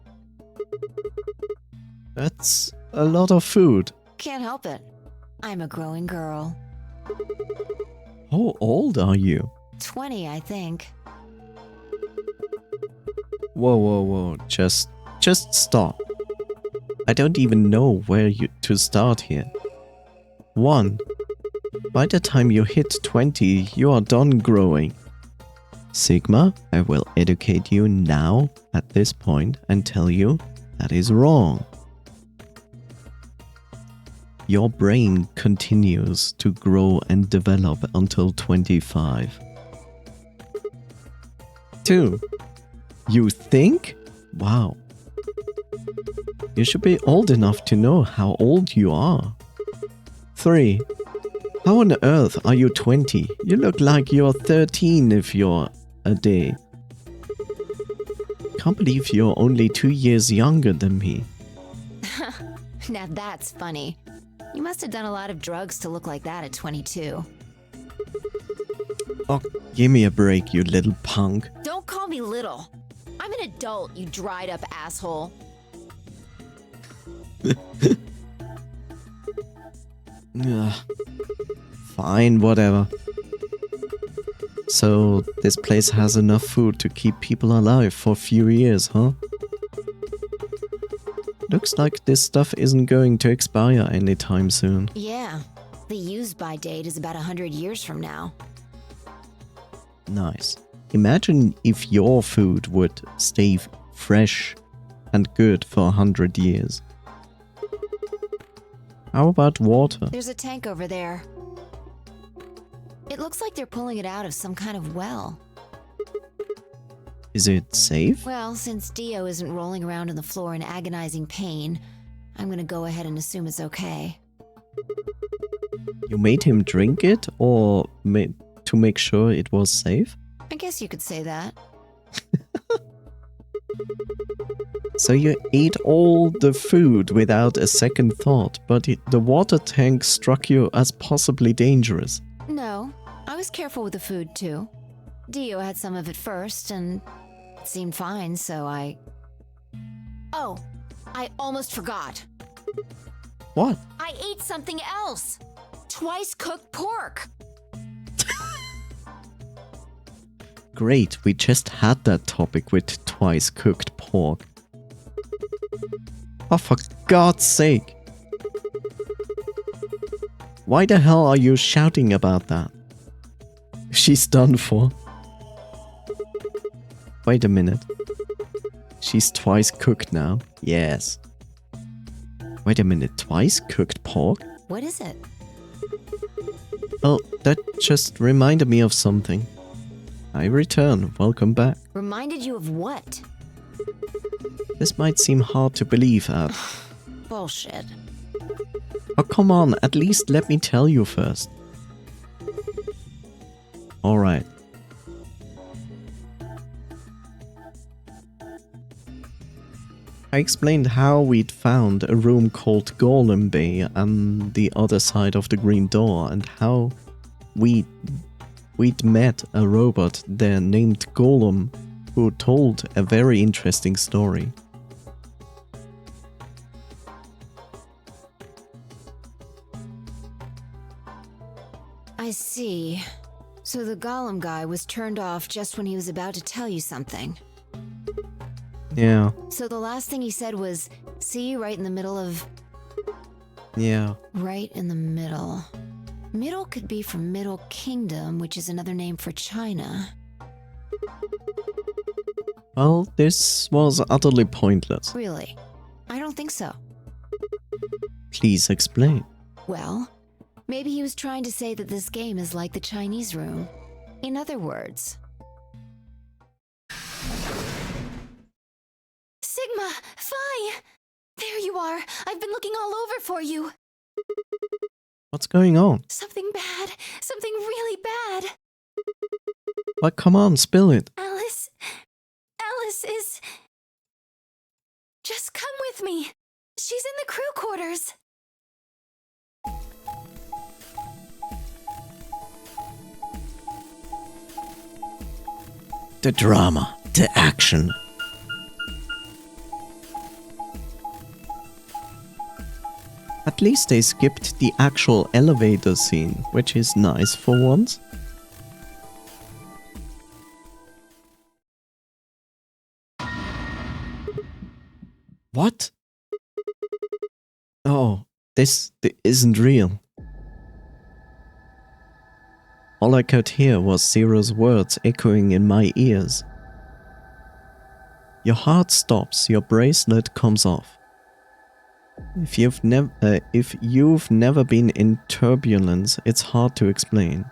That's a lot of food. Can't help it. I'm a growing girl. How old are you? 20, I think. Whoa. Just stop. I don't even know where to start here. 1. By the time you hit 20, you are done growing. Sigma, I will educate you now at this point and tell you that is wrong. Your brain continues to grow and develop until 25. 2. You think? Wow. You should be old enough to know how old you are. 3. How on earth are you 20? You look like you're 13 if you're a day. Can't believe you're only 2 years younger than me. Now that's funny. You must have done a lot of drugs to look like that at 22. Oh, give me a break, you little punk. Don't call me little. I'm an adult, you dried up asshole. Ugh. Fine, whatever. So this place has enough food to keep people alive for a few years, huh? Looks like this stuff isn't going to expire anytime soon. Yeah, the use-by date is about 100 years from now. Nice. Imagine if your food would stay fresh and good for 100 years. How about water? There's a tank over there. It looks like they're pulling it out of some kind of well. Is it safe? Well, since Dio isn't rolling around on the floor in agonizing pain, I'm gonna go ahead and assume it's okay. You made him drink it, or to make sure it was safe? I guess you could say that. So you ate all the food without a second thought, but the water tank struck you as possibly dangerous. No, I was careful with the food too. Dio had some of it first, and it seemed fine, so I... Oh, I almost forgot. What? I ate something else! Twice cooked pork! Great, we just had that topic with twice cooked pork. Oh, for God's sake! Why the hell are you shouting about that? She's done for. Wait a minute. She's twice cooked now. Yes. Wait a minute, twice cooked pork? What is it? Oh, that just reminded me of something. I return, welcome back. Reminded you of what? This might seem hard to believe, Ad. Bullshit. Oh, come on, at least let me tell you first. Alright. I explained how we'd found a room called Golem Bay on the other side of the green door, and how we'd met a robot there named Golem who told a very interesting story. I see. So the golem guy was turned off just when he was about to tell you something. Yeah. So the last thing he said was, see you right in the middle of... Yeah. Right in the middle. Middle could be from Middle Kingdom, which is another name for China. Well, this was utterly pointless. Really? I don't think so. Please explain. Well, maybe he was trying to say that this game is like the Chinese room. In other words... Sigma! Phi! There you are! I've been looking all over for you! What's going on? Something bad! Something really bad! What? Come on, spill it. Alice is... Just come with me! She's in the crew quarters! The drama, the action. At least they skipped the actual elevator scene, which is nice for once. What? Oh, this isn't real. All I could hear was Zero's words echoing in my ears. Your heart stops, your bracelet comes off. If you've never been in turbulence, it's hard to explain.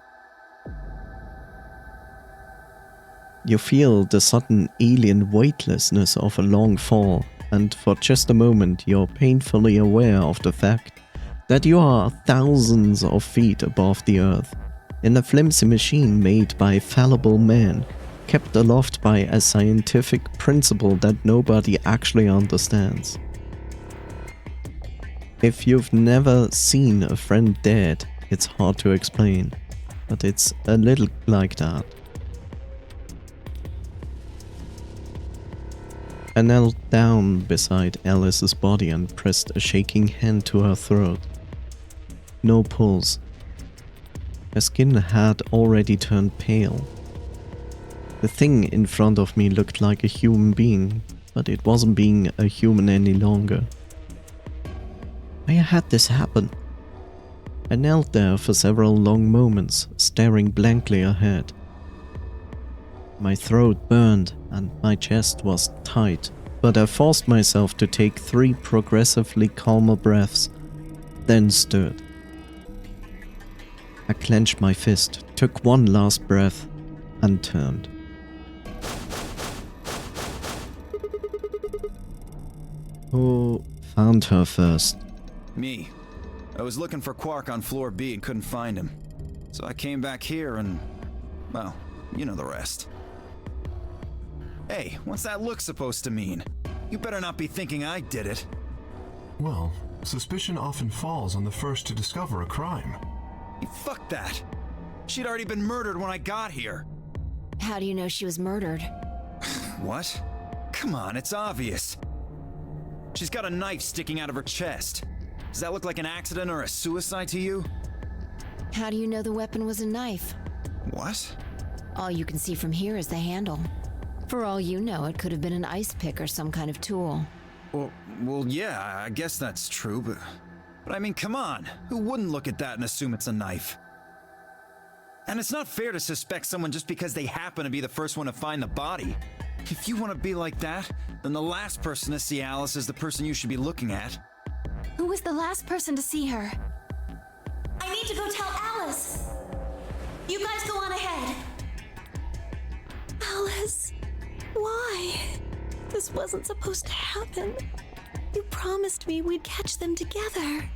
You feel the sudden alien weightlessness of a long fall, and for just a moment you're painfully aware of the fact that you are thousands of feet above the earth, in a flimsy machine made by fallible men, kept aloft by a scientific principle that nobody actually understands. If you've never seen a friend dead, it's hard to explain, but it's a little like that. I knelt down beside Alice's body and pressed a shaking hand to her throat. No pulse. Her skin had already turned pale, The thing in front of me looked like a human being, but it wasn't being a human any longer. Why had this happen? I knelt there for several long moments, staring blankly ahead. My throat burned and my chest was tight, but I forced myself to take 3 progressively calmer breaths, then stood. I clenched my fist, took one last breath, and turned. Who found her first? Me. I was looking for Quark on floor B and couldn't find him. So I came back here and, well, you know the rest. Hey, what's that look supposed to mean? You better not be thinking I did it. Well, suspicion often falls on the first to discover a crime. Fuck that. She'd already been murdered when I got here. How do you know she was murdered? What? Come on, it's obvious. She's got a knife sticking out of her chest. Does that look like an accident or a suicide to you? How do you know the weapon was a knife? What? All you can see from here is the handle. For all you know, it could have been an ice pick or some kind of tool. Well, yeah, I guess that's true, but I mean, come on. Who wouldn't look at that and assume it's a knife? And it's not fair to suspect someone just because they happen to be the first one to find the body. If you want to be like that, then the last person to see Alice is the person you should be looking at. Who was the last person to see her? I need to go tell Alice. You guys go on ahead. Alice, why? This wasn't supposed to happen. You promised me we'd catch them together.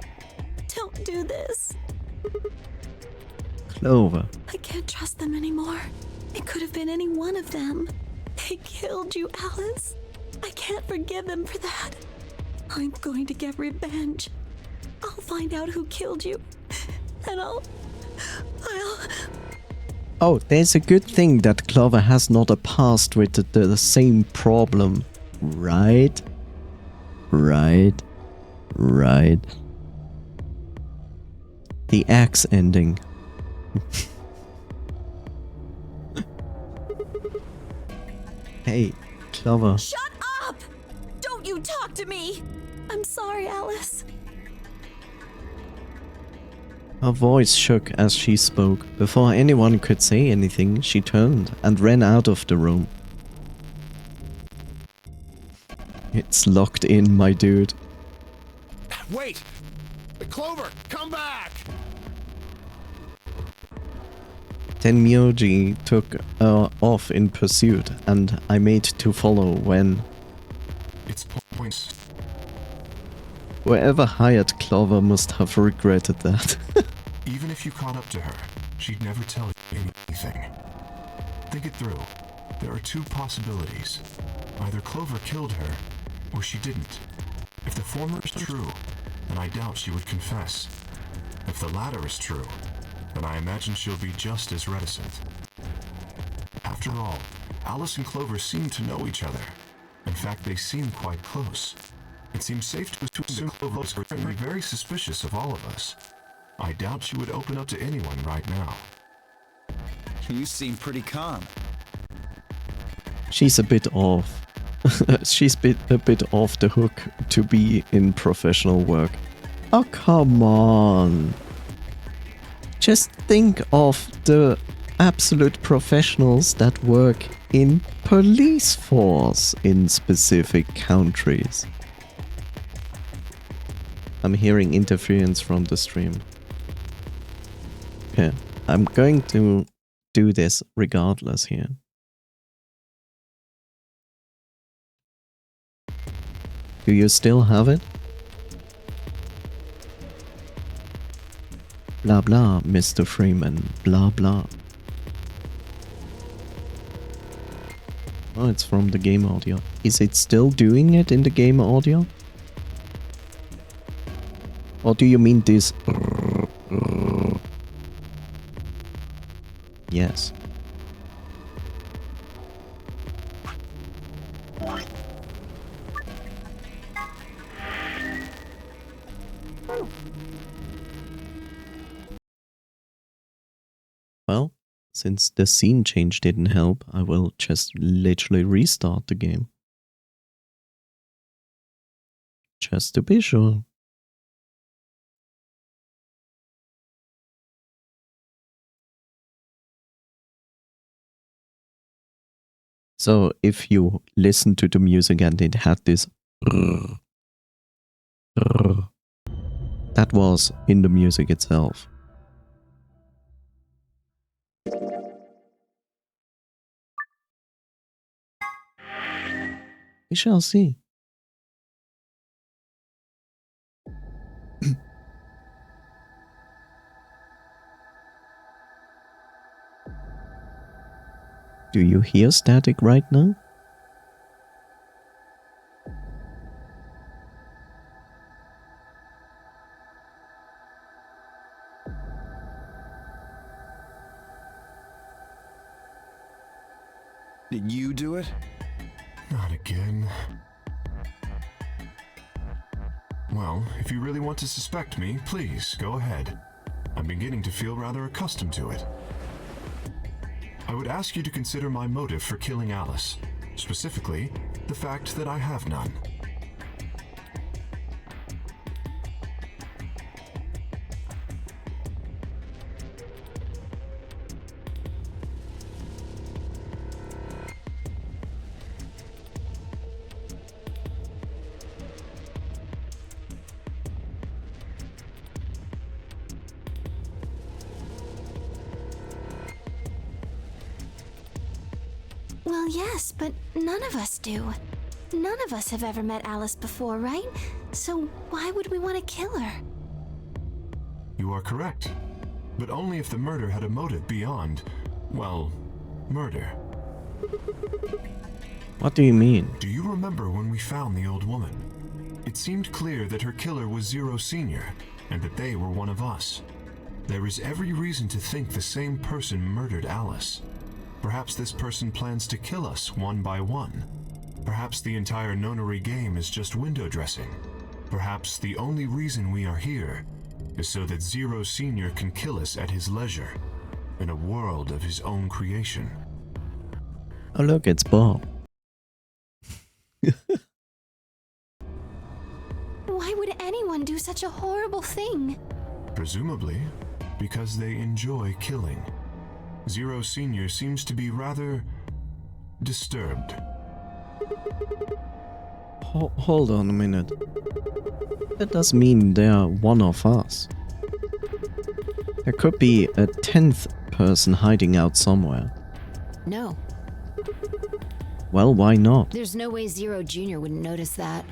Don't do this. Clover. I can't trust them anymore. It could have been any one of them. They killed you, Alice. I can't forgive them for that. I'm going to get revenge. I'll find out who killed you. And I'll... Oh, there's a good thing that Clover has not a past with the same problem. Right? Right. The axe ending. Hey, Clover. Shut up! Don't you talk to me! I'm sorry, Alice. Her voice shook as she spoke. Before anyone could say anything, she turned and ran out of the room. It's locked in, my dude. Wait! Clover, come back! Tenmyoji took off in pursuit, and I made to follow when... It's points. Whoever hired Clover must have regretted that. Even if you caught up to her, she'd never tell you anything. Think it through. There are 2 possibilities. Either Clover killed her, or she didn't. If the former is true, then I doubt she would confess. If the latter is true, then I imagine she'll be just as reticent. After all, Alice and Clover seem to know each other. In fact, they seem quite close. It seems safe to assume that Clover is certainly very suspicious of all of us. I doubt she would open up to anyone right now. You seem pretty calm. She's a bit off. She's a bit off the hook to be in professional work. Oh, come on. Just think of the absolute professionals that work in police force in specific countries. I'm hearing interference from the stream. Okay, I'm going to do this regardless here. Do you still have it? Blah blah, Mr. Freeman, blah blah. Oh, it's from the game audio. Is it still doing it in the game audio? Or do you mean this? Yes. Well, since the scene change didn't help, I will just literally restart the game. Just to be sure. So if you listen to the music and it had this, that was in the music itself. We shall see. Do you hear static right now? Did you do it? Not again. Well, if you really want to suspect me, please, go ahead. I'm beginning to feel rather accustomed to it. I would ask you to consider my motive for killing Alice. Specifically, the fact that I have none. Well, yes, but none of us do. None of us have ever met Alice before, right? So why would we want to kill her? You are correct. But only if the murder had a motive beyond, well, murder. What do you mean? Do you remember when we found the old woman? It seemed clear that her killer was Zero Senior, and that they were one of us. There is every reason to think the same person murdered Alice. Perhaps this person plans to kill us one by one. Perhaps the entire nonary game is just window dressing. Perhaps the only reason we are here is so that Zero Senior can kill us at his leisure, in a world of his own creation. Oh look, it's Bob. Why would anyone do such a horrible thing? Presumably, because they enjoy killing. Zero Senior seems to be rather disturbed. Hold on a minute. That does mean they're one of us. There could be a 10th person hiding out somewhere. No, Well, why not? there's no way Zero Jr. wouldn't notice that.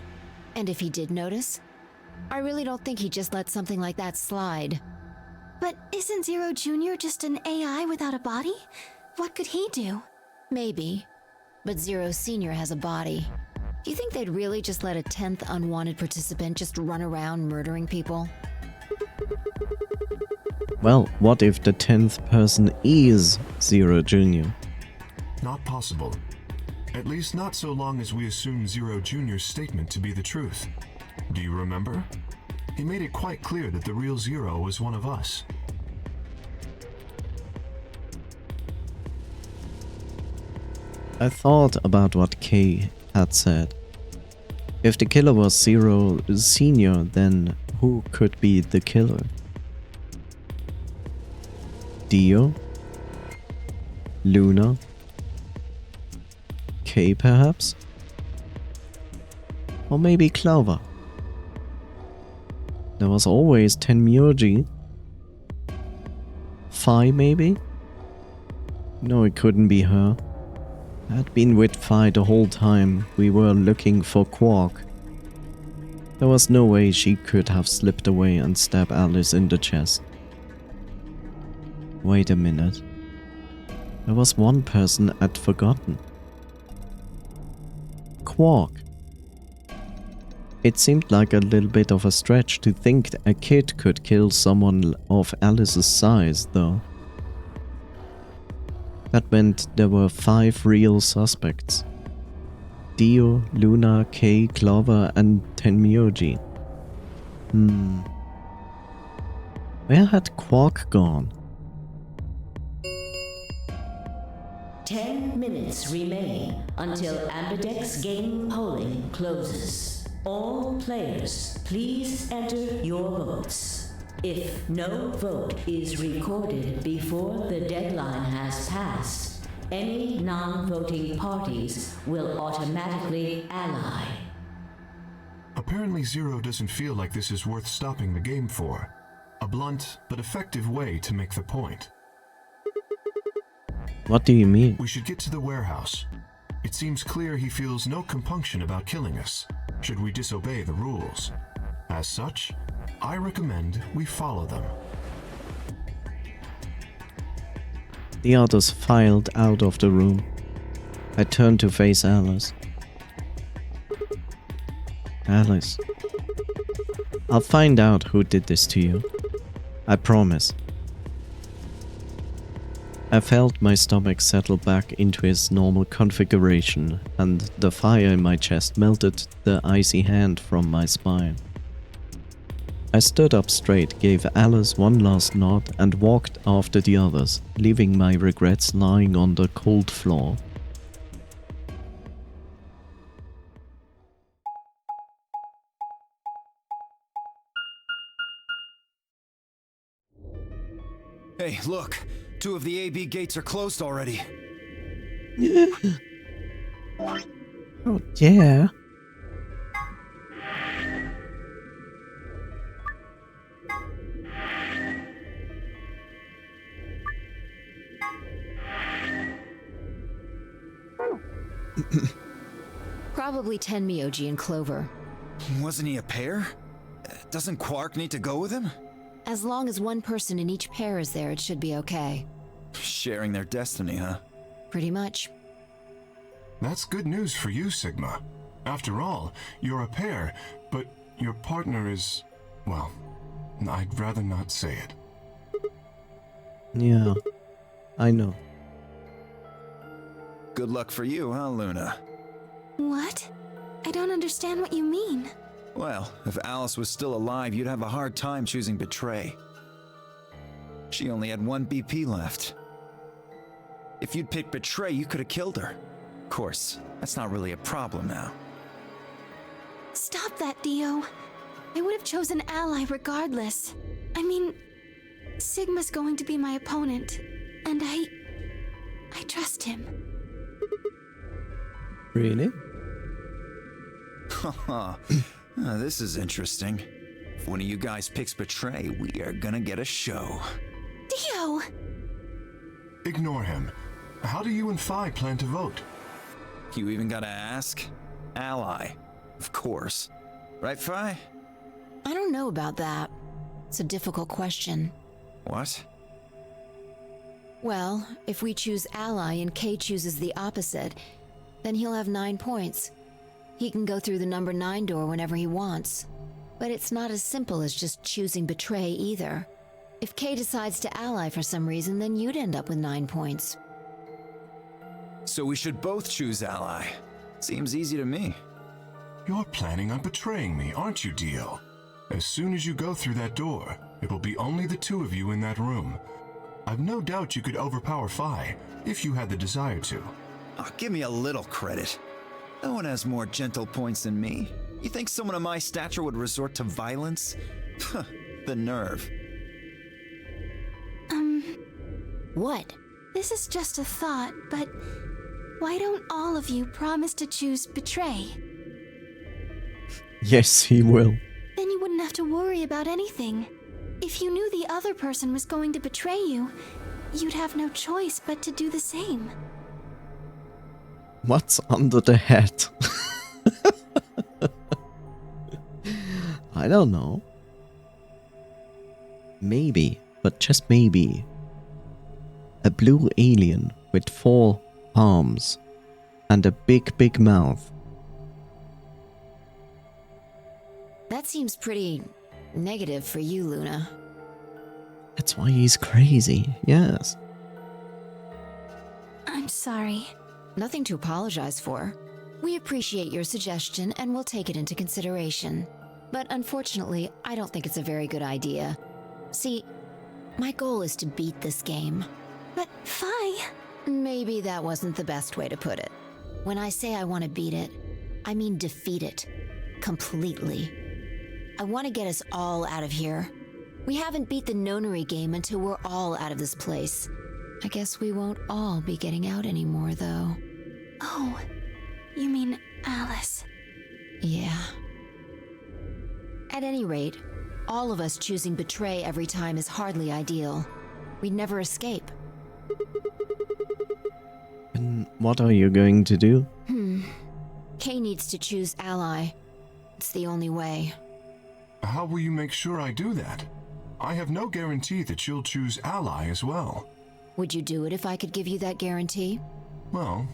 And if he did notice, I really don't think he'd just let something like that slide. But isn't Zero Jr. just an AI without a body? What could he do? Maybe. But Zero Senior has a body. Do you think they'd really just let a 10th unwanted participant just run around murdering people? Well, what if the 10th person is Zero Jr.? Not possible. At least not so long as we assume Zero Jr.'s statement to be the truth. Do you remember? He made it quite clear that the real Zero was one of us. I thought about what Kay had said. If the killer was Zero Senior, then who could be the killer? Dio? Luna? Kay perhaps? Or maybe Clover? There was always Tenmyurji. Phi maybe? No, it couldn't be her. I'd been with Phi the whole time we were looking for Quark. There was no way she could have slipped away and stabbed Alice in the chest. Wait a minute. There was one person I'd forgotten. Quark. It seemed like a little bit of a stretch to think a kid could kill someone of Alice's size, though. That meant there were 5 real suspects. Dio, Luna, Kay, Clover and Tenmyurji. Where had Quark gone? 10 minutes remain until Ambidex game polling closes. All players, please enter your votes. If no vote is recorded before the deadline has passed, any non-voting parties will automatically ally. Apparently Zero doesn't feel like this is worth stopping the game for. A blunt but effective way to make the point. What do you mean? We should get to the warehouse. It seems clear he feels no compunction about killing us, should we disobey the rules. As such, I recommend we follow them. The others filed out of the room. I turned to face Alice. Alice, I'll find out who did this to you. I promise. I felt my stomach settle back into its normal configuration, and the fire in my chest melted the icy hand from my spine. I stood up straight, gave Alice one last nod, and walked after the others, leaving my regrets lying on the cold floor. Hey, look! 2 of the AB gates are closed already. Oh yeah. Probably 10 Myoji and Clover. Wasn't he a pair? Doesn't Quark need to go with him? As long as one person in each pair is there, it should be okay. Sharing their destiny, huh? Pretty much. That's good news for you, Sigma. After all, you're a pair, but your partner is... well, I'd rather not say it. Yeah, I know. Good luck for you, huh, Luna? What? I don't understand what you mean. Well, if Alice was still alive, you'd have a hard time choosing Betray. She only had 1 BP left. If you'd picked Betray, you could have killed her. Of course, that's not really a problem now. Stop that, Dio. I would have chosen Ally regardless. I mean, Sigma's going to be my opponent, and I trust him. Really? Haha. This is interesting. If one of you guys picks Betray, we are gonna get a show. Dio! Ignore him. How do you and Phi plan to vote? You even gotta ask? Ally. Of course. Right, Phi? I don't know about that. It's a difficult question. What? Well, if we choose ally and Kay chooses the opposite, then he'll have 9 points. He can go through the number 9 door whenever he wants. But it's not as simple as just choosing Betray either. If Kay decides to ally for some reason, then you'd end up with 9 points. So we should both choose Ally. Seems easy to me. You're planning on betraying me, aren't you, Dio? As soon as you go through that door, it will be only the 2 of you in that room. I've no doubt you could overpower Phi, if you had the desire to. Oh, give me a little credit. No one has more gentle points than me. You think someone of my stature would resort to violence? The nerve. What? This is just a thought, but why don't all of you promise to choose Betray? Yes, he will. Then you wouldn't have to worry about anything. If you knew the other person was going to betray you, you'd have no choice but to do the same. What's under the hat? I don't know. Maybe, but just maybe, a blue alien with 4 arms and a big mouth. That seems pretty negative for you, Luna. That's why he's crazy, yes. I'm sorry. Nothing to apologize for. We appreciate your suggestion and we'll take it into consideration. But unfortunately, I don't think it's a very good idea. See, my goal is to beat this game. But Phi, Maybe that wasn't the best way to put it. When I say I want to beat it, I mean defeat it. Completely. I want to get us all out of here. We haven't beat the nonary game until we're all out of this place. I guess we won't all be getting out anymore, though. Oh, you mean Alice? Yeah. At any rate, all of us choosing betray every time is hardly ideal. We'd never escape. And what are you going to do? Kay needs to choose ally. It's the only way. How will you make sure I do that? I have no guarantee that you'll choose ally as well. Would you do it if I could give you that guarantee? Well,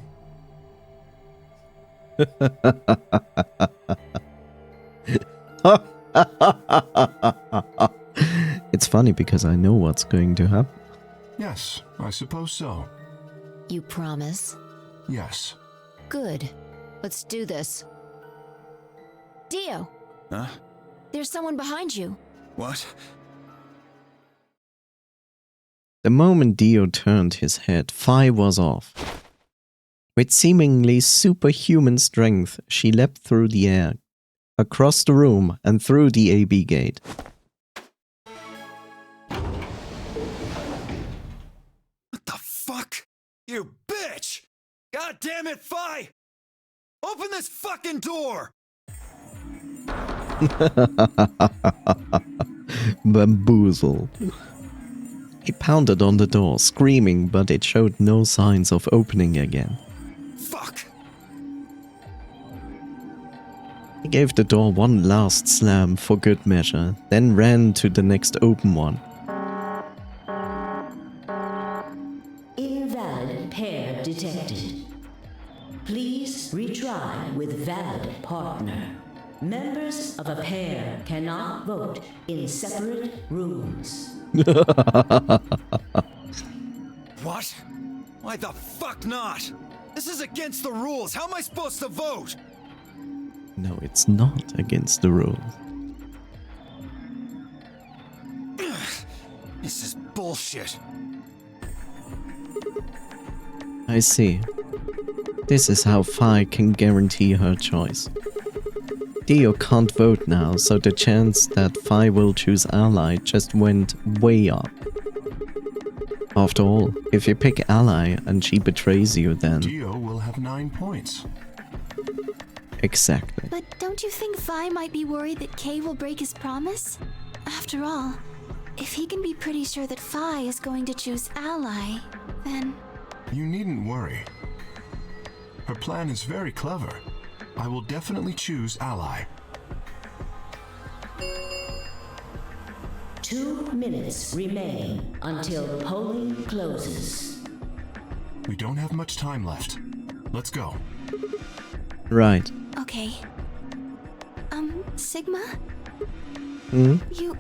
It's funny because I know what's going to happen. yes, I suppose so. You promise? Yes. Good. Let's do this. Dio, Huh? there's someone behind you. What? The moment Dio turned his head, Fi was off. With seemingly superhuman strength, she leapt through the air, across the room, and through the AB gate. What the fuck? You bitch! God damn it, Fi! Open this fucking door! Bamboozled. He pounded on the door, screaming, but it showed no signs of opening again. Fuck! He gave the door one last slam for good measure, then ran to the next open one. Invalid pair detected. Please retry with valid partner. Members of a pair cannot vote in separate rooms. What? Why the fuck not? This is against the rules. How am I supposed to vote? No, it's not against the rules. This is bullshit. I see. This is how Fi can guarantee her choice. Dio can't vote now, so the chance that Fi will choose ally just went way up. After all, if you pick ally and she betrays you, then... Dio will have 9 points. Exactly. But don't you think Vi might be worried that Kay will break his promise? After all, if he can be pretty sure that Vi is going to choose ally, then... You needn't worry. Her plan is very clever. I will definitely choose ally. 2 minutes remain until polling closes. We don't have much time left. Let's go. Right. Okay. Sigma? Hmm? You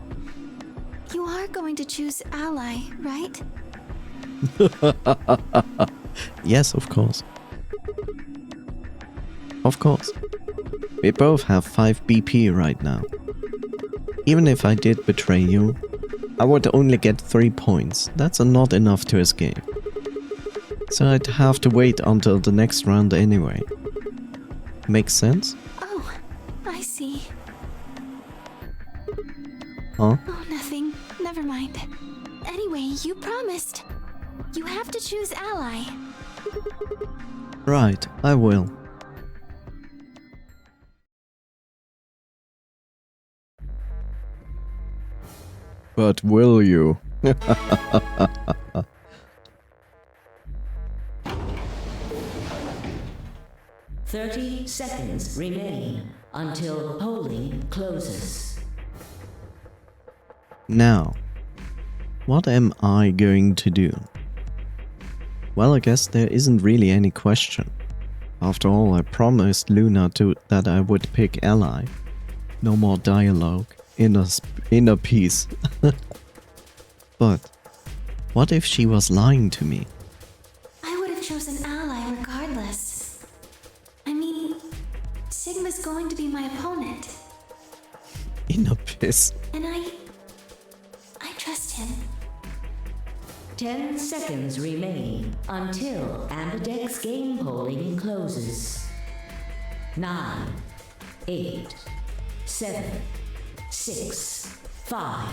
are going to choose ally, right? Yes, of course. Of course. We both have 5 BP right now. Even if I did betray you, I would only get 3 points. That's not enough to escape. So I'd have to wait until the next round anyway. Makes sense? Oh, I see. Huh? Oh, nothing. Never mind. Anyway, you promised. You have to choose ally. Right, I will. But will you? 30 seconds remain until polling closes. Now, what am I going to do? Well, I guess there isn't really any question. After all, I promised Luna that I would pick ally. No more dialogue. Inner peace. But what if she was lying to me? I would have chosen ally regardless. I mean, Sigma's going to be my opponent. Inner peace. And I trust him. 10 seconds remain until Ambidex game polling closes. 9, 8, 7, 6, 5,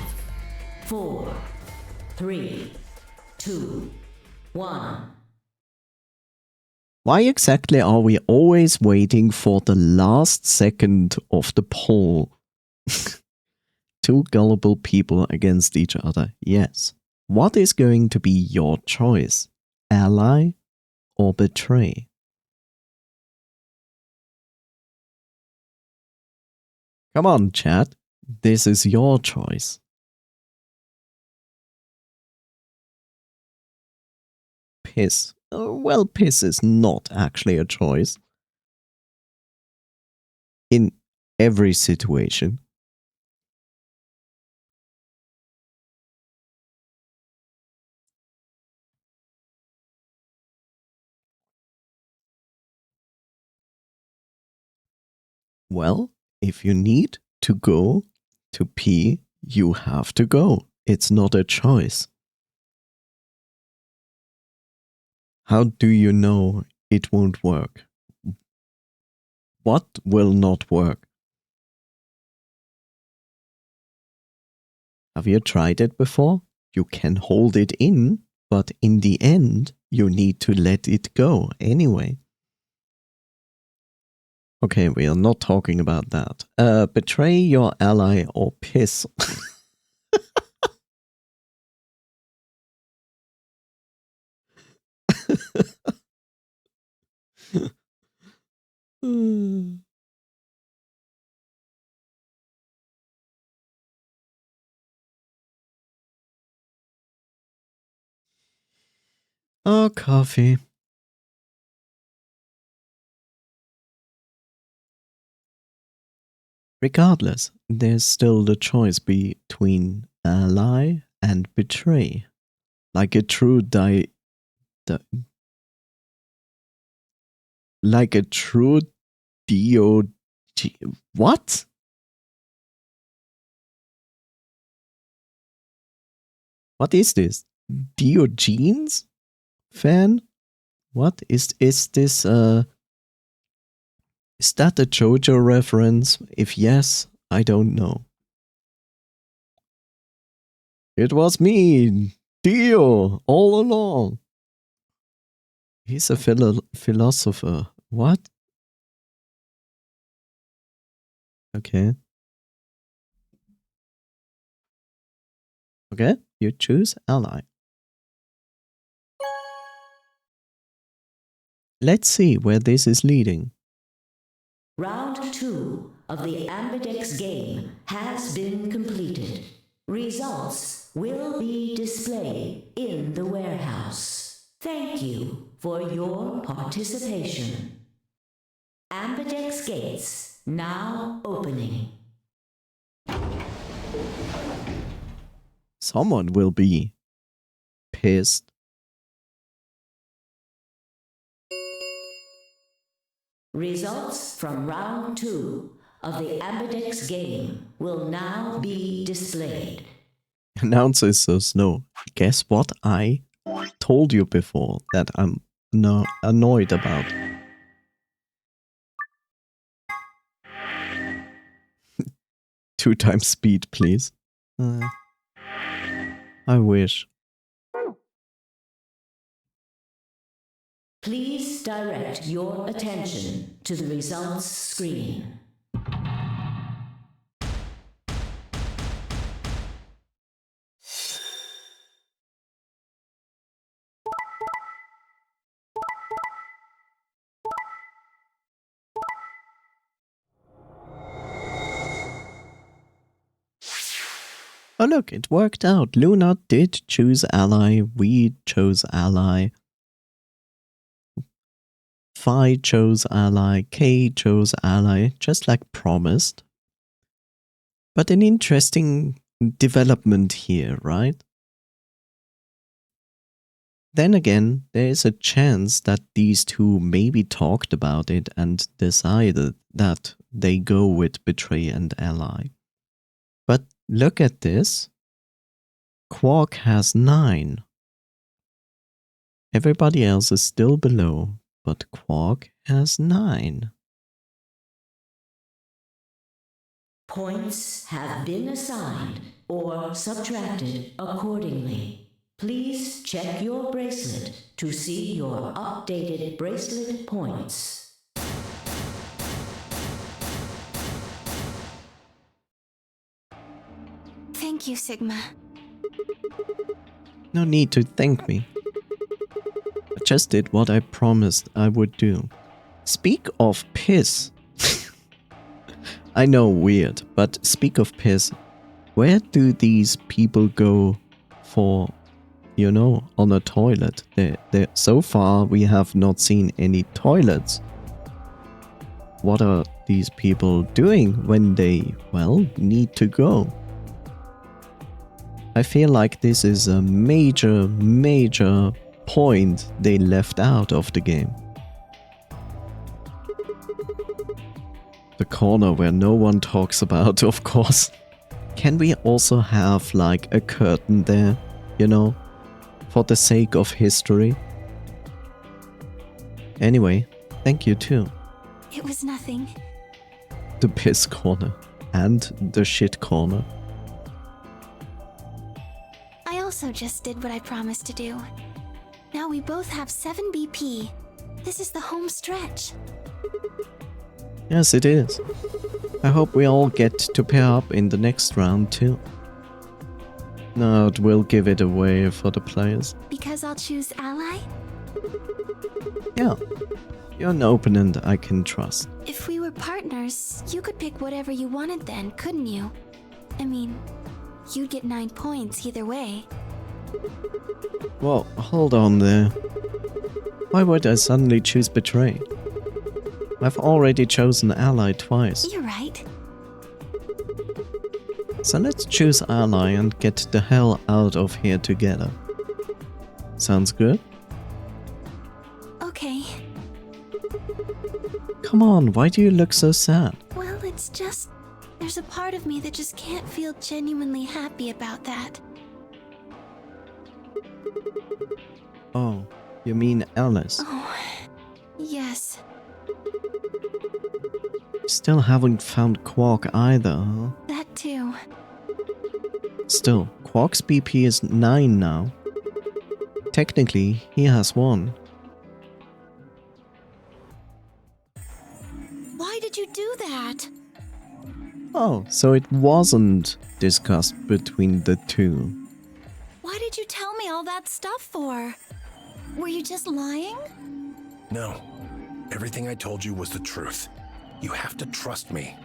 4, 3, 2, 1. Why exactly are we always waiting for the last second of the poll? Two gullible people against each other, yes. What is going to be your choice? Ally or betray? Come on, chat. This is your choice. Piss. Well, piss is not actually a choice. In every situation. Well, if you need to go to pee, you have to go. It's not a choice. How do you know it won't work? What will not work? Have you tried it before? You can hold it in, but in the end, you need to let it go anyway. Okay, we are not talking about that. Betray your ally or piss. Oh, coffee. Regardless, there's still the choice between ally and betray. Like a true like a true DOG. What? What is this? Diogenes fan? What is this? Is that a JoJo reference? If yes, I don't know. It was me, Dio, all along. He's a philosopher. What? Okay. Okay, you choose ally. Let's see where this is leading. Round 2 of the Ambidex game has been completed. Results will be displayed in the warehouse. Thank you for your participation. Ambidex gates now opening. Someone will be pissed. Results from round 2 of the Ambidex game will now be displayed. Announcer says no. Guess what I told you before that I'm annoyed about. Two times speed, please. I wish. Please direct your attention to the results screen. Oh look, it worked out. Luna did choose ally. We chose ally. Phi chose ally. K chose ally, just like promised. But an interesting development here, right? Then again, there is a chance that these two maybe talked about it and decided that they go with betray and ally. But look at this. Quark has 9. Everybody else is still below, but Quark has 9. Points have been assigned or subtracted accordingly. Please check your bracelet to see your updated bracelet points. Thank you, Sigma. No need to thank me. I just did what I promised I would do. Speak of piss. I know, weird, but speak of piss. Where do these people go for, you know, on a toilet? So far, we have not seen any toilets. What are these people doing when they, well, need to go? I feel like this is a major point they left out of the game. The corner where no one talks about, of course. Can we also have like a curtain there, you know, for the sake of history? Anyway, thank you too. It was nothing. The piss corner and the shit corner. I also just did what I promised to do. Now we both have 7 BP. This is the home stretch. Yes, it is. I hope we all get to pair up in the next round too. No, it will give it away for the players. Because I'll choose ally? Yeah, you're an opponent I can trust. If we were partners, you could pick whatever you wanted then, couldn't you? I mean, you'd get 9 points either way. Well, hold on there. Why would I suddenly choose Betray? I've already chosen Ally twice. You're right. So let's choose Ally and get the hell out of here together. Sounds good? Okay. Come on, why do you look so sad? Well, it's just... there's a part of me that just can't feel genuinely happy about that. Oh, you mean Alice? Oh, yes. Still haven't found Quark either, huh? That too. Still, Quark's BP is 9 now. Technically, he has 1. Why did you do that? Oh, so it wasn't discussed between the two. Why did you tell me all that stuff for? Were you just lying? No. Everything I told you was the truth. You have to trust me.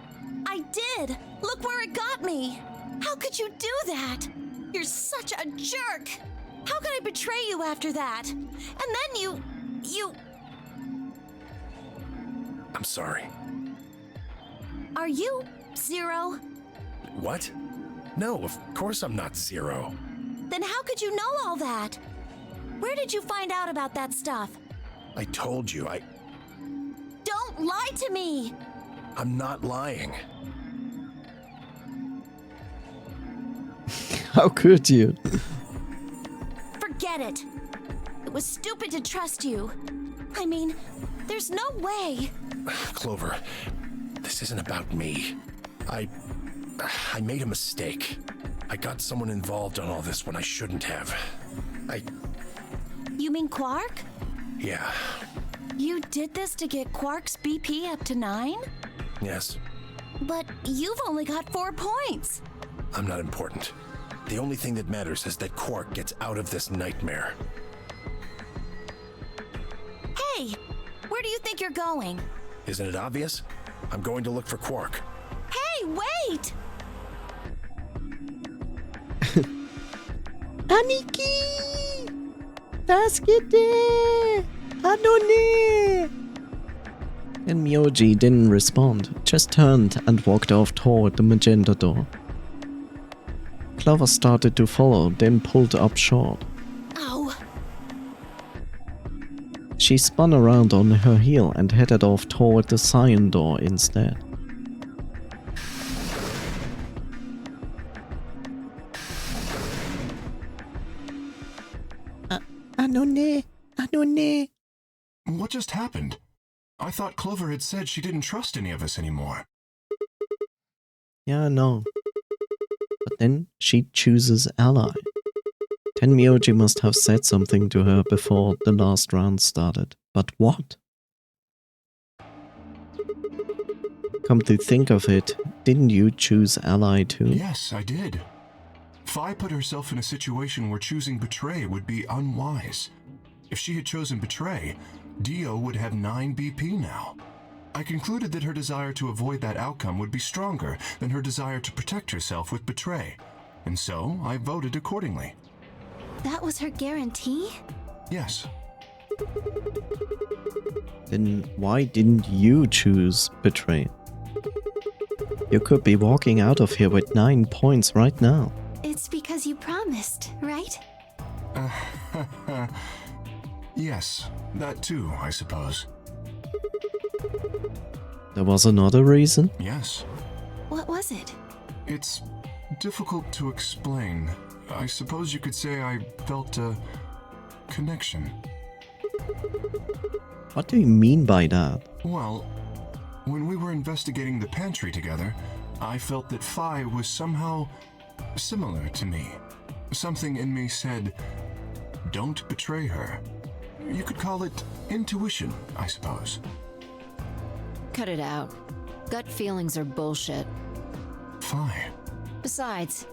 I did! Look where it got me! How could you do that? You're such a jerk! How could I betray you after that? And then you... I'm sorry. Are you Zero? What? No, of course I'm not Zero. Then how could you know all that? Where did you find out about that stuff? I told you, Don't lie to me! I'm not lying. How could you? Forget it! It was stupid to trust you. I mean, there's no way. Clover, this isn't about me. I made a mistake. I got someone involved on all this when I shouldn't have. You mean Quark? Yeah. You did this to get Quark's BP up to 9? Yes. But you've only got 4 points. I'm not important. The only thing that matters is that Quark gets out of this nightmare. Hey! Where do you think you're going? Isn't it obvious? I'm going to look for Quark. Hey, wait! Aniki! Tasukite! Adoni! And Myoji didn't respond, just turned and walked off toward the magenta door. Clover started to follow, then pulled up short. Ow! She spun around on her heel and headed off toward the cyan door instead. Anone. What just happened? I thought Clover had said she didn't trust any of us anymore. Yeah, no. But then she chooses ally. Tenmyoji must have said something to her before the last round started. But what? Come to think of it, didn't you choose ally too? Yes, I did. Fi put herself in a situation where choosing betray would be unwise. If she had chosen betray, Dio would have 9 BP now. I concluded that her desire to avoid that outcome would be stronger than her desire to protect herself with betray, and so I voted accordingly. That was her guarantee? Yes. Then why didn't you choose betray? You could be walking out of here with 9 points right now. It's because you promised, right? Yes, that too, I suppose. There was another reason? Yes. What was it? It's difficult to explain. I suppose you could say I felt a connection. What do you mean by that? Well, when we were investigating the pantry together, I felt that Fi was somehow similar to me. Something in me said, don't betray her. You could call it intuition, I suppose. Cut it out. Gut feelings are bullshit. Fi. Besides,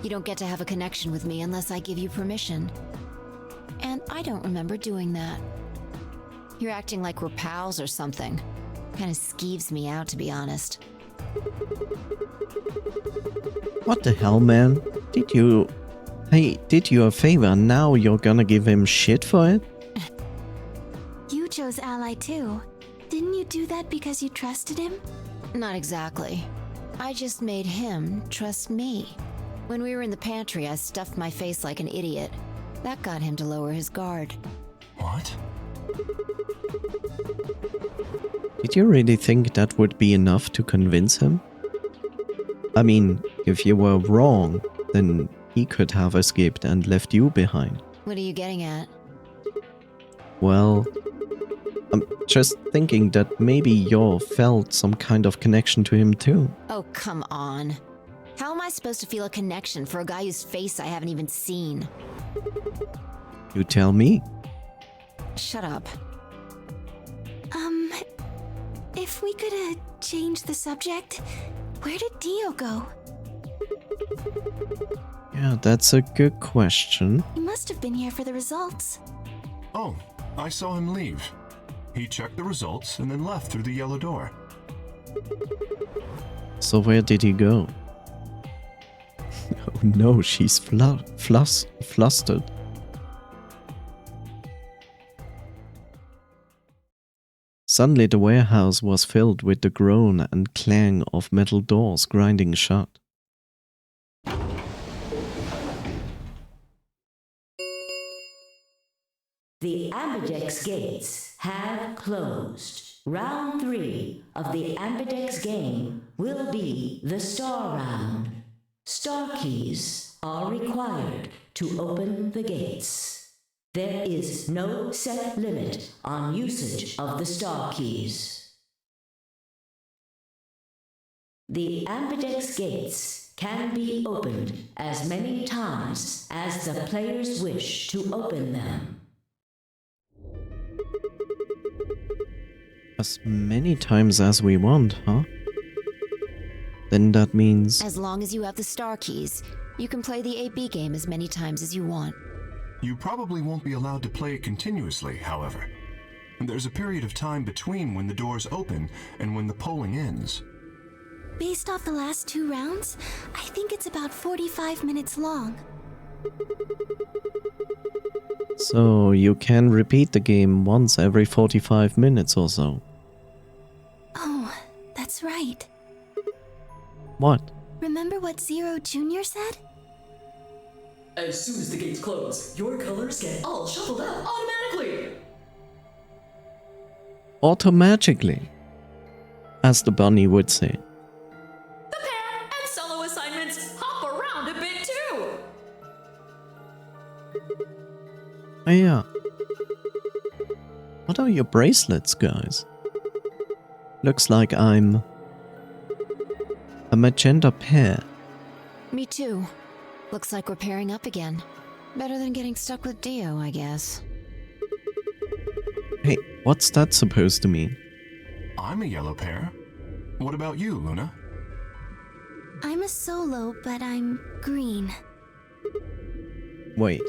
you don't get to have a connection with me unless I give you permission. And I don't remember doing that. You're acting like we're pals or something. Kinda skeeves me out, to be honest. What the hell, man? Did you a favor and now you're gonna give him shit for it? You chose ally too. Didn't you do that because you trusted him? Not exactly. I just made him trust me. When we were in the pantry, I stuffed my face like an idiot. That got him to lower his guard. What? Did you really think that would be enough to convince him? I mean, if you were wrong, then he could have escaped and left you behind. What are you getting at? Well, I'm just thinking that maybe you felt some kind of connection to him too. Oh, come on. How am I supposed to feel a connection for a guy whose face I haven't even seen? You tell me. Shut up. If we could change the subject, where did Dio go? Yeah, that's a good question. He must have been here for the results. Oh, I saw him leave. He checked the results and then left through the yellow door. So where did he go? Oh no, she's flustered. Suddenly the warehouse was filled with the groan and clang of metal doors grinding shut. The Ambidex gates have closed. Round 3 of the Ambidex game will be the Star Round. Star keys are required to open the gates. There is no set limit on usage of the star keys. The Ambidex gates can be opened as many times as the players wish to open them. As many times as we want, huh? Then that means... As long as you have the star keys, you can play the 8B game as many times as you want. You probably won't be allowed to play it continuously, however. There's a period of time between when the doors open and when the polling ends. Based off the last 2 rounds, I think it's about 45 minutes long. So you can repeat the game once every 45 minutes or so. Oh, that's right. What? Remember what Zero Jr. said? As soon as the gates close, your colors get all shuffled out automatically! Automagically, as the bunny would say. The pair and solo assignments hop around a bit too! Oh yeah. What are your bracelets, guys? Looks like I'm a magenta pair. Me too. Looks like we're pairing up again. Better than getting stuck with Dio, I guess. Hey, what's that supposed to mean? I'm a yellow pair. What about you, Luna? I'm a solo, but I'm green. Wait,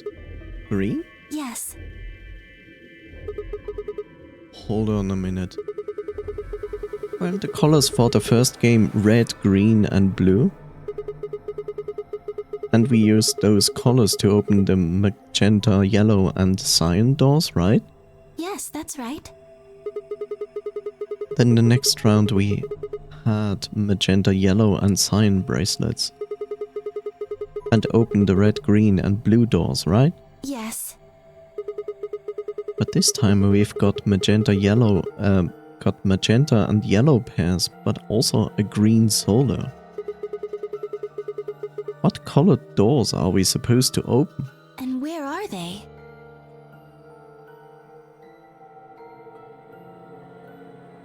green? Yes. Hold on a minute. Weren't the colors for the first game red, green and blue? And we used those colors to open the magenta, yellow and cyan doors, right? Yes, that's right. Then the next round we had magenta, yellow and cyan bracelets. And opened the red, green and blue doors, right? Yes. But this time we've got magenta, yellow, and yellow pairs, but also a green solo. What colored doors are we supposed to open? And where are they?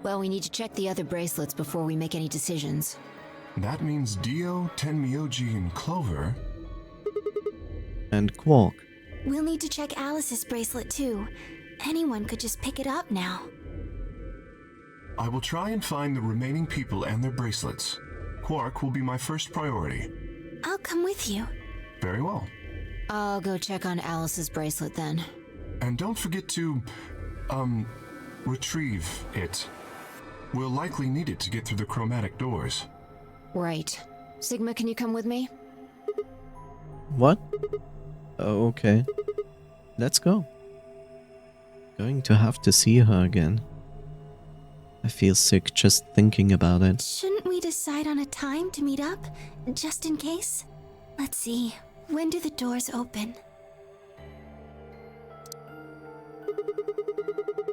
Well, we need to check the other bracelets before we make any decisions. That means Dio, Tenmyoji, and Clover. And Quark. We'll need to check Alice's bracelet too. Anyone could just pick it up now. I will try and find the remaining people and their bracelets. Quark will be my first priority. I'll come with you. Very well. I'll go check on Alice's bracelet then. And don't forget to, retrieve it. We'll likely need it to get through the chromatic doors. Right. Sigma, can you come with me? What? Oh, okay. Let's go. Going to have to see her again. I feel sick just thinking about it. Shouldn't we decide on a time to meet up, just in case? Let's see. When do the doors open?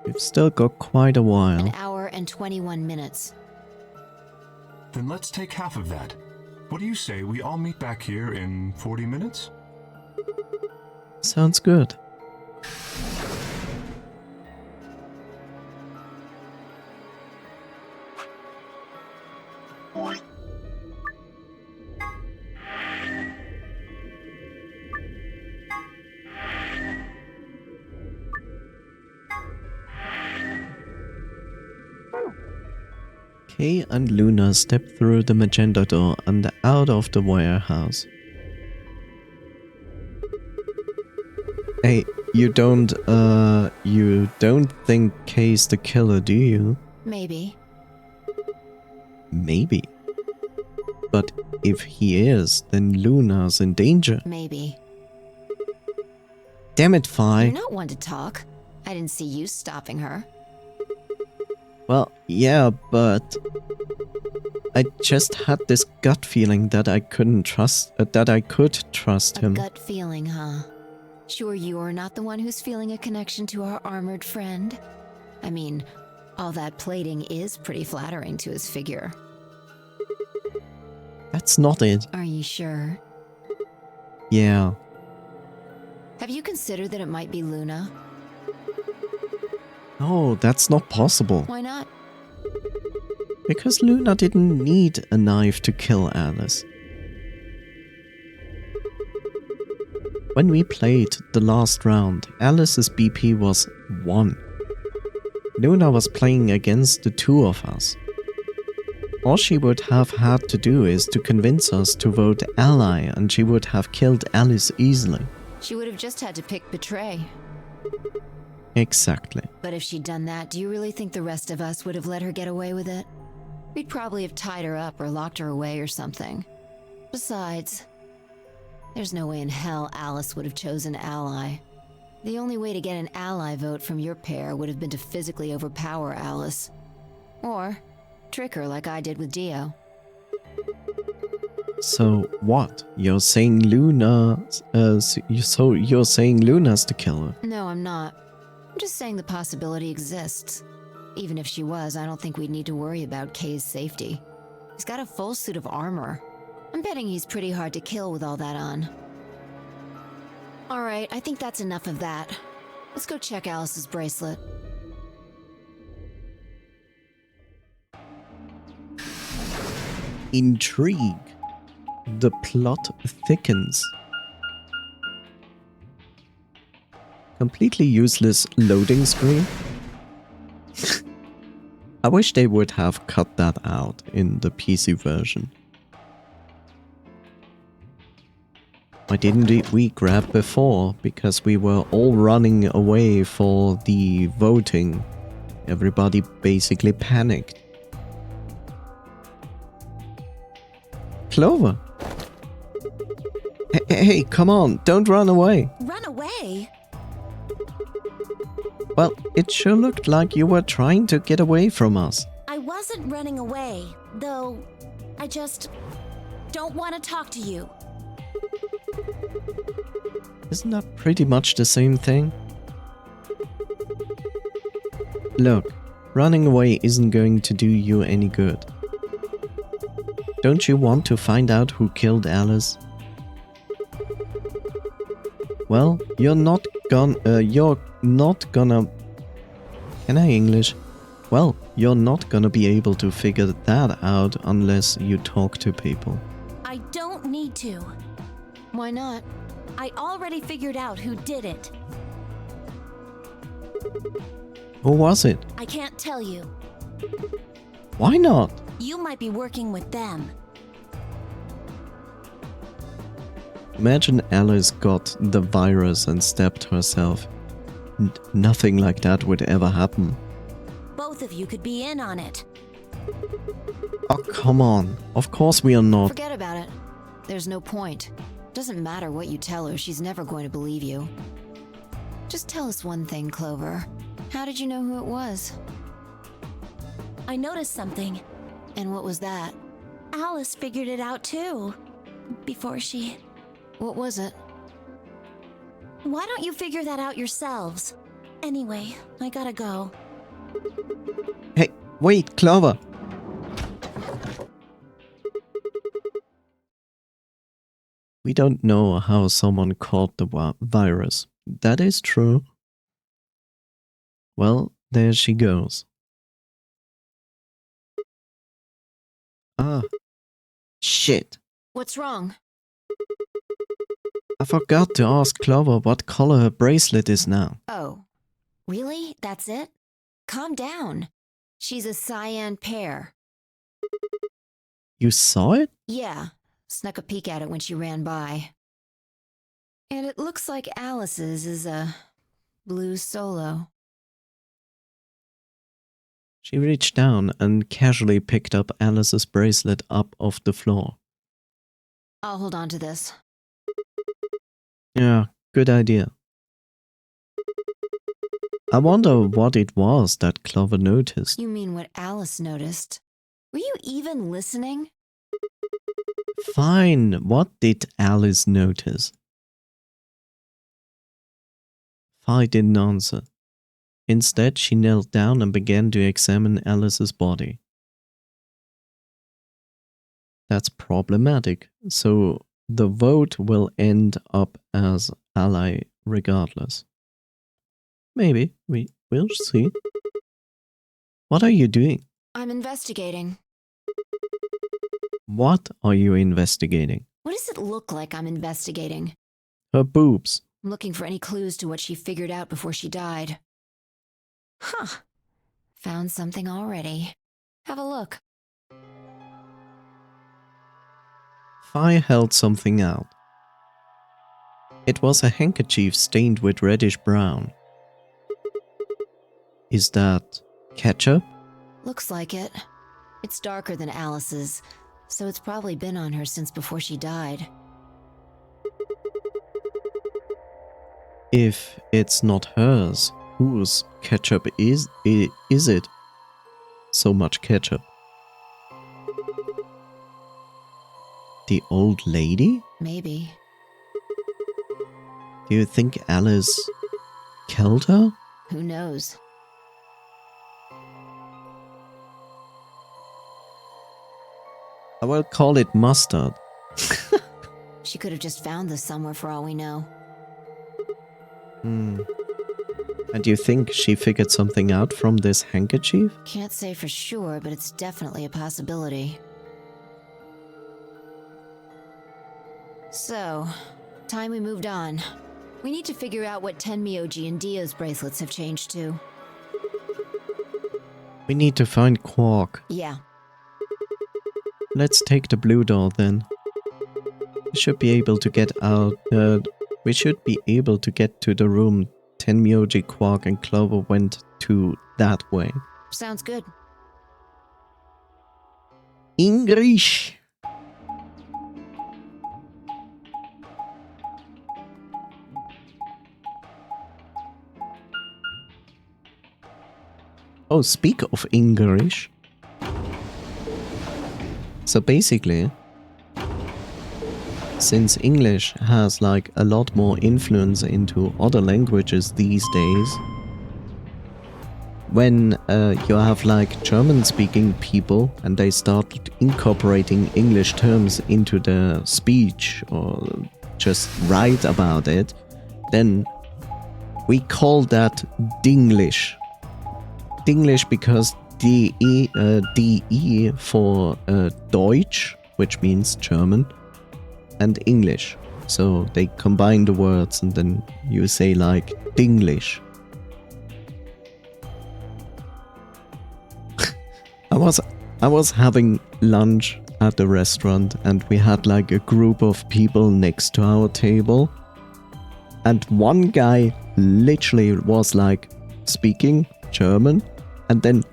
We've still got quite a while. An hour and 21 minutes. Then let's take half of that. What do you say we all meet back here in 40 minutes? Sounds good. Kay and Luna step through the magenta door and out of the warehouse. Hey, you don't think Kay's the killer, do you? Maybe. Maybe. But if he is, then Luna's in danger. Maybe. Damn it, Fi. You're not one to talk. I didn't see you stopping her. Well, yeah, but I just had this gut feeling that I could trust him. A gut feeling, huh? Sure you're not the one who's feeling a connection to our armored friend? I mean, all that plating is pretty flattering to his figure. That's not it. Are you sure? Yeah. Have you considered that it might be Luna? No, that's not possible. Why not? Because Luna didn't need a knife to kill Alice. When we played the last round, Alice's BP was 1. Luna was playing against the two of us. All she would have had to do is to convince us to vote ally, and she would have killed Alice easily. She would have just had to pick betray. Exactly. But if she'd done that, do you really think the rest of us would have let her get away with it? We'd probably have tied her up or locked her away or something. Besides, there's no way in hell Alice would have chosen ally. The only way to get an ally vote from your pair would have been to physically overpower Alice. Or trick her like I did with Dio. So what? You're saying Luna... so you're saying Luna's the killer? No, I'm not. I'm just saying the possibility exists. Even if she was, I don't think we'd need to worry about Kay's safety. He's got a full suit of armor. I'm betting he's pretty hard to kill with all that on. Alright, I think that's enough of that. Let's go check Alice's bracelet. Intrigue. The plot thickens. Completely useless loading screen. I wish they would have cut that out in the PC version. Why didn't we grab before? Because we were all running away for the voting. Everybody basically panicked. Clover! Hey, come on, don't run away. Run away? Well, it sure looked like you were trying to get away from us. I wasn't running away, though I just don't want to talk to you. Isn't that pretty much the same thing? Look, running away isn't going to do you any good. Don't you want to find out who killed Alice? Well, you're not gonna... Can I English? Well, you're not gonna be able to figure that out unless you talk to people. I don't need to. Why not? I already figured out who did it. Who was it? I can't tell you. Why not? You might be working with them. Imagine Alice got the virus and stabbed herself. Nothing like that would ever happen. Both of you could be in on it. Oh, come on. Of course we are not. Forget about it. There's no point. Doesn't matter what you tell her, she's never going to believe you. Just tell us one thing, Clover. How did you know who it was? I noticed something. And what was that? Alice figured it out too. Before she... What was it? Why don't you figure that out yourselves? Anyway, I gotta go. Hey, wait, Clover! We don't know how someone caught the virus. That is true. Well, there she goes. Ah. Shit. What's wrong? I forgot to ask Clover what color her bracelet is now. Oh. Really? That's it? Calm down. She's a cyan pear. You saw it? Yeah. Snuck a peek at it when she ran by. And it looks like Alice's is a blue solo. She reached down and casually picked up Alice's bracelet up off the floor. I'll hold on to this. Yeah, good idea. I wonder what it was that Clover noticed. You mean what Alice noticed? Were you even listening? Fine, what did Alice notice? Fi didn't answer. Instead, she knelt down and began to examine Alice's body. That's problematic, so the vote will end up as ally regardless. Maybe, we'll see. What are you doing? I'm investigating. What are you investigating? What does it look like I'm investigating? Her boobs. I'm looking for any clues to what she figured out before she died. Huh. Found something already. Have a look. Fi held something out. It was a handkerchief stained with reddish brown. Is that ketchup? Looks like it. It's darker than Alice's, so it's probably been on her since before she died. If it's not hers, whose ketchup is it? So much ketchup. The old lady? Maybe. Do you think Alice killed her? Who knows? I will call it mustard. She could have just found this somewhere for all we know. And you think she figured something out from this handkerchief? Can't say for sure, but it's definitely a possibility. So, time we moved on. We need to figure out what Tenmyoji and Dio's bracelets have changed to. We need to find Quark. Yeah. Let's take the blue door then. We should be able to get out. We should be able to get to the room Tenmyoji, Quark, and Clover went to that way. Sounds good. English. Oh, speak of English. So basically, since English has like a lot more influence into other languages these days, when you have like German speaking people and they start incorporating English terms into their speech or just write about it, then we call that Dinglish. Dinglish because DE for Deutsch, which means German, and English. So they combine the words and then you say like Dinglish. I was having lunch at the restaurant and we had like a group of people next to our table. And one guy literally was like speaking German and then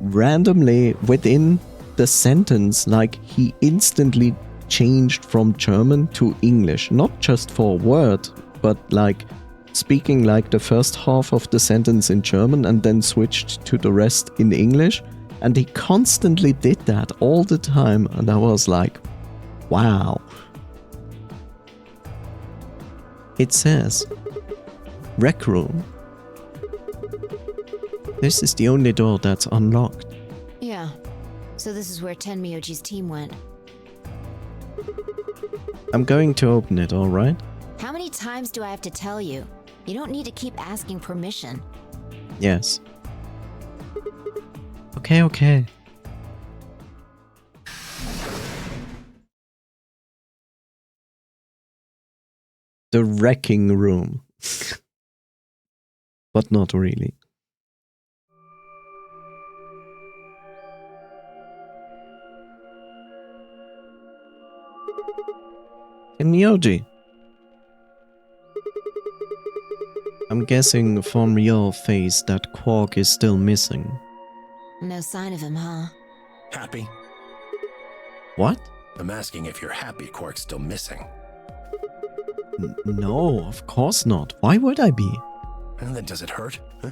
randomly within the sentence, like he instantly changed from German to English. Not just for a word, but like speaking like the first half of the sentence in German and then switched to the rest in English. And he constantly did that all the time. And I was like, wow. It says, Rec Room. This is the only door that's unlocked. Yeah. So this is where Tenmyoji's team went. I'm going to open it, alright? How many times do I have to tell you? You don't need to keep asking permission. Yes. Okay. The wrecking room. But not really. Tenmyoji. I'm guessing from your face that Quark is still missing. No sign of him, huh? Happy? What? I'm asking if you're happy Quark's still missing. No, of course not. Why would I be? And then does it hurt? Huh?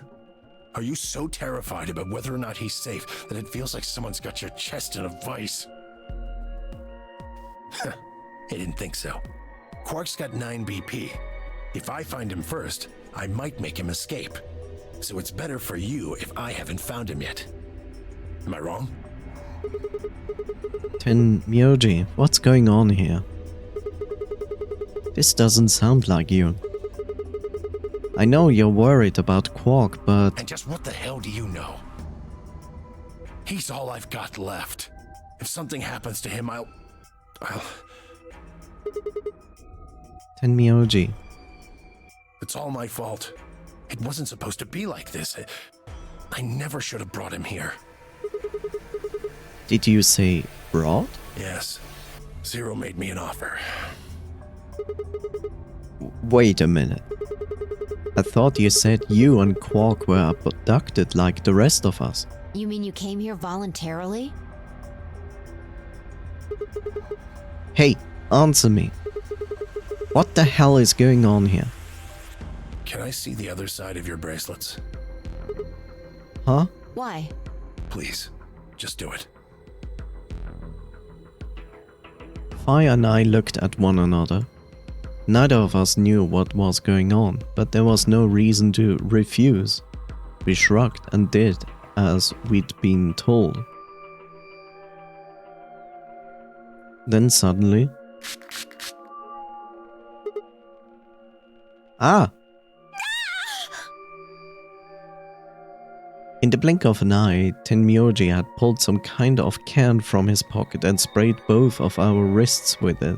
Are you so terrified about whether or not he's safe that it feels like someone's got your chest in a vice? I didn't think so. Quark's got 9 BP. If I find him first, I might make him escape. So it's better for you if I haven't found him yet. Am I wrong? Tenmyoji, what's going on here? This doesn't sound like you. I know you're worried about Quark, but... And just what the hell do you know? He's all I've got left. If something happens to him, I'll... Tenmyoji. It's all my fault. It wasn't supposed to be like this. I never should have brought him here. Did you say brought? Yes. Zero made me an offer. Wait a minute. I thought you said you and Quark were abducted like the rest of us. You mean you came here voluntarily? Hey, answer me. What the hell is going on here? Can I see the other side of your bracelets? Huh? Why? Please, just do it. Fire and I looked at one another. Neither of us knew what was going on, but there was no reason to refuse. We shrugged and did as we'd been told. Then suddenly... Ah! In the blink of an eye, Tenmyoji had pulled some kind of can from his pocket and sprayed both of our wrists with it.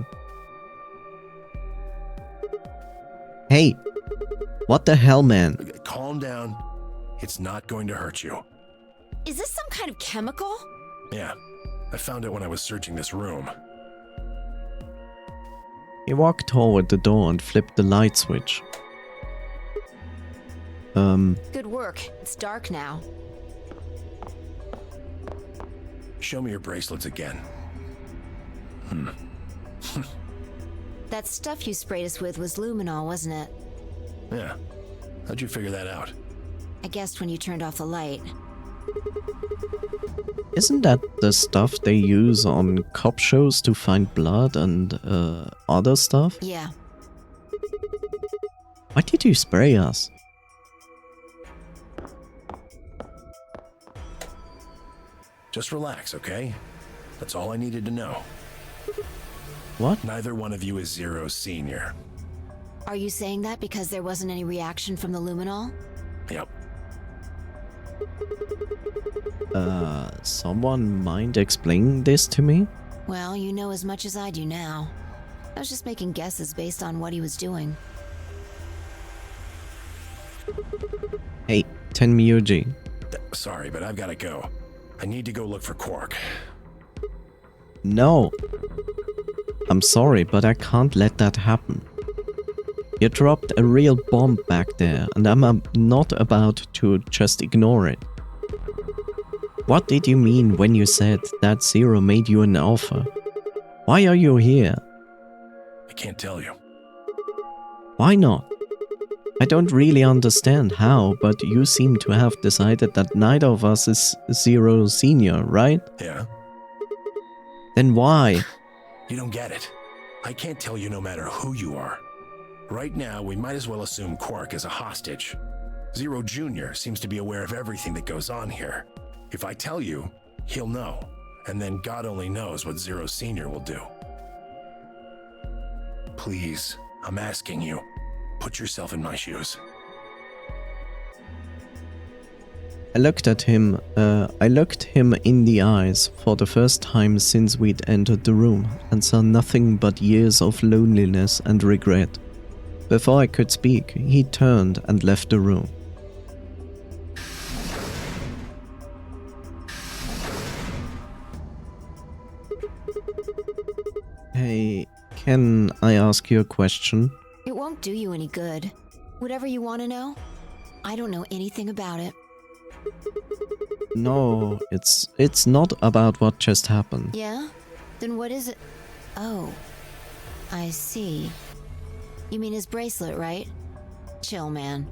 Hey, what the hell, man? Calm down. It's not going to hurt you. Is this some kind of chemical? Yeah, I found it when I was searching this room. He walked toward the door and flipped the light switch. Good work. It's dark now. Show me your bracelets again. That stuff you sprayed us with was luminol, wasn't it? Yeah. How'd you figure that out? I guessed when you turned off the light. Isn't that the stuff they use on cop shows to find blood and other stuff? Yeah. Why did you spray us? Just relax, okay? That's all I needed to know. What? Neither one of you is Zero Senior. Are you saying that because there wasn't any reaction from the luminol? Yep. Someone mind explaining this to me? Well, you know as much as I do now. I was just making guesses based on what he was doing. Hey, Tenmyoji. Sorry, but I've got to go. I need to go look for Quark. No. I'm sorry, but I can't let that happen. You dropped a real bomb back there, and I'm not about to just ignore it. What did you mean when you said that Zero made you an offer? Why are you here? I can't tell you. Why not? I don't really understand how, but you seem to have decided that neither of us is Zero Senior, right? Yeah. Then why? You don't get it. I can't tell you no matter who you are. Right now, we might as well assume Quark is a hostage. Zero Jr. seems to be aware of everything that goes on here. If I tell you, he'll know, and then God only knows what Zero Senior will do. Please, I'm asking you, put yourself in my shoes. I looked him in the eyes for the first time since we'd entered the room and saw nothing but years of loneliness and regret. Before I could speak, he turned and left the room. Hey, can I ask you a question? It won't do you any good. Whatever you want to know, I don't know anything about it. No, it's not about what just happened. Yeah? Then what is it? Oh, I see. You mean his bracelet, right? Chill, man.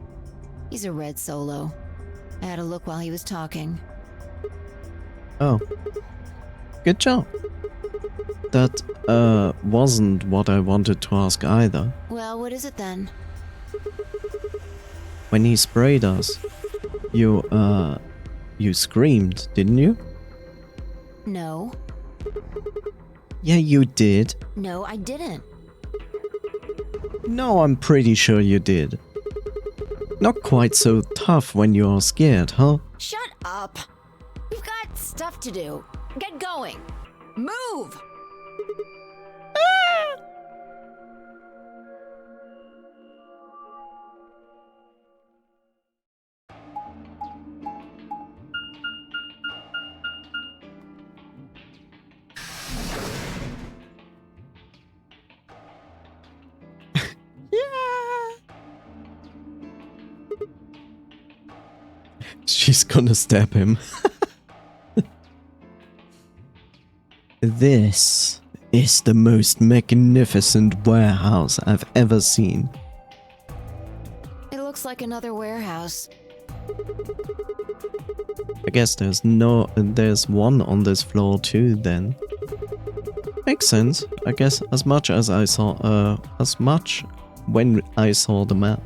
He's a red solo. I had a look while he was talking. Oh. Good job. That, wasn't what I wanted to ask either. Well, what is it then? When he sprayed us, you screamed, didn't you? No. Yeah, you did. No, I didn't. No, I'm pretty sure you did. Not quite so tough when you're scared, huh? Shut up! We've got stuff to do. Get going! Move! She's gonna stab him. This is the most magnificent warehouse I've ever seen. It looks like another warehouse. I guess there's one on this floor too then. Makes sense. I guess as much when I saw the map.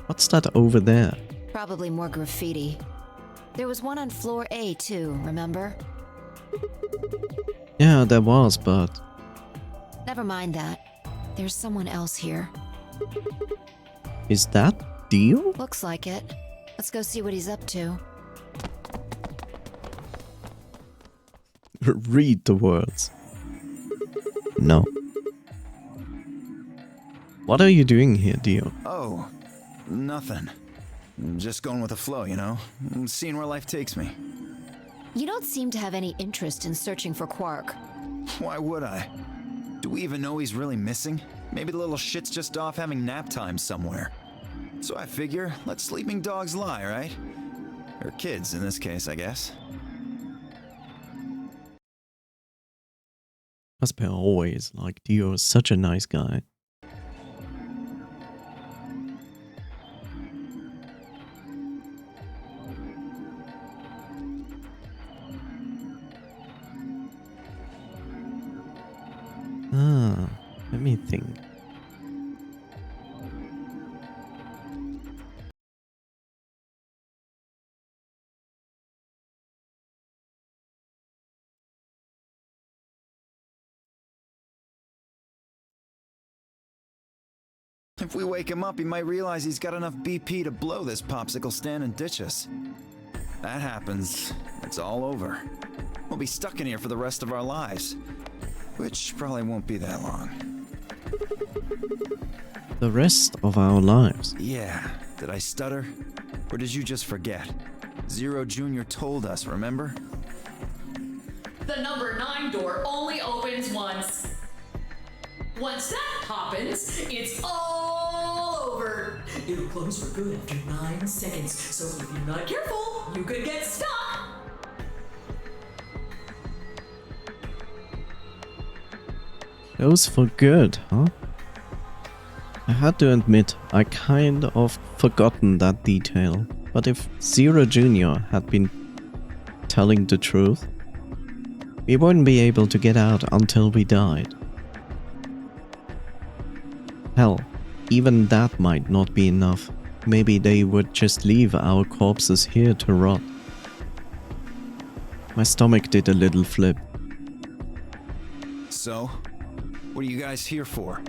What's that over there? Probably more graffiti. There was one on floor A too, remember? Yeah, there was, but Never mind that. There's someone else here. Is that Dio? Looks like it. Let's go see what he's up to. Read the words. No. What are you doing here, Dio? Oh, nothing. Just going with the flow, you know? Seeing where life takes me. You don't seem to have any interest in searching for Quark. Why would I? Do we even know he's really missing? Maybe the little shit's just off having nap time somewhere. So I figure, let sleeping dogs lie, right? Or kids, in this case, I guess. As per always, like, Dio is such a nice guy. Let me think. If we wake him up, he might realize he's got enough BP to blow this popsicle stand and ditch us. That happens, it's all over. We'll be stuck in here for the rest of our lives. Which probably won't be that long. The rest of our lives. Yeah, did I stutter? Or did you just forget? Zero Jr. told us, remember? The number 9 door only opens once. Once that happens, it's all over. It'll close for good after 9 seconds, so if you're not careful, you could get stuck. Close for good, huh? I had to admit, I kind of forgotten that detail. But if Zero Jr. had been telling the truth, we wouldn't be able to get out until we died. Hell, even that might not be enough. Maybe they would just leave our corpses here to rot. My stomach did a little flip. So, what are you guys here for?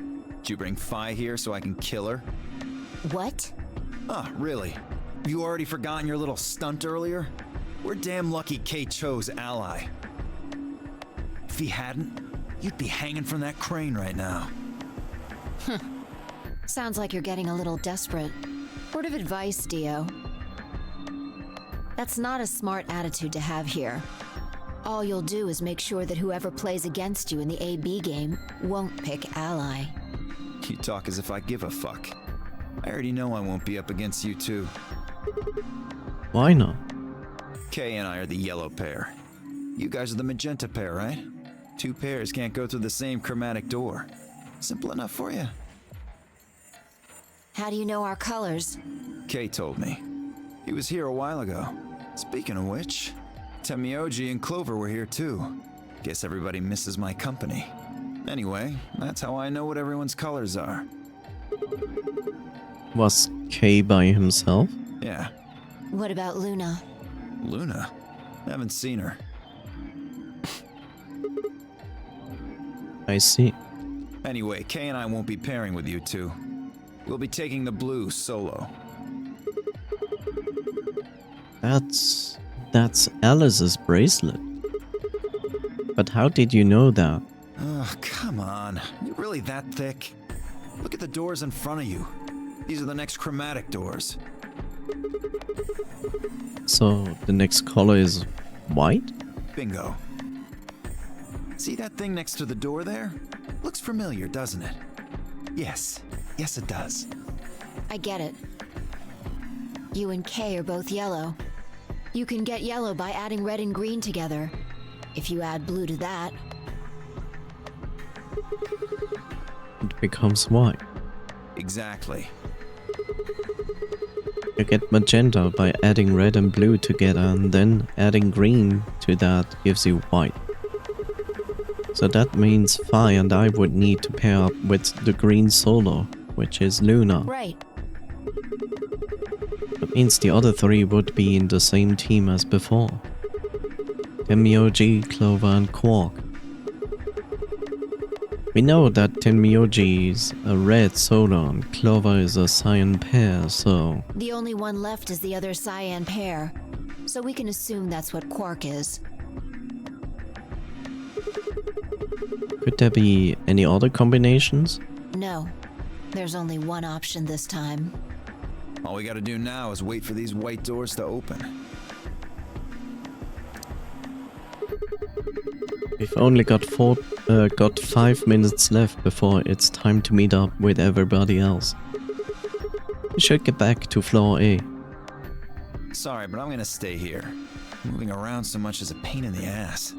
Did you bring Fi here so I can kill her? What? Ah, really? Have you already forgotten your little stunt earlier? We're damn lucky Kate chose ally. If he hadn't, you'd be hanging from that crane right now. Sounds like you're getting a little desperate. Word of advice, Dio. That's not a smart attitude to have here. All you'll do is make sure that whoever plays against you in the AB game won't pick ally. You talk as if I give a fuck. I already know I won't be up against you two. Why not? Kay and I are the yellow pair. You guys are the magenta pair, right? Two pairs can't go through the same chromatic door. Simple enough for you? How do you know our colors? Kay told me. He was here a while ago. Speaking of which, Temioji and Clover were here too. Guess everybody misses my company. Anyway, that's how I know what everyone's colors are. Was Kay by himself? Yeah. What about Luna? Luna? Haven't seen her. I see. Anyway, Kay and I won't be pairing with you two. We'll be taking the blue solo. That's Alice's bracelet. But how did you know that? Oh, come on. You really that thick? Look at the doors in front of you. These are the next chromatic doors. So the next color is white? Bingo. See that thing next to the door there? Looks familiar, doesn't it? Yes. Yes, it does. I get it. You and Kay are both yellow. You can get yellow by adding red and green together. If you add blue to that, It becomes white. Exactly. You get magenta by adding red and blue together, and then adding green to that gives you white. So that means Fi and I would need to pair up with the green solo, which is Luna. right. That means the other three would be in the same team as before. Temioji, Clover and Quark. We know that Tenmyoji's a red solar and Clover is a cyan pear, so... The only one left is the other cyan pear, so we can assume that's what quark is. Could there be any other combinations? No, there's only one option this time. All we gotta do now is wait for these white doors to open. We've only got 5 minutes left before it's time to meet up with everybody else. We should get back to floor A. Sorry, but I'm gonna stay here. Moving around so much is a pain in the ass.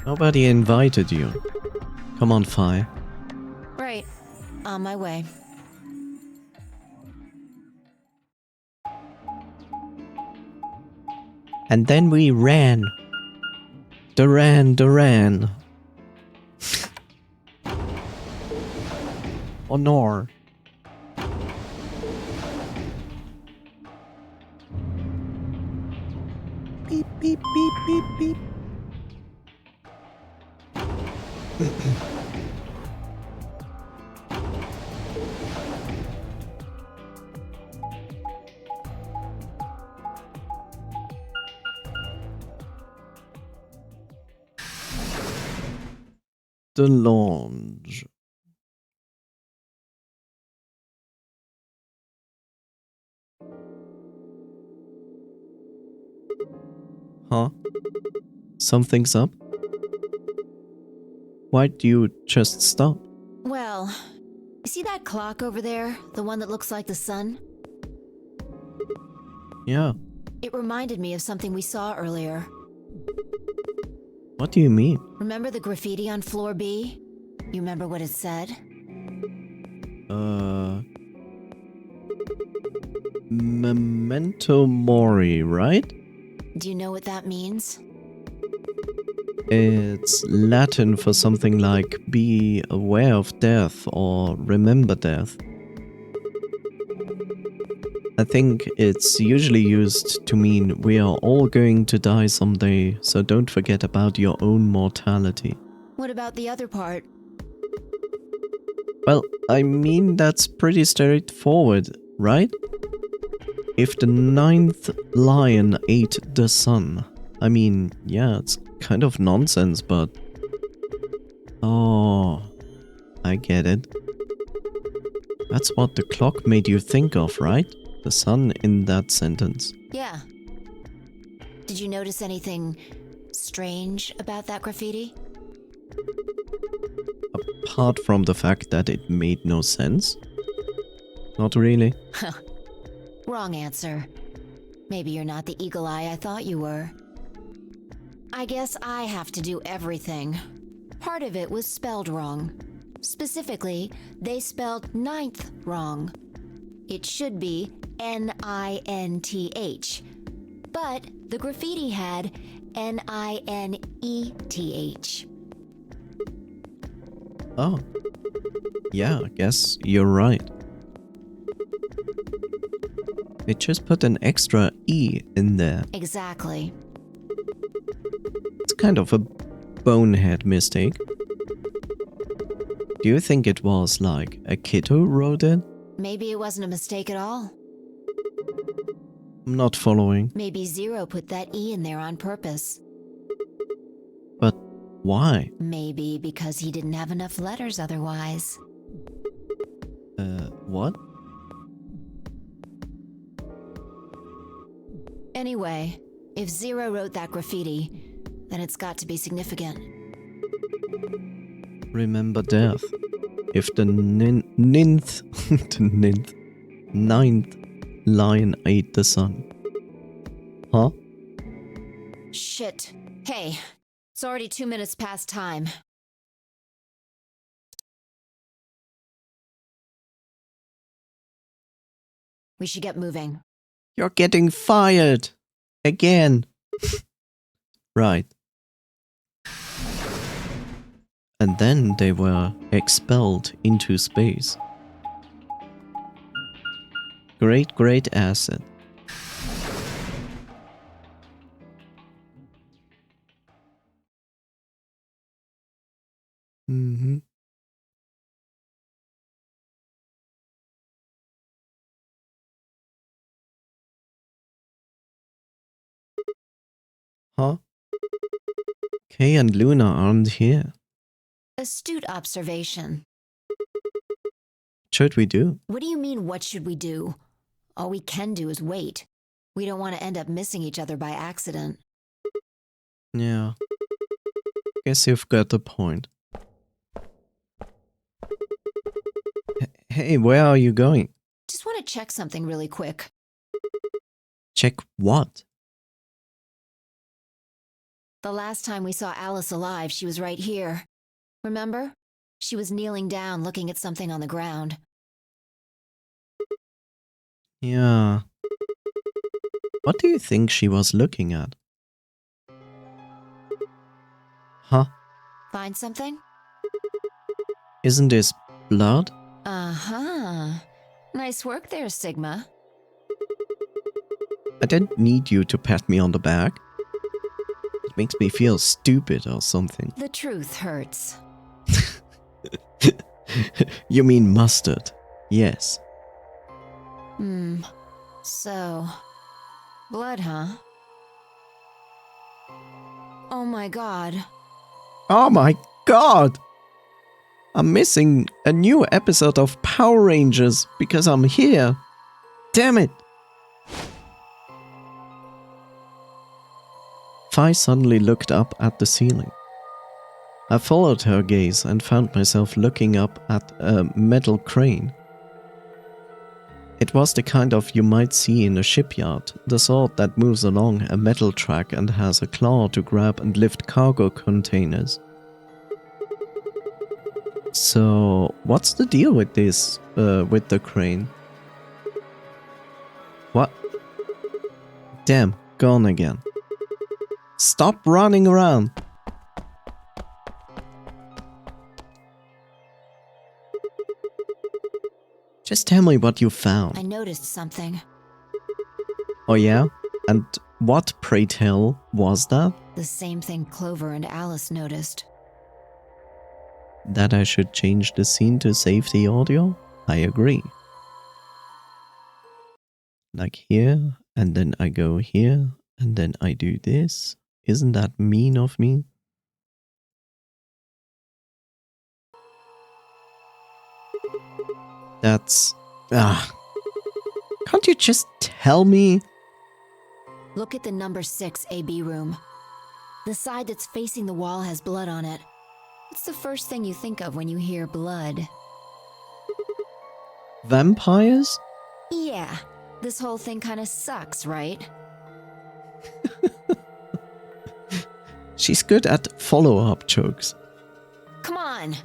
Nobody invited you. Come on, Fi. Right. On my way. And then we ran. Duran. Honor. Beep, beep, beep, beep, beep. The lounge. Huh? Something's up? Why'd you just stop? Well, you see that clock over there? The one that looks like the sun? Yeah. It reminded me of something we saw earlier. What do you mean? Remember the graffiti on floor B? You remember what it said? Memento Mori, right? Do you know what that means? It's Latin for something like be aware of death or remember death. I think it's usually used to mean we are all going to die someday, so don't forget about your own mortality. What about the other part? Well, I mean that's pretty straightforward, right? If the 9th lion ate the sun, I mean, yeah, it's kind of nonsense, but... Oh, I get it. That's what the clock made you think of, right? The sun in that sentence. Yeah. Did you notice anything strange about that graffiti? Apart from the fact that it made no sense? Not really. Wrong answer. Maybe you're not the eagle eye I thought you were. I guess I have to do everything. Part of it was spelled wrong. Specifically, they spelled 9th wrong. It should be N-I-N-T-H. But the graffiti had N-I-N-E-T-H. Oh. Yeah, I guess you're right. They just put an extra E in there. Exactly. It's kind of a bonehead mistake. Do you think it was like a kid who wrote it? Maybe it wasn't a mistake at all. I'm not following. Maybe Zero put that E in there on purpose. But why? Maybe because he didn't have enough letters otherwise. What? Anyway, if Zero wrote that graffiti, then it's got to be significant. Remember death. If the ninth lion ate the sun. Huh? Shit. Hey, it's already 2 minutes past time. We should get moving. You're getting fired! Again! Right. And then they were expelled into space. Great asset. Mm-hmm. Huh? Kay and Luna aren't here. Astute observation. What should we do? What do you mean, what should we do? All we can do is wait. We don't want to end up missing each other by accident. Yeah. Guess you've got the point. Hey, where are you going? Just want to check something really quick. Check what? The last time we saw Alice alive, she was right here. Remember? She was kneeling down looking at something on the ground. Yeah. What do you think she was looking at? Huh? Find something? Isn't this blood? Uh-huh. Nice work there, Sigma. I don't need you to pat me on the back. It makes me feel stupid or something. The truth hurts. You mean mustard? Yes. So... blood, huh? Oh my god. Oh my god! I'm missing a new episode of Power Rangers because I'm here. Damn it! Fi suddenly looked up at the ceiling. I followed her gaze and found myself looking up at a metal crane. It was the kind of you might see in a shipyard, the sort that moves along a metal track and has a claw to grab and lift cargo containers. So, what's the deal with this, with the crane? What? Damn, gone again. Stop running around! Just tell me what you found. I noticed something. Oh yeah? And what, pray tell, was that? The same thing Clover and Alice noticed. That I should change the scene to save the audio? I agree. Like here, and then I go here, and then I do this. Isn't that mean of me? That's... Can't you just tell me? Look at the number 6 AB room. The side that's facing the wall has blood on it. What's the first thing you think of when you hear blood? Vampires? Yeah, this whole thing kind of sucks, right? She's good at follow-up jokes. Come on!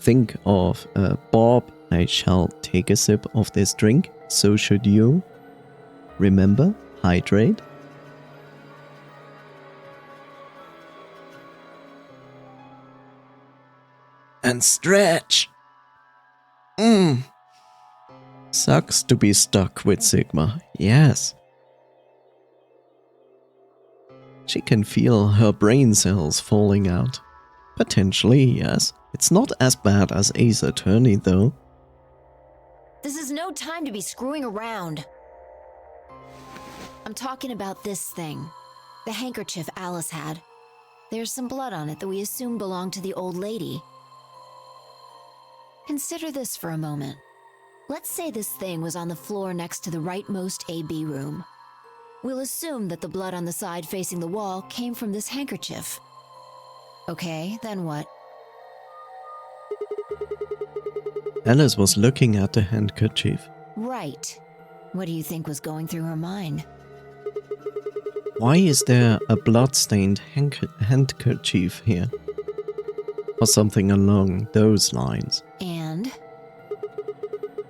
Think of, Bob, I shall take a sip of this drink, so should you. Remember, hydrate. And stretch. Sucks to be stuck with Sigma, yes. She can feel her brain cells falling out. Potentially, yes. It's not as bad as Ace Attorney, though. This is no time to be screwing around. I'm talking about this thing. The handkerchief Alice had. There's some blood on it that we assume belonged to the old lady. Consider this for a moment. Let's say this thing was on the floor next to the rightmost AB room. We'll assume that the blood on the side facing the wall came from this handkerchief. Okay, then what? Alice was looking at the handkerchief. Right. What do you think was going through her mind? Why is there a blood-stained handkerchief here? Or something along those lines. And?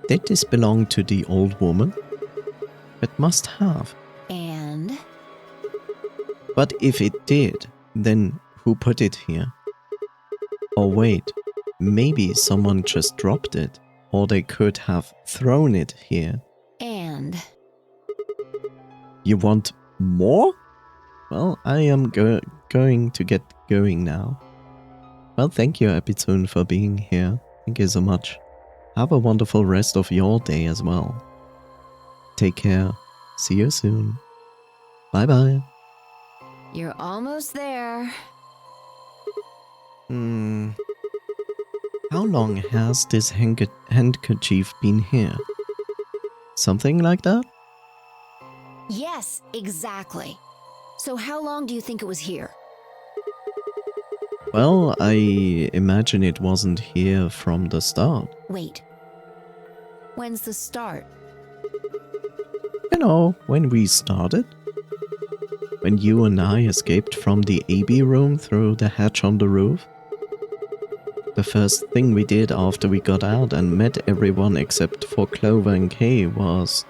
Did this belong to the old woman? It must have. And? But if it did, then who put it here? Or wait, maybe someone just dropped it, or they could have thrown it here. And? You want more? Well, I am going to get going now. Well, thank you, Epitune, for being here. Thank you so much. Have a wonderful rest of your day as well. Take care. See you soon. Bye-bye. You're almost there. How long has this handkerchief been here? Something like that? Yes, exactly. So how long do you think it was here? Well, I imagine it wasn't here from the start. Wait. When's the start? You know, when we started. When you and I escaped from the AB room through the hatch on the roof. The first thing we did after we got out and met everyone except for Clover and Kay was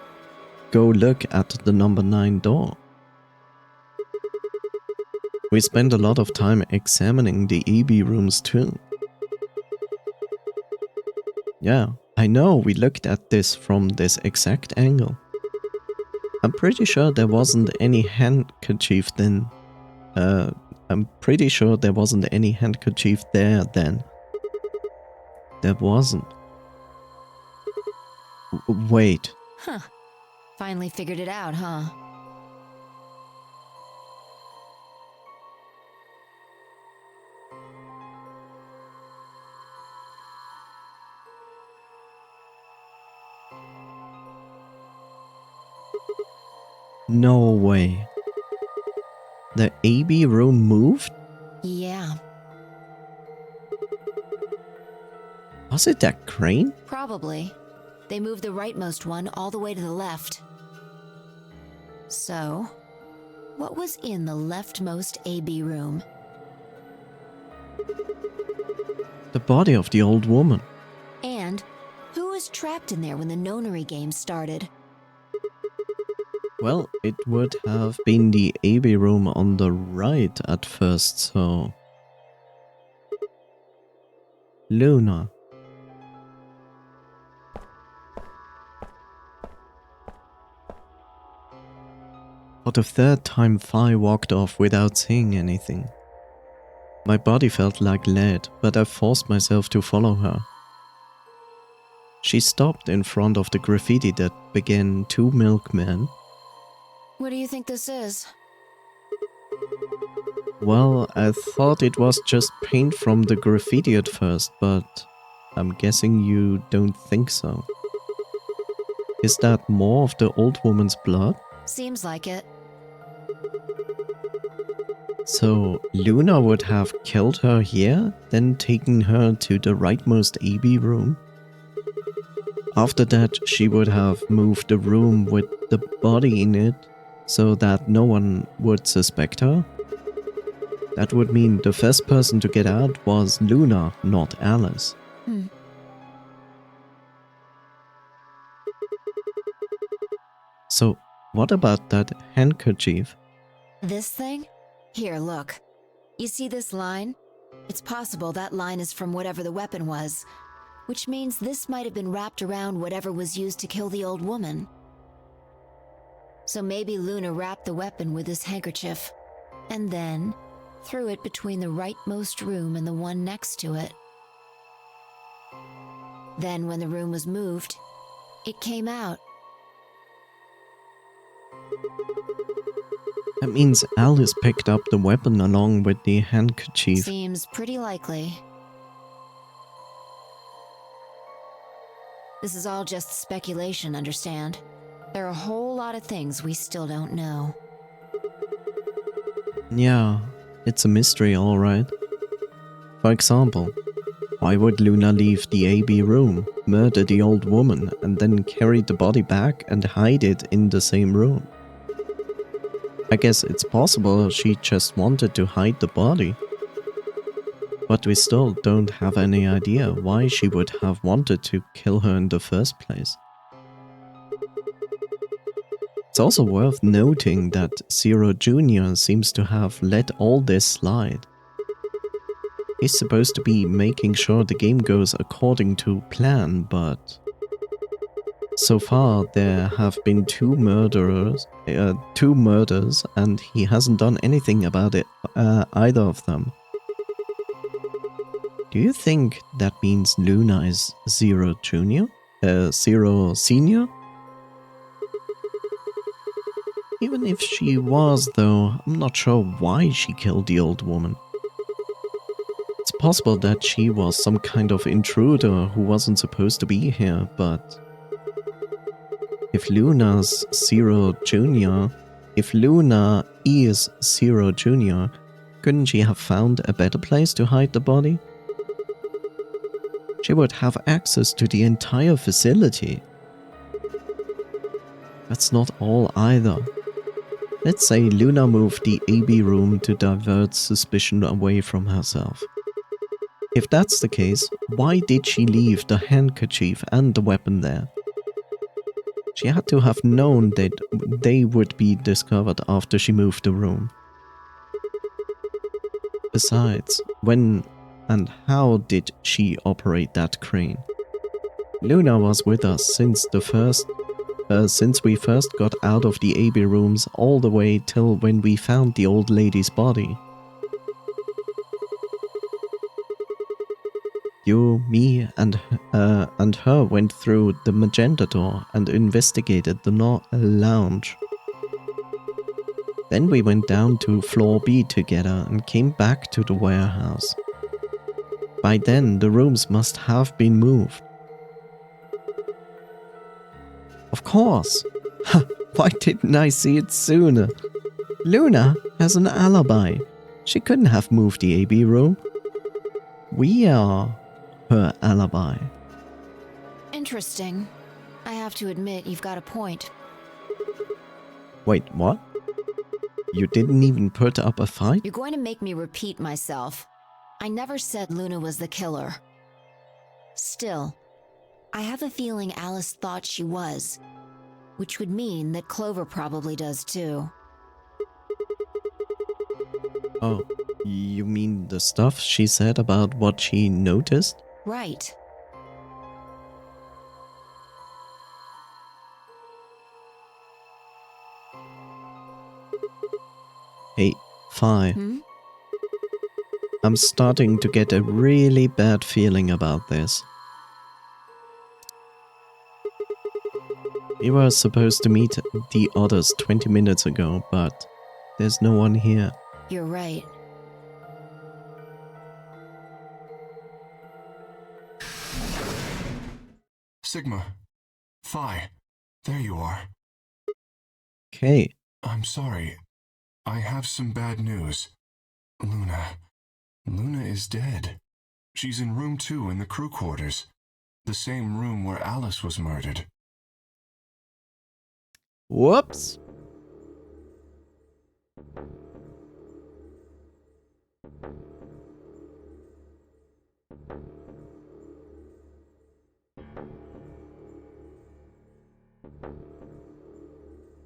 go look at the number 9 door. We spent a lot of time examining the AB rooms too. Yeah, I know we looked at this from this exact angle. I'm pretty sure there wasn't any handkerchief then. I'm pretty sure there wasn't any handkerchief there then. There wasn't. Wait. Huh. Finally figured it out, huh? No way. The AB room moved? Yeah, Was it that crane? probably. They moved the rightmost one all the way to the left. So, what was in the leftmost AB room? The body of the old woman. And who was trapped in there when the nonary game started? Well, it would have been the AB room on the right at first, so... Luna. For the third time, Fi walked off without saying anything. My body felt like lead, but I forced myself to follow her. She stopped in front of the graffiti that began 2 milkmen. What do you think this is? Well, I thought it was just paint from the graffiti at first, but I'm guessing you don't think so. Is that more of the old woman's blood? Seems like it. So Luna would have killed her here, then taken her to the rightmost AB room. After that, she would have moved the room with the body in it, so that no one would suspect her. That would mean the first person to get out was Luna, not Alice. So, what about that handkerchief? This thing? Here, look. You see this line? It's possible that line is from whatever the weapon was, which means this might have been wrapped around whatever was used to kill the old woman. So maybe Luna wrapped the weapon with this handkerchief, and then threw it between the rightmost room and the one next to it. Then when the room was moved, it came out. That means Alice picked up the weapon along with the handkerchief. Seems pretty likely. This is all just speculation, understand? There are a whole lot of things we still don't know. Yeah, it's a mystery, alright. For example, why would Luna leave the AB room, murder the old woman, and then carry the body back and hide it in the same room? I guess it's possible she just wanted to hide the body. But we still don't have any idea why she would have wanted to kill her in the first place. It's also worth noting that Zero Jr. seems to have let all this slide. He's supposed to be making sure the game goes according to plan, but so far there have been two murders, and he hasn't done anything about it, either of them. Do you think that means Luna is Zero Junior? Zero Senior? Even if she was, though, I'm not sure why she killed the old woman. It's possible that she was some kind of intruder who wasn't supposed to be here, but if Luna's Zero Junior, if Luna is Zero Junior, couldn't she have found a better place to hide the body? She would have access to the entire facility. That's not all either. Let's say Luna moved the AB room to divert suspicion away from herself. If that's the case, why did she leave the handkerchief and the weapon there? She had to have known that they would be discovered after she moved the room. Besides, when and how did she operate that crane? Luna was with us since we first got out of the AB rooms all the way till when we found the old lady's body. You, me, and her went through the magenta door and investigated the lounge. Then we went down to floor B together and came back to the warehouse. By then, the rooms must have been moved. Of course! Why didn't I see it sooner? Luna has an alibi. She couldn't have moved the AB room. We are her alibi. Interesting. I have to admit, you've got a point. Wait, what? You didn't even put up a fight? You're going to make me repeat myself. I never said Luna was the killer. Still, I have a feeling Alice thought she was, which would mean that Clover probably does too. Oh, you mean the stuff she said about what she noticed? Right. Hey, Fi. Hmm? I'm starting to get a really bad feeling about this. We were supposed to meet the others 20 minutes ago, but there's no one here. You're right. Sigma. Phi. There you are. Okay. I'm sorry. I have some bad news. Luna is dead. She's in room 2 in the crew quarters. The same room where Alice was murdered. Whoops.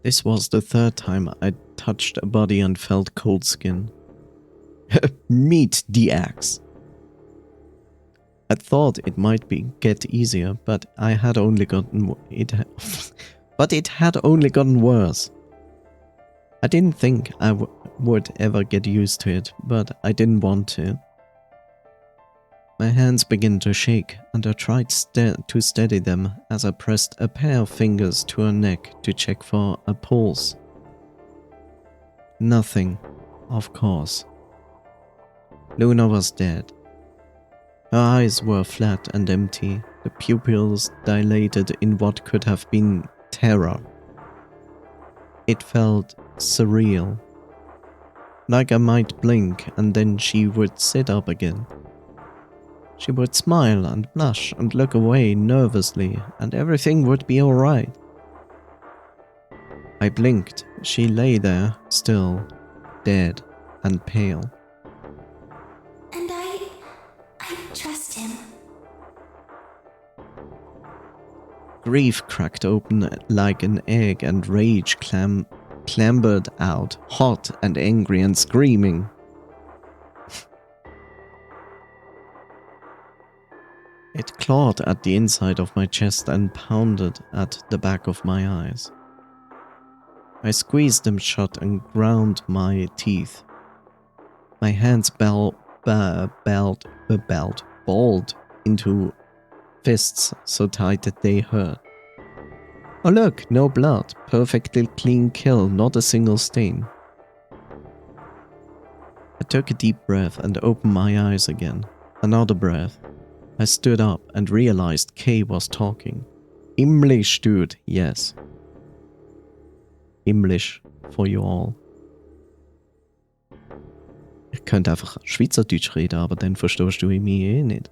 This was the third time I touched a body and felt cold skin. Meet the axe. I thought it might get easier, but I had only gotten it. But it had only gotten worse. I didn't think I would ever get used to it, but I didn't want to. My hands began to shake, and I tried to steady them as I pressed a pair of fingers to her neck to check for a pulse. Nothing, of course. Luna was dead. Her eyes were flat and empty, the pupils dilated in what could have been terror. It felt surreal. Like I might blink and then she would sit up again. She would smile and blush and look away nervously, and everything would be alright. I blinked. She lay there, still, dead and pale. And I trust him. Grief cracked open like an egg and rage clambered out, hot and angry and screaming. It clawed at the inside of my chest and pounded at the back of my eyes. I squeezed them shut and ground my teeth. My hands balled balled into fists so tight that they hurt. Oh look, no blood. Perfectly clean kill, not a single stain. I took a deep breath and opened my eyes again. Another breath. I stood up and realized Kay was talking. English, dude, yes. English for you all. Ich könnte einfach Schweizerdeutsch reden, aber dann verstehst du mich eh nicht.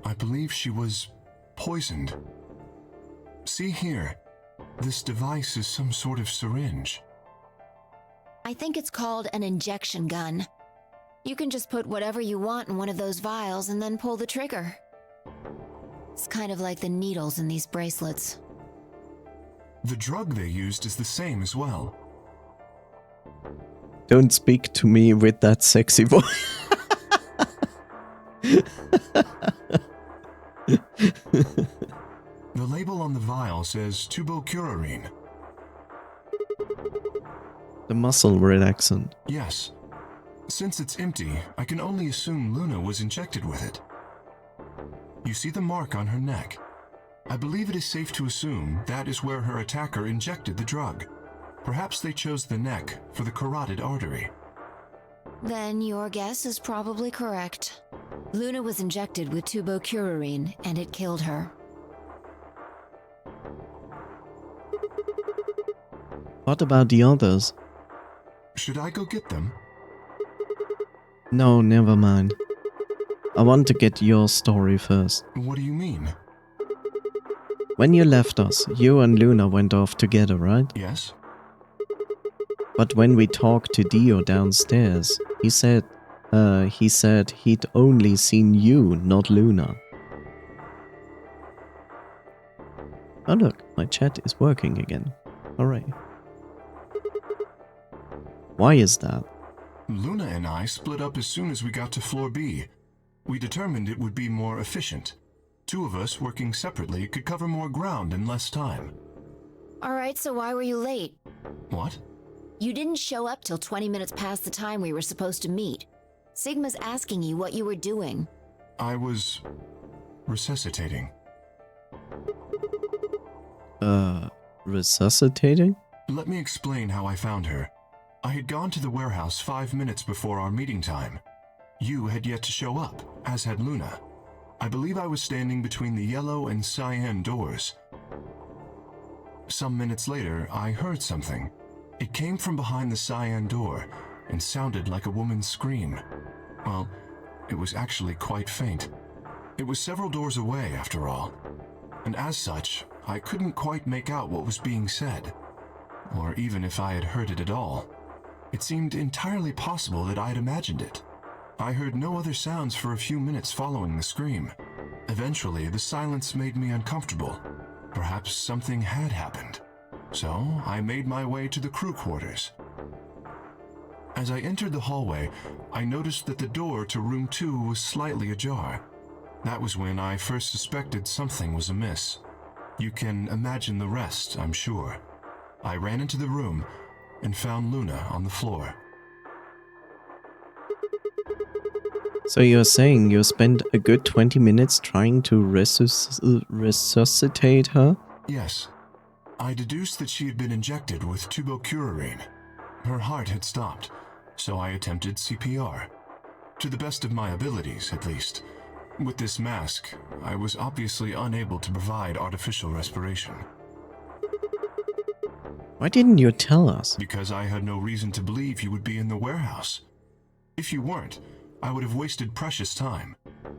I believe she was poisoned. See here. This device is some sort of syringe. I think it's called an injection gun. You can just put whatever you want in one of those vials and then pull the trigger. It's kind of like the needles in these bracelets. The drug they used is the same as well. Don't speak to me with that sexy voice. The label on the vial says tubocurarine. The muscle relaxant. Yes. Since it's empty, I can only assume Luna was injected with it. You see the mark on her neck. I believe it is safe to assume that is where her attacker injected the drug. Perhaps they chose the neck for the carotid artery. Then your guess is probably correct. Luna was injected with tubocurarine and it killed her. What about the others? Should I go get them? No, never mind. I want to get your story first. What do you mean? When you left us, you and Luna went off together, right? Yes. But when we talked to Dio downstairs, he said he'd only seen you, not Luna. Oh look, my chat is working again. Hooray. Why is that? Luna and I split up as soon as we got to floor B. We determined it would be more efficient. Two of us working separately could cover more ground in less time. Alright, so why were you late? What? You didn't show up till 20 minutes past the time we were supposed to meet. Sigma's asking you what you were doing. I was resuscitating. Resuscitating? Let me explain how I found her. I had gone to the warehouse 5 minutes before our meeting time. You had yet to show up, as had Luna. I believe I was standing between the yellow and cyan doors. Some minutes later, I heard something. It came from behind the cyan door and sounded like a woman's scream. Well, it was actually quite faint. It was several doors away, after all. And as such, I couldn't quite make out what was being said, or even if I had heard it at all. It seemed entirely possible that I'd imagined it. I heard no other sounds for a few minutes following the scream. Eventually, the silence made me uncomfortable. Perhaps something had happened. So, I made my way to the crew quarters. As I entered the hallway, I noticed that the door to room 2 was slightly ajar. That was when I first suspected something was amiss. You can imagine the rest, I'm sure. I ran into the room and found Luna on the floor. So you're saying you spent a good 20 minutes trying to resuscitate her? Yes. I deduced that she had been injected with tubocurarine. Her heart had stopped, so I attempted CPR. To the best of my abilities, at least. With this mask, I was obviously unable to provide artificial respiration. Why didn't you tell us? Because I had no reason to believe you would be in the warehouse. If you weren't, I would have wasted precious time.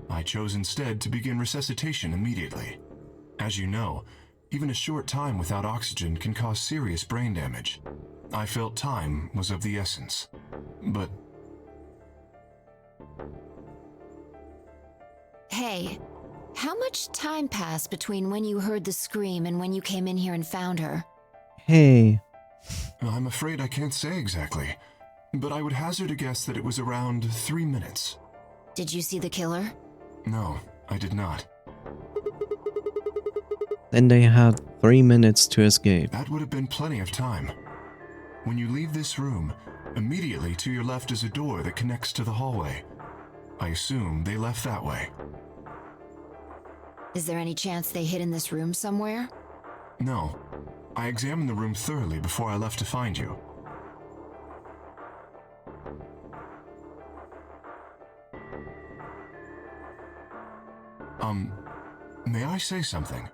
I chose instead to begin resuscitation immediately. As you know, even a short time without oxygen can cause serious brain damage. I felt time was of the essence. But... Hey, how much time passed between when you heard the scream and when you came in here and found her? Hey. I'm afraid I can't say exactly, but I would hazard a guess that it was around 3 minutes. Did you see the killer? No, I did not. Then they had 3 minutes to escape. That would have been plenty of time. When you leave this room, immediately to your left is a door that connects to the hallway. I assume they left that way. Is there any chance they hid in this room somewhere? No. I examined the room thoroughly before I left to find you. May I say something?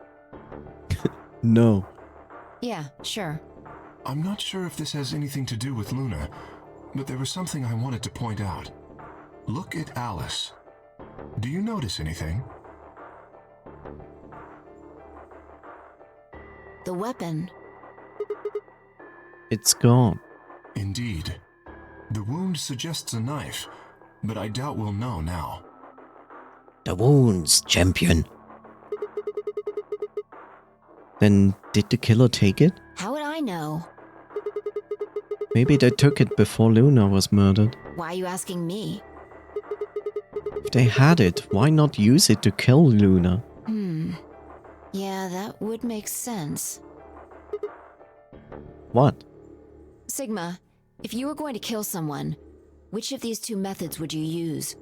No. Yeah, sure. I'm not sure if this has anything to do with Luna, but there was something I wanted to point out. Look at Alice. Do you notice anything? The weapon. It's gone. Indeed. The wound suggests a knife, but I doubt we'll know now. The wounds, champion. Then did the killer take it? How would I know? Maybe they took it before Luna was murdered. Why are you asking me? If they had it, why not use it to kill Luna? Yeah, that would make sense. What? Sigma, if you were going to kill someone, which of these two methods would you use?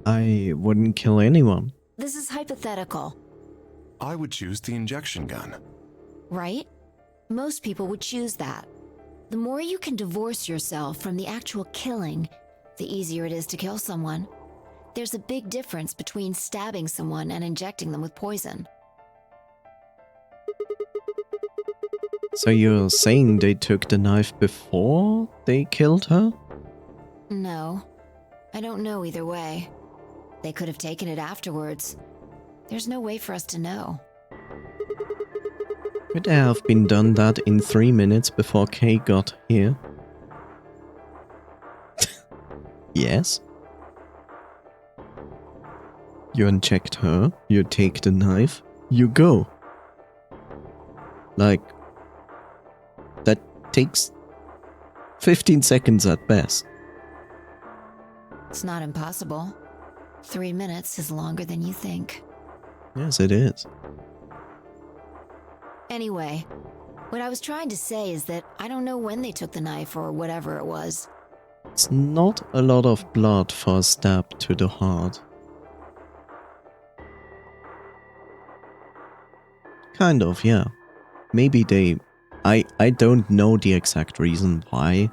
I wouldn't kill anyone. This is hypothetical, I would choose the injection gun. right? Most people would choose that. The more you can divorce yourself from the actual killing, the easier it is to kill someone. There's a big difference between stabbing someone and injecting them with poison. So you're saying they took the knife before they killed her? No, I don't know either way. They could have taken it afterwards. There's no way for us to know. Could there have been done that in 3 minutes before Kay got here? Yes. You inject her, you take the knife, you go. Like, that takes 15 seconds at best. It's not impossible. 3 minutes is longer than you think. Yes, it is. Anyway, what I was trying to say is that I don't know when they took the knife or whatever it was. It's not a lot of blood for a stab to the heart. Kind of, yeah. Maybe they... I don't know the exact reason why.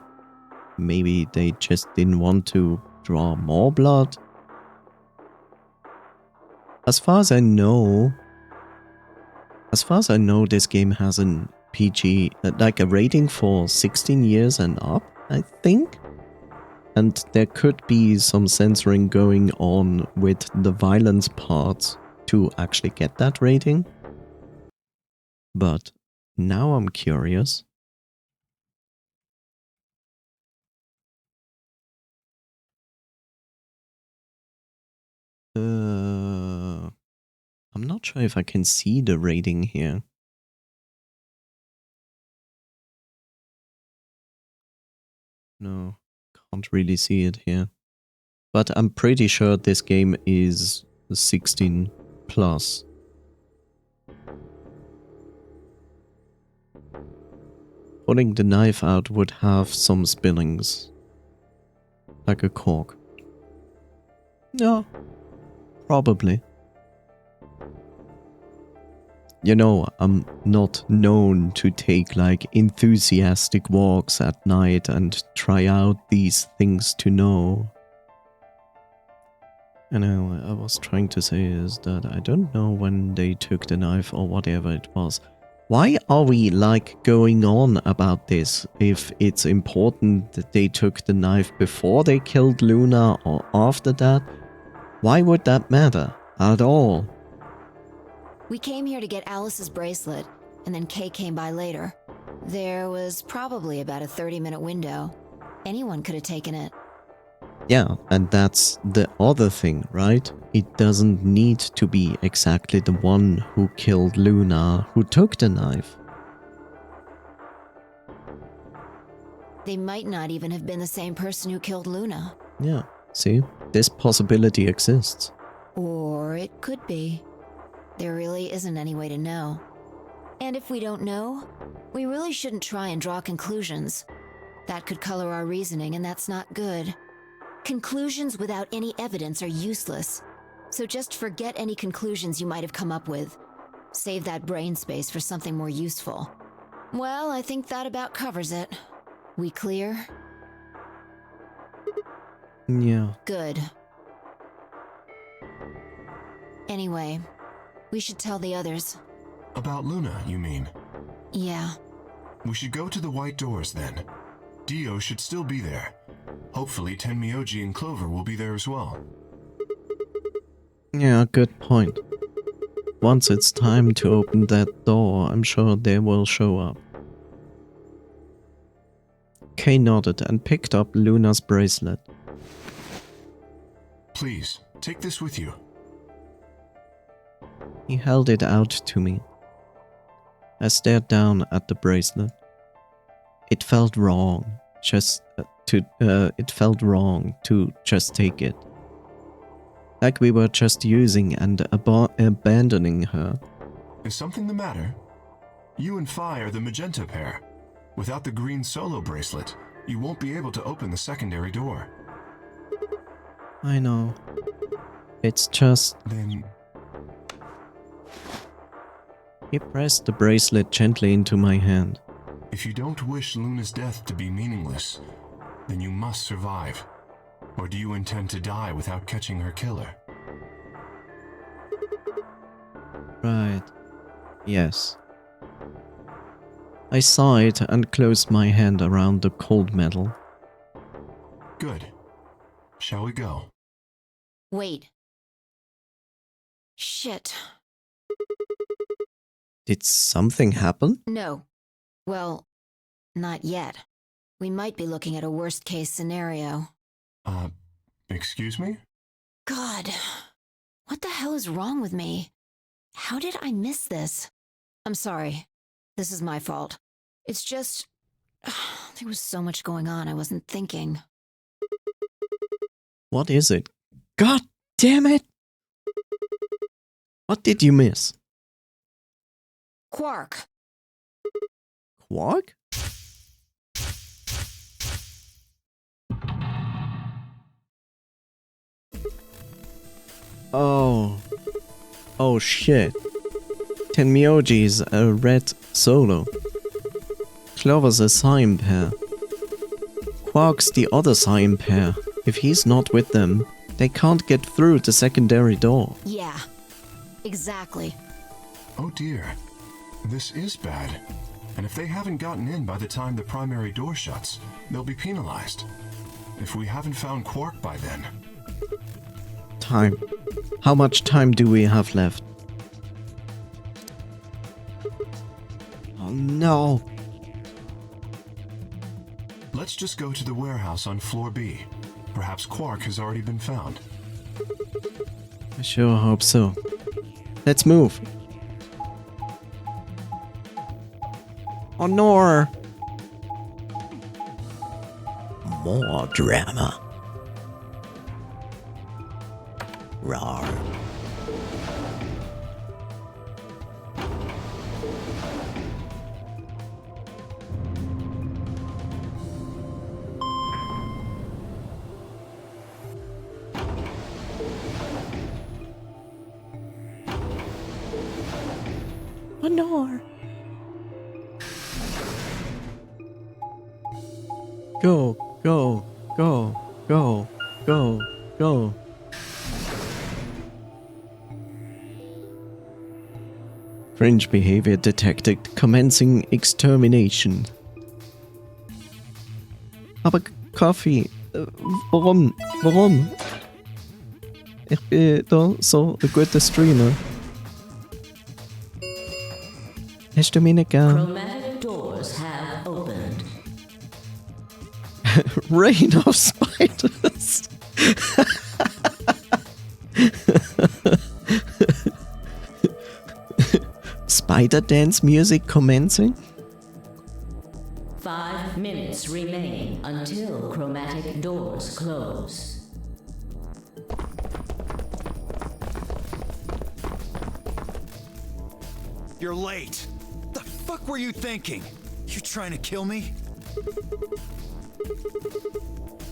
Maybe they just didn't want to draw more blood. As far as I know, this game has an PG, like a rating for 16 years and up, I think. And there could be some censoring going on with the violence parts to actually get that rating. But now I'm curious. I'm not sure if I can see the rating here. No, can't really see it here. But I'm pretty sure this game is 16 plus. Pulling the knife out would have some spillings. Like a cork. Yeah, probably. You know, I'm not known to take like enthusiastic walks at night and try out these things to know. You know, I was trying to say is that I don't know when they took the knife or whatever it was. Why are we like going on about this if it's important that they took the knife before they killed Luna or after that? Why would that matter at all? We came here to get Alice's bracelet, and then Kay came by later. There was probably about a 30-minute window. Anyone could have taken it. Yeah, and that's the other thing, right? It doesn't need to be exactly the one who killed Luna who took the knife. They might not even have been the same person who killed Luna. Yeah, see? This possibility exists. Or it could be. There really isn't any way to know. And if we don't know, we really shouldn't try and draw conclusions. That could color our reasoning, and that's not good. Conclusions without any evidence are useless. So just forget any conclusions you might have come up with. Save that brain space for something more useful. Well, I think that about covers it. We clear? Yeah. Good. Anyway, we should tell the others. About Luna, you mean? Yeah. We should go to the white doors then. Dio should still be there. Hopefully Tenmyoji and Clover will be there as well. Yeah, good point. Once it's time to open that door, I'm sure they will show up. Kay nodded and picked up Luna's bracelet. Please, take this with you. He held it out to me. I stared down at the bracelet. It felt wrong, it felt wrong to just take it. Like we were just using and abandoning her. Is something the matter? You and Phi are the magenta pair. Without the green solo bracelet, you won't be able to open the secondary door. I know. It's just... Then... He pressed the bracelet gently into my hand. If you don't wish Luna's death to be meaningless, then you must survive. Or do you intend to die without catching her killer? Right. Yes. I sighed and closed my hand around the cold metal. Good. Shall we go? Wait. Shit. Did something happen? No. Well, not yet. We might be looking at a worst-case scenario. Excuse me? God. What the hell is wrong with me? How did I miss this? I'm sorry. This is my fault. It's just... there was so much going on I wasn't thinking. What is it? God damn it! What did you miss? Quark. Quark? Oh. Oh shit. Tenmyoji's a red solo. Clover's a Sign pair. Quark's the other Sign pair. If he's not with them, they can't get through the secondary door. Yeah. Exactly. Oh dear. This is bad. And if they haven't gotten in by the time the primary door shuts, they'll be penalized. If we haven't found Quark by then... Time. How much time do we have left? Oh no. Let's just go to the warehouse on floor B. Perhaps Quark has already been found. I sure hope so. Let's move. Oh no. More drama. Rawr. Honor. Go, go, go, go, go, go. Cringe behavior detected. Commencing extermination. Aber Kaffee, warum? Warum? Ich bin da so ein guter Streamer. Hast du mich nicht gern? Chromatic doors have opened. Rain of spiders. Spider dance music commencing? 5 minutes remain until chromatic doors close. You're late. The fuck were you thinking? You trying to kill me?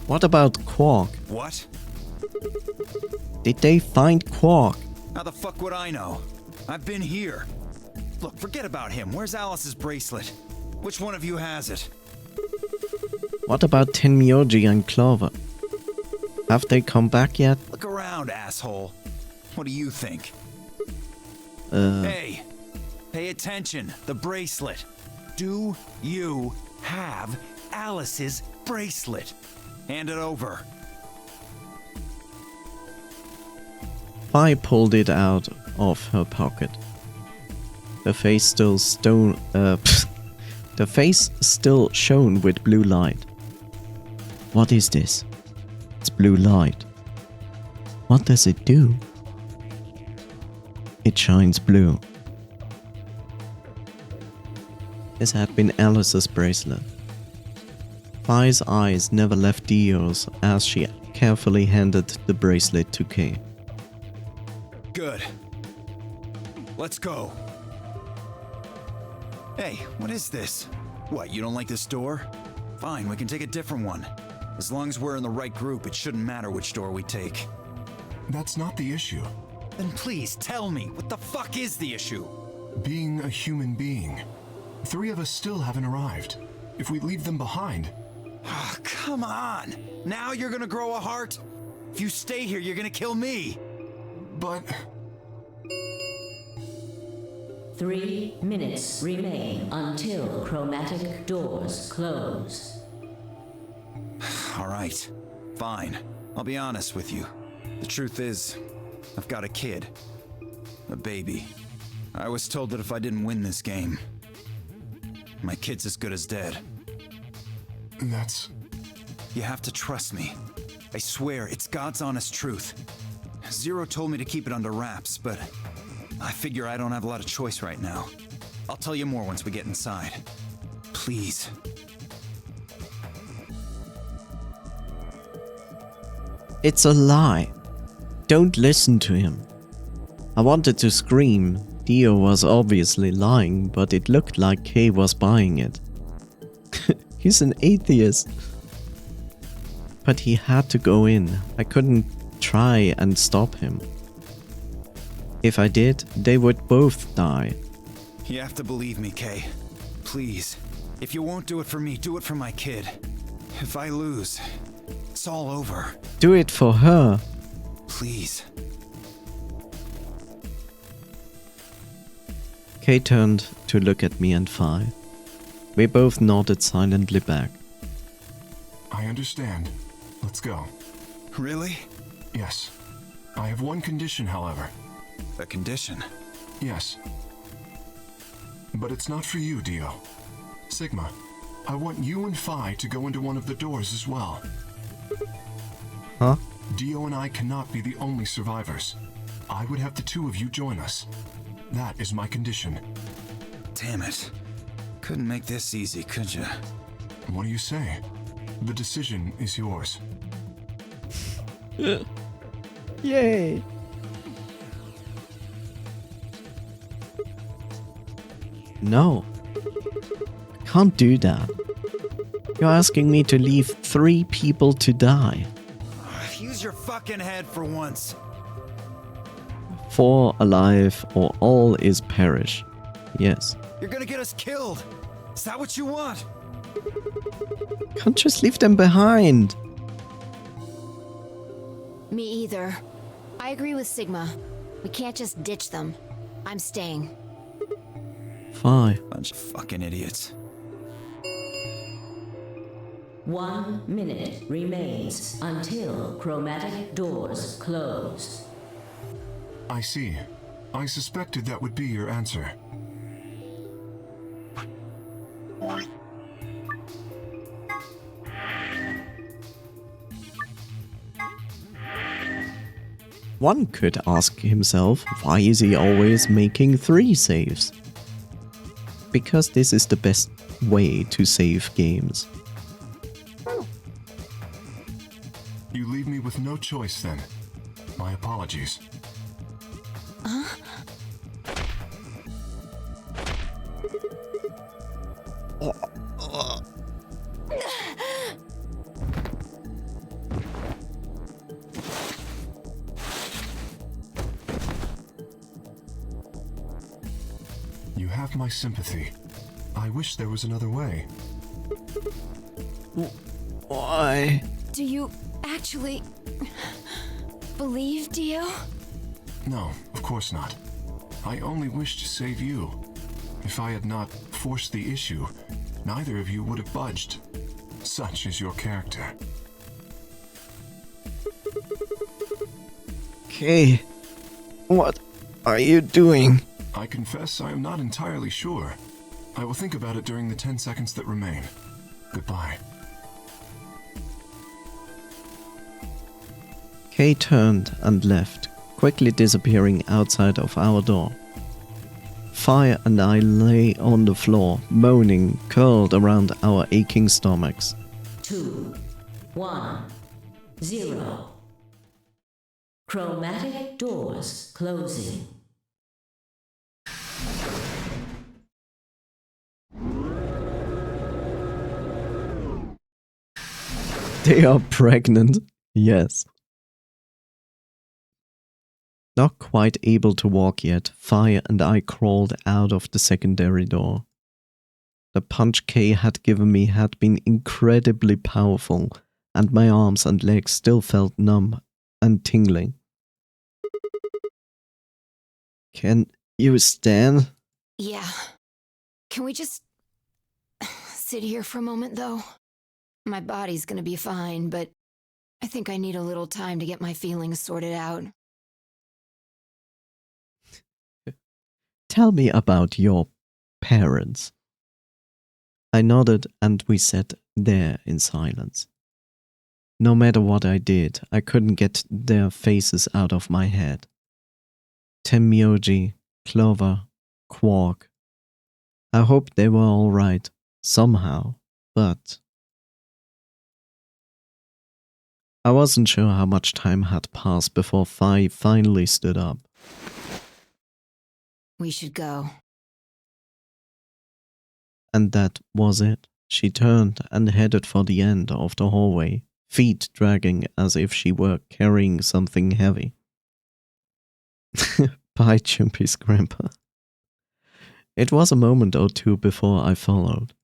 What about Quark? What? Did they find Quark? How the fuck would I know? I've been here. Look, forget about him. Where's Alice's bracelet? Which one of you has it? What about Tenmyoji and Clover? Have they come back yet? Look around, asshole. What do you think? Hey, pay attention. The bracelet. Do you have Alice's bracelet? Hand it over. Fi pulled it out of her pocket. The face still the face still shone with blue light. What is this? It's blue light. What does it do? It shines blue. This had been Alice's bracelet. Fi's eyes never left Dio's as she carefully handed the bracelet to Kay. Good. Let's go. Hey, what is this? What, you don't like this door? Fine, we can take a different one. As long as we're in the right group, it shouldn't matter which door we take. That's not the issue. Then please tell me, what the fuck is the issue? Being a human being. 3 of us still haven't arrived. If we leave them behind... Oh, come on! Now you're gonna grow a heart? If you stay here, you're gonna kill me! But... 3 minutes remain until chromatic doors close. Alright, fine. I'll be honest with you. The truth is, I've got a kid. A baby. I was told that if I didn't win this game, my kid's as good as dead. That's... You have to trust me. I swear, it's God's honest truth. Zero told me to keep it under wraps, but I figure I don't have a lot of choice right now. I'll tell you more once we get inside. Please. It's a lie. Don't listen to him. I wanted to scream. Dio was obviously lying, but it looked like Kay was buying it. He's an atheist. But he had to go in. I couldn't try and stop him. If I did, they would both die. You have to believe me, Kay. Please. If you won't do it for me, do it for my kid. If I lose, it's all over. Do it for her. Please. Kay turned to look at me and Fi. We both nodded silently back. I understand. Let's go. Really? Yes. I have one condition, however. A condition? Yes. But it's not for you, Dio. Sigma, I want you and Fi to go into one of the doors as well. Huh? Dio and I cannot be the only survivors. I would have the 2 of you join us. That is my condition. Damn it. Couldn't make this easy, could ya? What do you say? The decision is yours. Yay! No. Can't do that. You're asking me to leave 3 people to die. Use your fucking head for once. 4 alive or all is perish. Yes. You're gonna get us killed. Is that what you want? Can't just leave them behind. Me either. I agree with Sigma. We can't just ditch them. I'm staying. Fi. Bunch of fucking idiots. 1 minute remains until chromatic doors close. I see. I suspected that would be your answer. One could ask himself, why is he always making 3 saves? Because this is the best way to save games. You leave me with no choice then. My apologies. You have my sympathy. I wish there was another way. Why? Do you actually believe Dio? No, of course not. I only wish to save you. If I had not forced the issue, neither of you would have budged. Such is your character. Kay, what are you doing? I confess I am not entirely sure. I will think about it during the 10 seconds that remain. Goodbye. Kay turned and left, quickly disappearing outside of our door. Fire and I lay on the floor, moaning, curled around our aching stomachs. 2, 1, 0. Chromatic doors closing. They are pregnant. Yes. Not quite able to walk yet, Fire and I crawled out of the secondary door. The punch Kay had given me had been incredibly powerful, and my arms and legs still felt numb and tingling. Can you stand? Yeah. Can we just sit here for a moment, though? My body's gonna be fine, but I think I need a little time to get my feelings sorted out. Tell me about your parents. I nodded and we sat there in silence. No matter what I did, I couldn't get their faces out of my head. Tenmyoji, Clover, Quark. I hoped they were all right, somehow, but I wasn't sure how much time had passed before Fi finally stood up. We should go. And that was it. She turned and headed for the end of the hallway, feet dragging as if she were carrying something heavy. Bye, Chumpy's grandpa. It was a moment or two before I followed.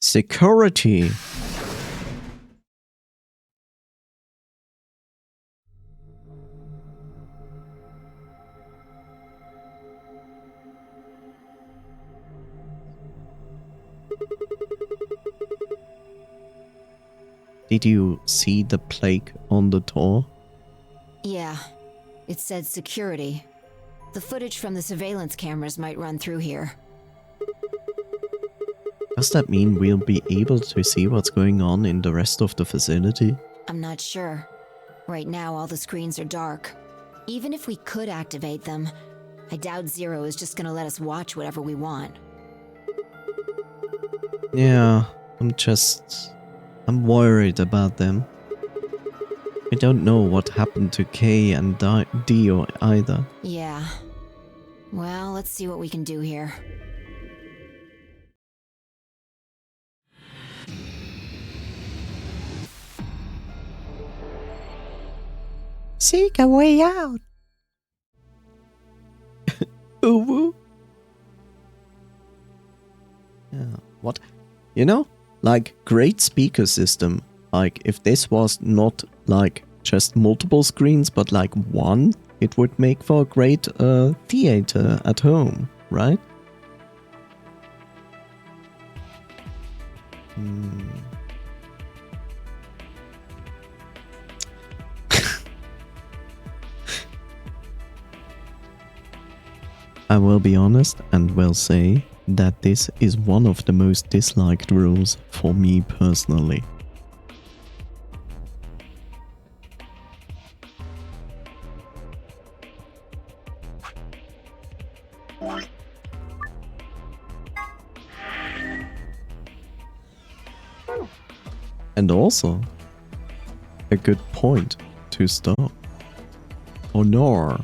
Security! Did you see the plaque on the door? Yeah. It said security. The footage from the surveillance cameras might run through here. Does that mean we'll be able to see what's going on in the rest of the facility? I'm not sure. Right now, all the screens are dark. Even if we could activate them, I doubt Zero is just gonna let us watch whatever we want. Yeah, I'm worried about them. I don't know what happened to Kay and Dio either. Yeah. Well, let's see what we can do here. Seek a way out. Ooh. Yeah, what? You know, like, great speaker system. Like, if this was not, like, just multiple screens, but, like, one, it would make for a great theater at home, right? I will be honest and will say that this is one of the most disliked rules for me personally. And also, a good point to stop. Oh no.